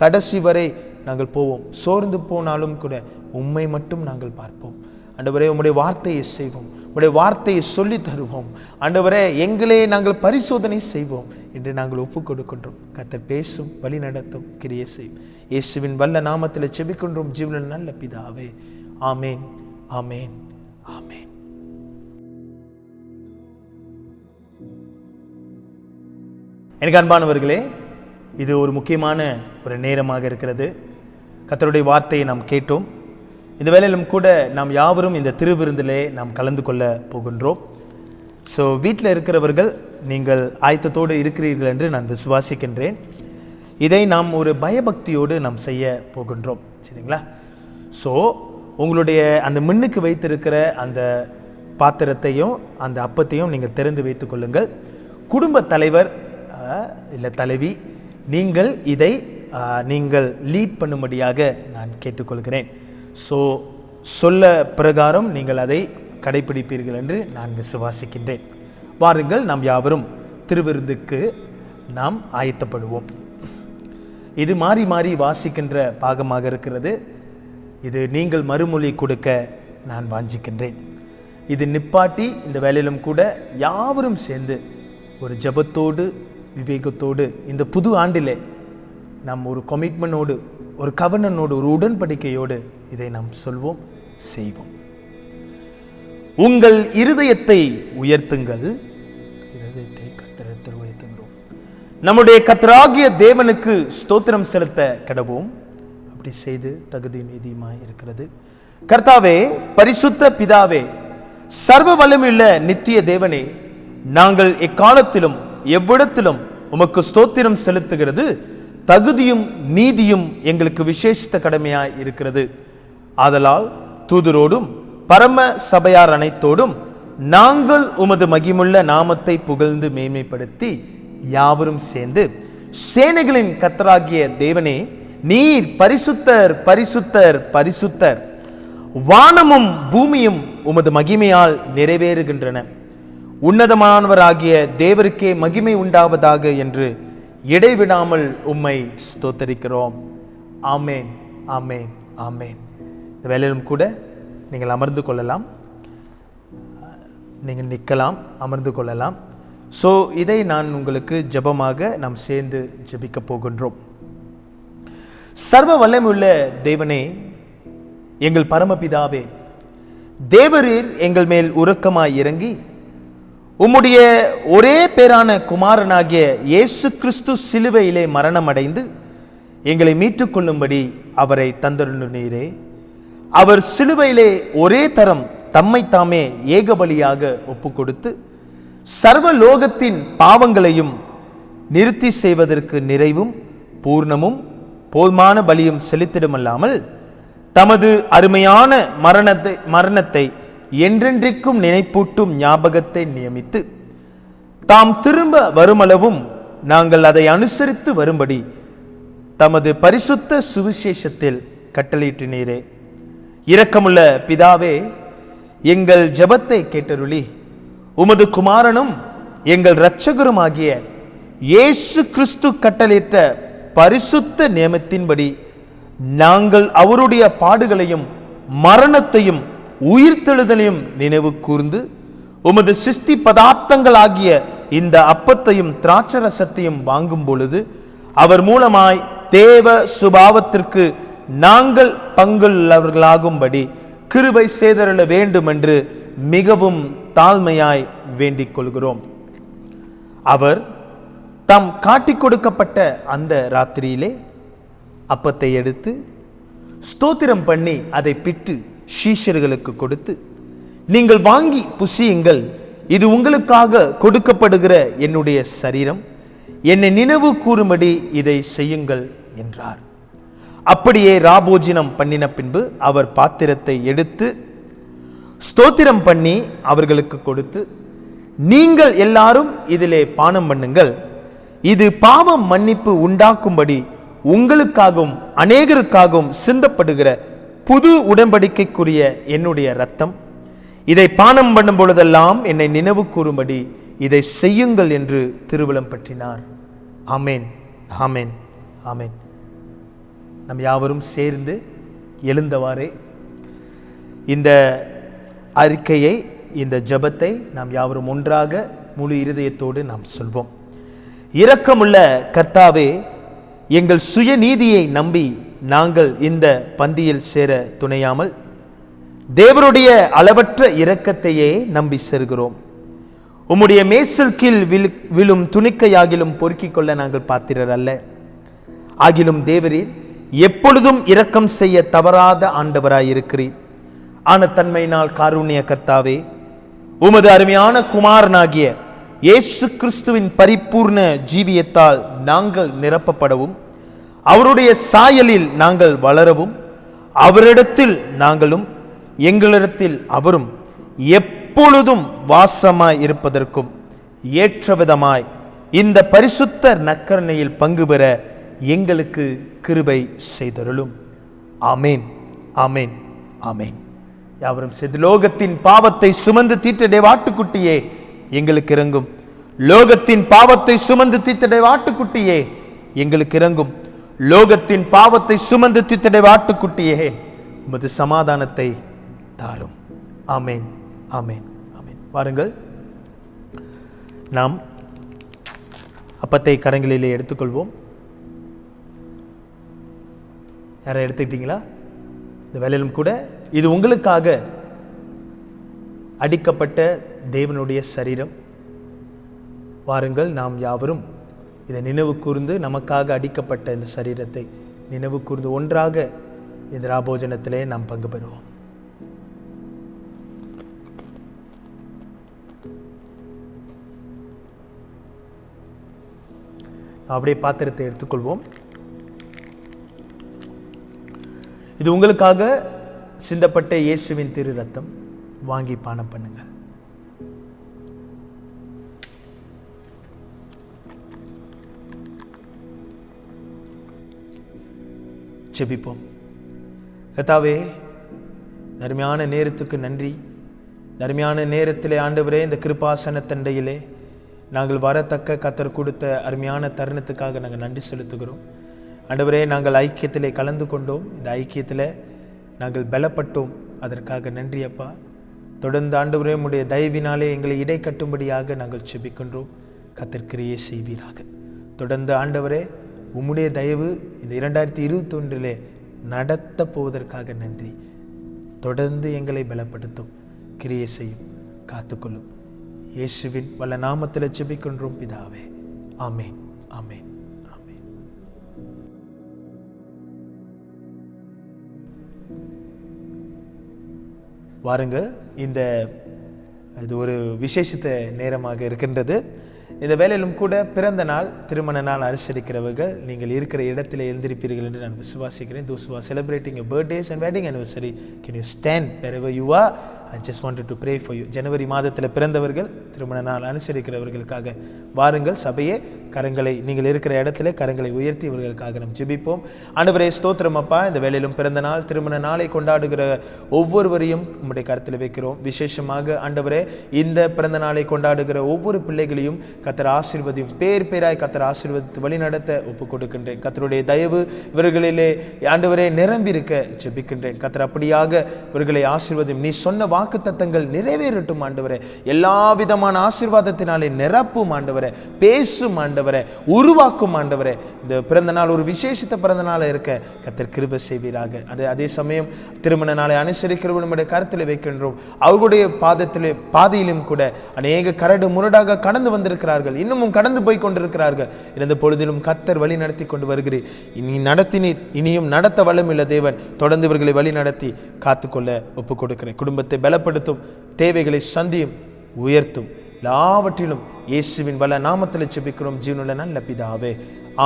கடைசி வரை நாங்கள் போவோம். சோர்ந்து போனாலும் கூட உம்மை மட்டும் நாங்கள் பார்ப்போம். ஆண்டவரே உம்முடைய வார்த்தையை செய்வோம், உம்முடைய வார்த்தையை சொல்லி தருவோம். ஆண்டவரே எங்களே நாங்கள் பரிசோதனை செய்வோம் என்று நாங்கள் ஒப்புக் கொடுக்கின்றோம். கர்த்தர் பேசும், வழி நடத்தும், கிரியை செய்யும். இயேசுவின் வல்ல நாமத்தில் ஜெபிக்கின்றோம் ஜீவனில் நல்ல பிதாவே. ஆமேன், ஆமேன், ஆமேன். எனக்கு அன்பானவர்களே, இது ஒரு முக்கியமான ஒரு நேரமாக இருக்கிறது. கர்த்தருடைய வார்த்தையை நாம் கேட்டோம். இந்த வேளையிலும் கூட நாம் யாவரும் இந்த திருவிருந்திலே நாம் கலந்து கொள்ள போகின்றோம். ஸோ வீட்டில் இருக்கிறவர்கள் நீங்கள் ஆயத்தத்தோடு இருக்கிறீர்கள் என்று நான் விசுவாசிக்கின்றேன். இதை நாம் ஒரு பயபக்தியோடு நாம் செய்ய போகின்றோம், சரிங்களா? ஸோ உங்களுடைய அந்த மின்னுக்கு வைத்திருக்கிற அந்த பாத்திரத்தையும் அந்த அப்பத்தையும் நீங்கள் திறந்து வைத்துக் கொள்ளுங்கள். குடும்ப தலைவர் இல்லை தலைவி, நீங்கள் இதை நீங்கள் லீட் பண்ணும்படியாக நான் கேட்டுக்கொள்கிறேன். ஸோ சொல்ல பிரகாரம் நீங்கள் அதை கடைப்பிடிப்பீர்கள் என்று நான் விசுவாசிக்கின்றேன். வாருங்கள், நாம் யாவரும் திருவிருந்துக்கு நாம் ஆயத்தப்படுவோம். இது மாறி மாறி வாசிக்கின்ற பாகமாக இருக்கிறது. இது நீங்கள் மறுமொழி கொடுக்க நான் வாஞ்சிக்கின்றேன். இது நிப்பாட்டி இந்த வேலையிலும் கூட யாவரும் சேர்ந்து ஒரு ஜபத்தோடு விவேகத்தோடு இந்த புது ஆண்டிலே நாம் ஒரு கமிட்மெண்டோடு, ஒரு கவர்னனோடு, ஒரு உடன்படிக்கையோடு இதை நாம் சொல்வோம், செய்வோம். உங்கள் இருதயத்தை உயர்த்துங்கள், இருதயத்தை கர்த்தரிடத்தில் உயர்த்துகிறோம். நம்முடைய கர்த்தராகிய தேவனுக்கு ஸ்தோத்திரம் செலுத்த கடவோம். அப்படி செய்து தகுதி நீதியுமாய் இருக்கிறது. கர்த்தாவே, பரிசுத்த பிதாவே, சர்வ வல்லமையுள்ள நித்திய தேவனே, நாங்கள் எக்காலத்திலும் எவ்விடத்திலும் உமக்கு ஸ்தோத்திரம் செலுத்துகிறது தகுதியும் நீதியும் எங்களுக்கு விசேஷித்த கடமையாய் இருக்கிறது. ஆதலால் தூதரோடும் பரம சபையார் அனைத்தோடும் நாங்கள் உமது மகிமுள்ள நாமத்தை புகழ்ந்து மேன்மைப்படுத்தி யாவரும் சேர்ந்து, சேனைகளின் கர்த்தராகிய தேவனே, நீர் பரிசுத்தர் பரிசுத்தர் பரிசுத்தர், வானமும் பூமியும் உமது மகிமையால் நிறைவேறுகின்றன, உன்னதமானவராகிய தேவருக்கே மகிமை உண்டாவதாக என்று இடைவிடாமல் உம்மை ஸ்தோத்தரிக்கிறோம். ஆமேன், ஆமேன், ஆமேன். இந்த வேளையிலும் கூட நீங்கள் அமர்ந்து கொள்ளலாம், நீங்கள் நிற்கலாம், அமர்ந்து கொள்ளலாம். ஸோ இதை நான் உங்களுக்கு ஜெபமாக நாம் சேர்ந்து ஜெபிக்க போகின்றோம். சர்வ வல்லமையுள்ள தேவனே, எங்கள் பரமபிதாவே, தேவரீர் எங்கள் மேல் உருக்கமாய் இறங்கி உம்முடைய ஒரே பேரான குமாரனாகிய இயேசு கிறிஸ்து சிலுவையிலே மரணமடைந்து எங்களை மீட்டுக்கொள்ளும்படி அவரை தந்தருளினீரே. அவர் சிலுவையிலே ஒரே தரம் தம்மை தாமே ஏகபலியாக ஒப்பு கொடுத்து சர்வ லோகத்தின் பாவங்களையும் நிறுத்தி செய்வதற்கு நிறைவும் பூர்ணமும் போதுமான பலியும் செலுத்திடுமல்லாமல் தமது அருமையான மரணத்தை என்றென்றைக்கும் நினைப்பூட்டும் ஞாபகத்தை நியமித்து தாம் திரும்ப வருமளவும் நாங்கள் அதை அனுசரித்து வரும்படி தமது பரிசுத்த சுவிசேஷத்தில் கட்டளையிட்டினீரே. இரக்கமுள்ள பிதாவே, எங்கள் ஜெபத்தை கேட்டருளி உமது குமாரனும் எங்கள் இரட்சகருமாகிய இயேசு கிறிஸ்து கட்டளையிட்ட பரிசுத்த நியமத்தின்படி நாங்கள் அவருடைய பாடுகளையும் மரணத்தையும் உயிர்த்தெழுதலையும் நினைவு கூர்ந்து உமது சிருஷ்டி பதார்த்தங்களாகிய இந்த அப்பத்தையும் திராட்சரசத்தையும் வாங்கும் பொழுது அவர் மூலமாய் தேவ சுபாவத்திற்கு நாங்கள் பங்குள்ளவர்களாகும்படி கிருபை செய்தருள வேண்டும் என்று மிகவும் தாழ்மையாய் வேண்டிக் கொள்கிறோம். அவர் தாம் காட்டிக் கொடுக்கப்பட்ட அந்த ராத்திரியிலே அப்பத்தை எடுத்து ஸ்தோத்திரம் பண்ணி அதை பிட்டு சீஷர்களுக்கு கொடுத்து, நீங்கள் வாங்கி புசியுங்கள், இது உங்களுக்காக கொடுக்கப்படுகிற என்னுடைய சரீரம், என்னை நினைவு கூறும்படி இதை செய்யுங்கள் என்றார். அப்படியே ராபோஜனம் பண்ணின பின்பு அவர் பாத்திரத்தை எடுத்து ஸ்தோத்திரம் பண்ணி அவர்களுக்கு கொடுத்து, நீங்கள் எல்லாரும் இதிலே பானம் பண்ணுங்கள், இது பாவம் மன்னிப்பு உண்டாக்கும்படி உங்களுக்காகவும் அநேகருக்காகவும் சிந்தப்படுகிற புது உடன்படிக்கைக்குரிய என்னுடைய இரத்தம், இதை பானம் பண்ணும் பொழுதெல்லாம் என்னை நினைவு கூறும்படி இதை செய்யுங்கள் என்று திருவிழம் பற்றினார். ஆமேன், ஆமேன், ஆமேன். நம் யாவரும் சேர்ந்து எழுந்தவாறே இந்த அறிக்கையை, இந்த ஜெபத்தை நாம் யாவரும் ஒன்றாக முழு இருதயத்தோடு நாம் சொல்வோம். இரக்கமுள்ள கர்த்தாவே, எங்கள் சுயநீதியை நம்பி நாங்கள் இந்த பந்தியில் சேர துணையாமல் தேவருடைய அளவற்ற இரக்கத்தையே நம்பி செல்கிறோம். உம்முடைய மேசல் கீழ் விழும் துணிக்கையாகிலும் பொறுக்கிக் கொள்ள நாங்கள் பாத்திரர் அல்ல. ஆகிலும் தேவரீர் எப்பொழுதும் இரக்கம் செய்ய தவறாத ஆண்டவராயிருக்கிறீர். ஆன தன்மையினால் காருண்ய கர்த்தாவே, உமது அருமையான குமாரனாகிய இயேசு கிறிஸ்துவின் பரிபூர்ண ஜீவியத்தால் நாங்கள் நிரப்பப்படவும் அவருடைய சாயலில் நாங்கள் வளரவும் அவரிடத்தில் நாங்களும் எங்களிடத்தில் அவரும் எப்பொழுதும் வாசமாய் இருப்பதற்கும் ஏற்றவிதமாய் இந்த பரிசுத்த நற்கருணையில் பங்கு பெற எங்களுக்கு கிருபை செய்தருளும். ஆமேன், ஆமேன், ஆமேன். யாவரும் செய்து, லோகத்தின் பாவத்தை சுமந்து தீர்த்தடைய ஆட்டுக்குட்டியே எங்களுக்கு இறங்கும். லோகத்தின் பாவத்தை சுமந்து தீர்த்தடைய ஆட்டுக்குட்டியே எங்களுக்கு இறங்கும். லோகத்தின் பாவத்தை சுமந்து தீர்த்தடைய ஆட்டுக்குட்டியே உமது சமாதானத்தை தாரும். ஆமேன், ஆமேன், ஆமேன். வாருங்கள், நாம் அப்பத்தை கரங்களிலே எடுத்துக்கொள்வோம். யாரை எடுத்துக்கிட்டீங்களா? இந்த வேலையிலும் கூட இது உங்களுக்காக அடிக்கப்பட்ட தேவனுடைய சரீரம். வாருங்கள், நாம் யாவரும் இதை நினைவு கூர்ந்து நமக்காக அடிக்கப்பட்ட இந்த சரீரத்தை நினைவு கூர்ந்து ஒன்றாக இந்த ராபோஜனத்திலே நாம் பங்கு பெறுவோம். அப்படியே பாத்திரத்தை எடுத்துக்கொள்வோம். இது உங்களுக்காக சிந்தப்பட்ட இயேசுவின் திரு ரத்தம். வாங்கி பானம் பண்ணுங்கள். ஜெபிப்போம். கர்த்தாவே, அருமையான நேரத்துக்கு நன்றி. அருமையான நேரத்திலே ஆண்டவரே, இந்த கிருபாசனத்தண்டையிலே நாங்கள் வரத்தக்க கர்த்தர் கொடுத்த அருமையான தருணத்துக்காக நாங்கள் நன்றி செலுத்துகிறோம். ஆண்டவரே, நாங்கள் ஐக்கியத்திலே கலந்து கொண்டோம். இந்த ஐக்கியத்தில் நாங்கள் பலப்பட்டோம். அதற்காக நன்றி அப்பா. தொடர்ந்து ஆண்டவரே, உம்முடைய தயவினாலே எங்களை இடை கட்டும்படியாக நாங்கள் செபிக்கின்றோம். கர்த்தர் கிரியை செய்வீராக. தொடர்ந்து ஆண்டவரே, உம்முடைய தயவு இந்த 2021 நடத்த போவதற்காக நன்றி. தொடர்ந்து எங்களை பலப்படுத்தும், கிரியை செய்யும், காத்துக்கொள்ளும். இயேசுவின் வல்ல நாமத்தில் ஜெபிக்கின்றோம் பிதாவே. ஆமேன், ஆமேன், ஆமேன். வாருங்க, இது ஒரு விசேஷித்த நேரமாக இருக்கின்றது. இந்த வேலையிலும் கூட பிறந்த நாள், திருமண நாள் அனுசரிக்கிறவர்கள் நீங்கள் இருக்கிற இடத்துல எழுந்திருப்பீர்கள் என்று நான் விசுவாசிக்கிறேன். Those who are celebrating your birthdays and wedding anniversary, can you stand wherever you are? I just wanted to pray for you. ஜனவரி மாதத்தில் பிறந்தவர்கள், திருமண நாள் அனுசரிக்கிறவர்களுக்காக வாருங்கள். சபையே, கரங்களை நீங்கள் இருக்கிற இடத்துல கரங்களை உயர்த்தி இவர்களுக்காக நாம் ஜெபிப்போம். ஆண்டவரே, ஸ்தோத்திரம் அப்பா. இந்த வேளையிலும் பிறந்த நாள், திருமண நாளை கொண்டாடுகிற ஒவ்வொருவரையும் உம்முடைய கருத்தில் வைக்கிறோம். விசேஷமாக ஆண்டவரே, இந்த பிறந்த நாளை கொண்டாடுகிற ஒவ்வொரு பிள்ளைகளையும் கர்த்தர் ஆசீர்வதியும். பேர் பேராய் கர்த்தர் ஆசீர்வதித்து வழி நடத்த ஒப்புக் கொடுக்கின்றேன். கர்த்தருடைய தயவு இவர்களிலே ஆண்டவரே நிரம்பி இருக்க ஜெபிக்கின்றேன். கர்த்தர் அப்படியாக இவர்களை ஆசீர்வதியும். நீ சொன்ன வாக்கு தத்தங்கள் நிறைவேறட்டும் ஆண்டவரே. எல்லா விதமான ஆசீர்வாதத்தினாலே நிரப்பும் ஆண்டவரே. பேசும் ஆண்டவரே, உருவாக்கும் ஆண்டவரே. இந்த பிறந்த நாள் ஒரு விசேஷித்த பிறந்த நாளாக இருக்க கர்த்தர் கிருபை செய்வீராக. அதே சமயம் திருமண நாளை அனுசரிக்கிறவர்கள் நம்முடைய கருத்தில் வைக்கின்றோம். அவர்களுடைய பாதையிலும் கூட அநேக கரடு முரடாக கடந்து வந்திருக்கிறார்கள், இன்னமும் கடந்து போய் கொண்டிருக்கிறார்கள். இருந்த பொழுதிலும் கர்த்தர் வழி நடத்தி கொண்டு வருகிறீர். இனி நடத்தினீர், இனியும் நடத்த வல்லமுள்ள தேவன். தொடர்ந்து இவர்களை வழி நடத்தி காத்துக்கொள்ள ஒப்புக் கொடுக்கிறேன். குடும்பத்தை பலப்படுத்தும், தேவைகளை சந்தியும், உயர்த்தும். எல்லாவற்றிலும் இயேசுவின் வல்ல நாமத்தில் ஜெபிக்கிறோம் ஜீவனுள்ள நல்ல பிதாவே.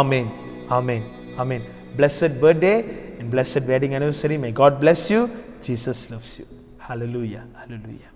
ஆமேன், ஆமேன், ஆமேன். Blessed birthday and blessed wedding anniversary. May God bless you. Jesus loves you. Hallelujah, hallelujah.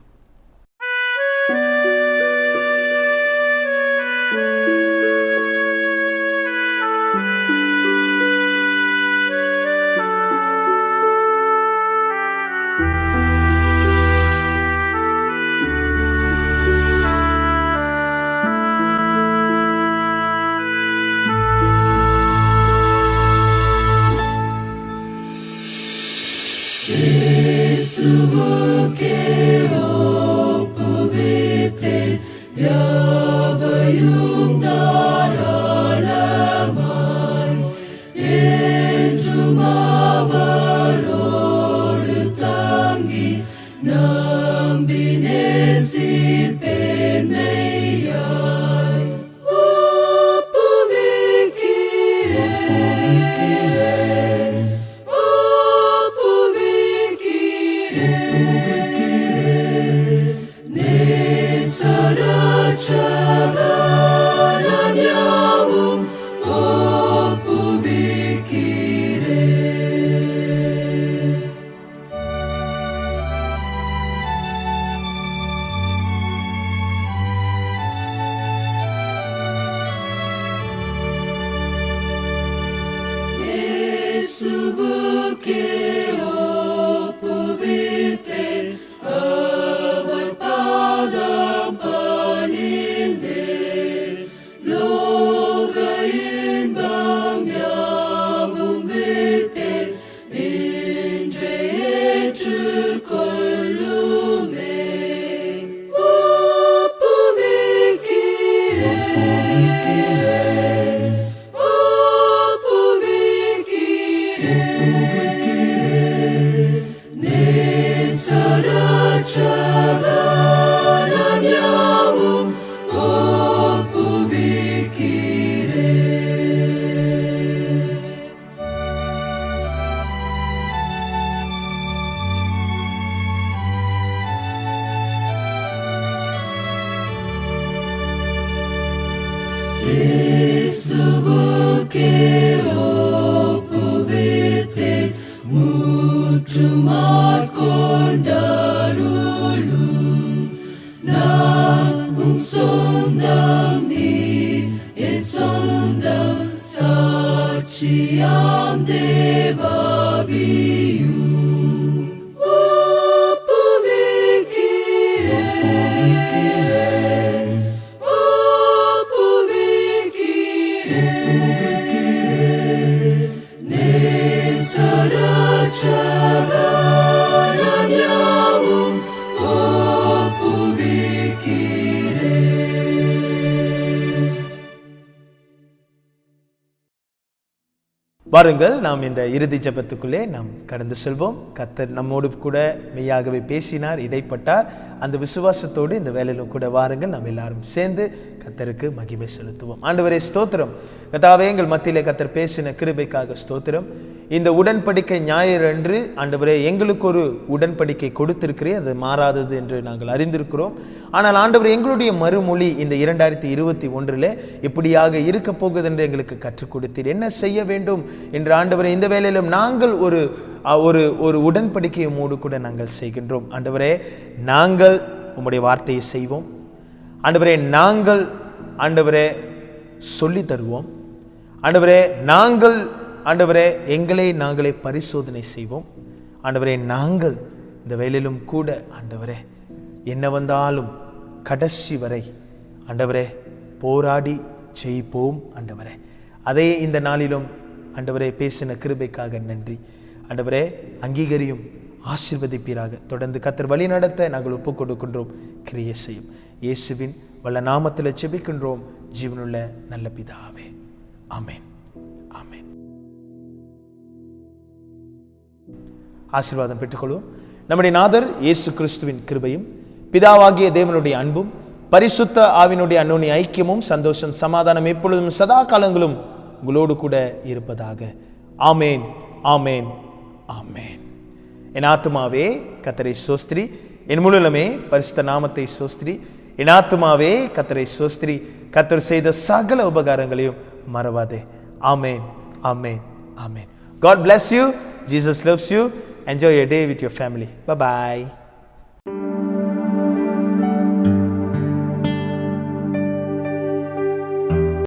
வாருங்கள், நாம் இந்த இறுதி ஜெபத்துக்குள்ளே நாம் கடந்து செல்வோம். கர்த்தர் நம்மோடு கூட மெய்யாகவே பேசினார், இடைப்பட்டார். அந்த விசுவாசத்தோடு இந்த வேலையிலும் கூட வாருங்கள், நாம் எல்லாரும் சேர்ந்து கர்த்தருக்கு மகிமை செலுத்துவோம். ஆண்டவரே ஸ்தோத்திரம். கர்த்தாவே, எங்கள் மத்தியிலே கர்த்தர் பேசின கிருபைக்காக ஸ்தோத்திரம். இந்த உடன்படிக்கை ஞாயிறு அன்று ஆண்டவரே எங்களுக்கு ஒரு உடன்படிக்கை கொடுத்திருக்கிறேன், அது மாறாதது என்று நாங்கள் அறிந்திருக்கிறோம். ஆனால் ஆண்டவரே, எங்களுடைய மறுமொழி இந்த 2021 எப்படியாக இருக்க போகுது என்று எங்களுக்கு கற்றுக் கொடுத்தீர். என்ன செய்ய வேண்டும் என்று ஆண்டவரே இந்த வேளையிலும் நாங்கள் ஒரு ஒரு உடன்படிக்கையை மூடு கூட நாங்கள் செய்கின்றோம். ஆண்டவரே, நாங்கள் உம்முடைய வார்த்தையை செய்வோம். ஆண்டவரே, நாங்கள் ஆண்டவரே சொல்லி தருவோம். ஆண்டவரே, நாங்கள் ஆண்டவரே எங்களை நாங்களே பரிசோதனை செய்வோம். ஆண்டவரே, நாங்கள் இந்த வேளையிலும் கூட ஆண்டவரே என்ன வந்தாலும் கடைசி வரை ஆண்டவரே போராடி ஜெயிப்போம். ஆண்டவரே, அதே இந்த நாளிலும் ஆண்டவரே பேசின கிருபைக்காக நன்றி. ஆண்டவரே, அங்கீகரியும், ஆசீர்வதிப்பீராக. தொடர்ந்து கர்த்தர் வழி நடத்த நாங்கள் ஒப்புக் கொடுக்கின்றோம். கிரியை செய்யும் இயேசுவின் வல்ல நாமத்தில் ஜெபிக்கின்றோம் ஜீவனுள்ள நல்ல பிதாவே. ஆமென், ஆமென். ஆசீர்வாதம் பெற்றுக்கொள்வோம். நம்முடைய நாதர் இயேசு கிறிஸ்துவின் கிருபையும் பிதாவாகிய தேவனுடைய அன்பும் பரிசுத்த ஆவினுடைய அன்யோன்ய ஐக்கியமும் சந்தோஷம் சமாதானம் எப்பொழுதும் சதா காலங்களும் உங்களோடு கூட இருப்பதாக. ஆமேன், ஆமேன், ஆமேன். என் ஆத்துமாவே கர்த்தரை சோஸ்திரி, என் முழுலமே பரிசுத்த நாமத்தை சோஸ்திரி. என் ஆத்துமாவே கர்த்தரை சோஸ்திரி, கர்த்தர் செய்த சகல உபகாரங்களையும் மறவாதே. ஆமேன், ஆமேன், ஆமேன். God bless you. Jesus loves you. Enjoy your day with your family. Bye-bye.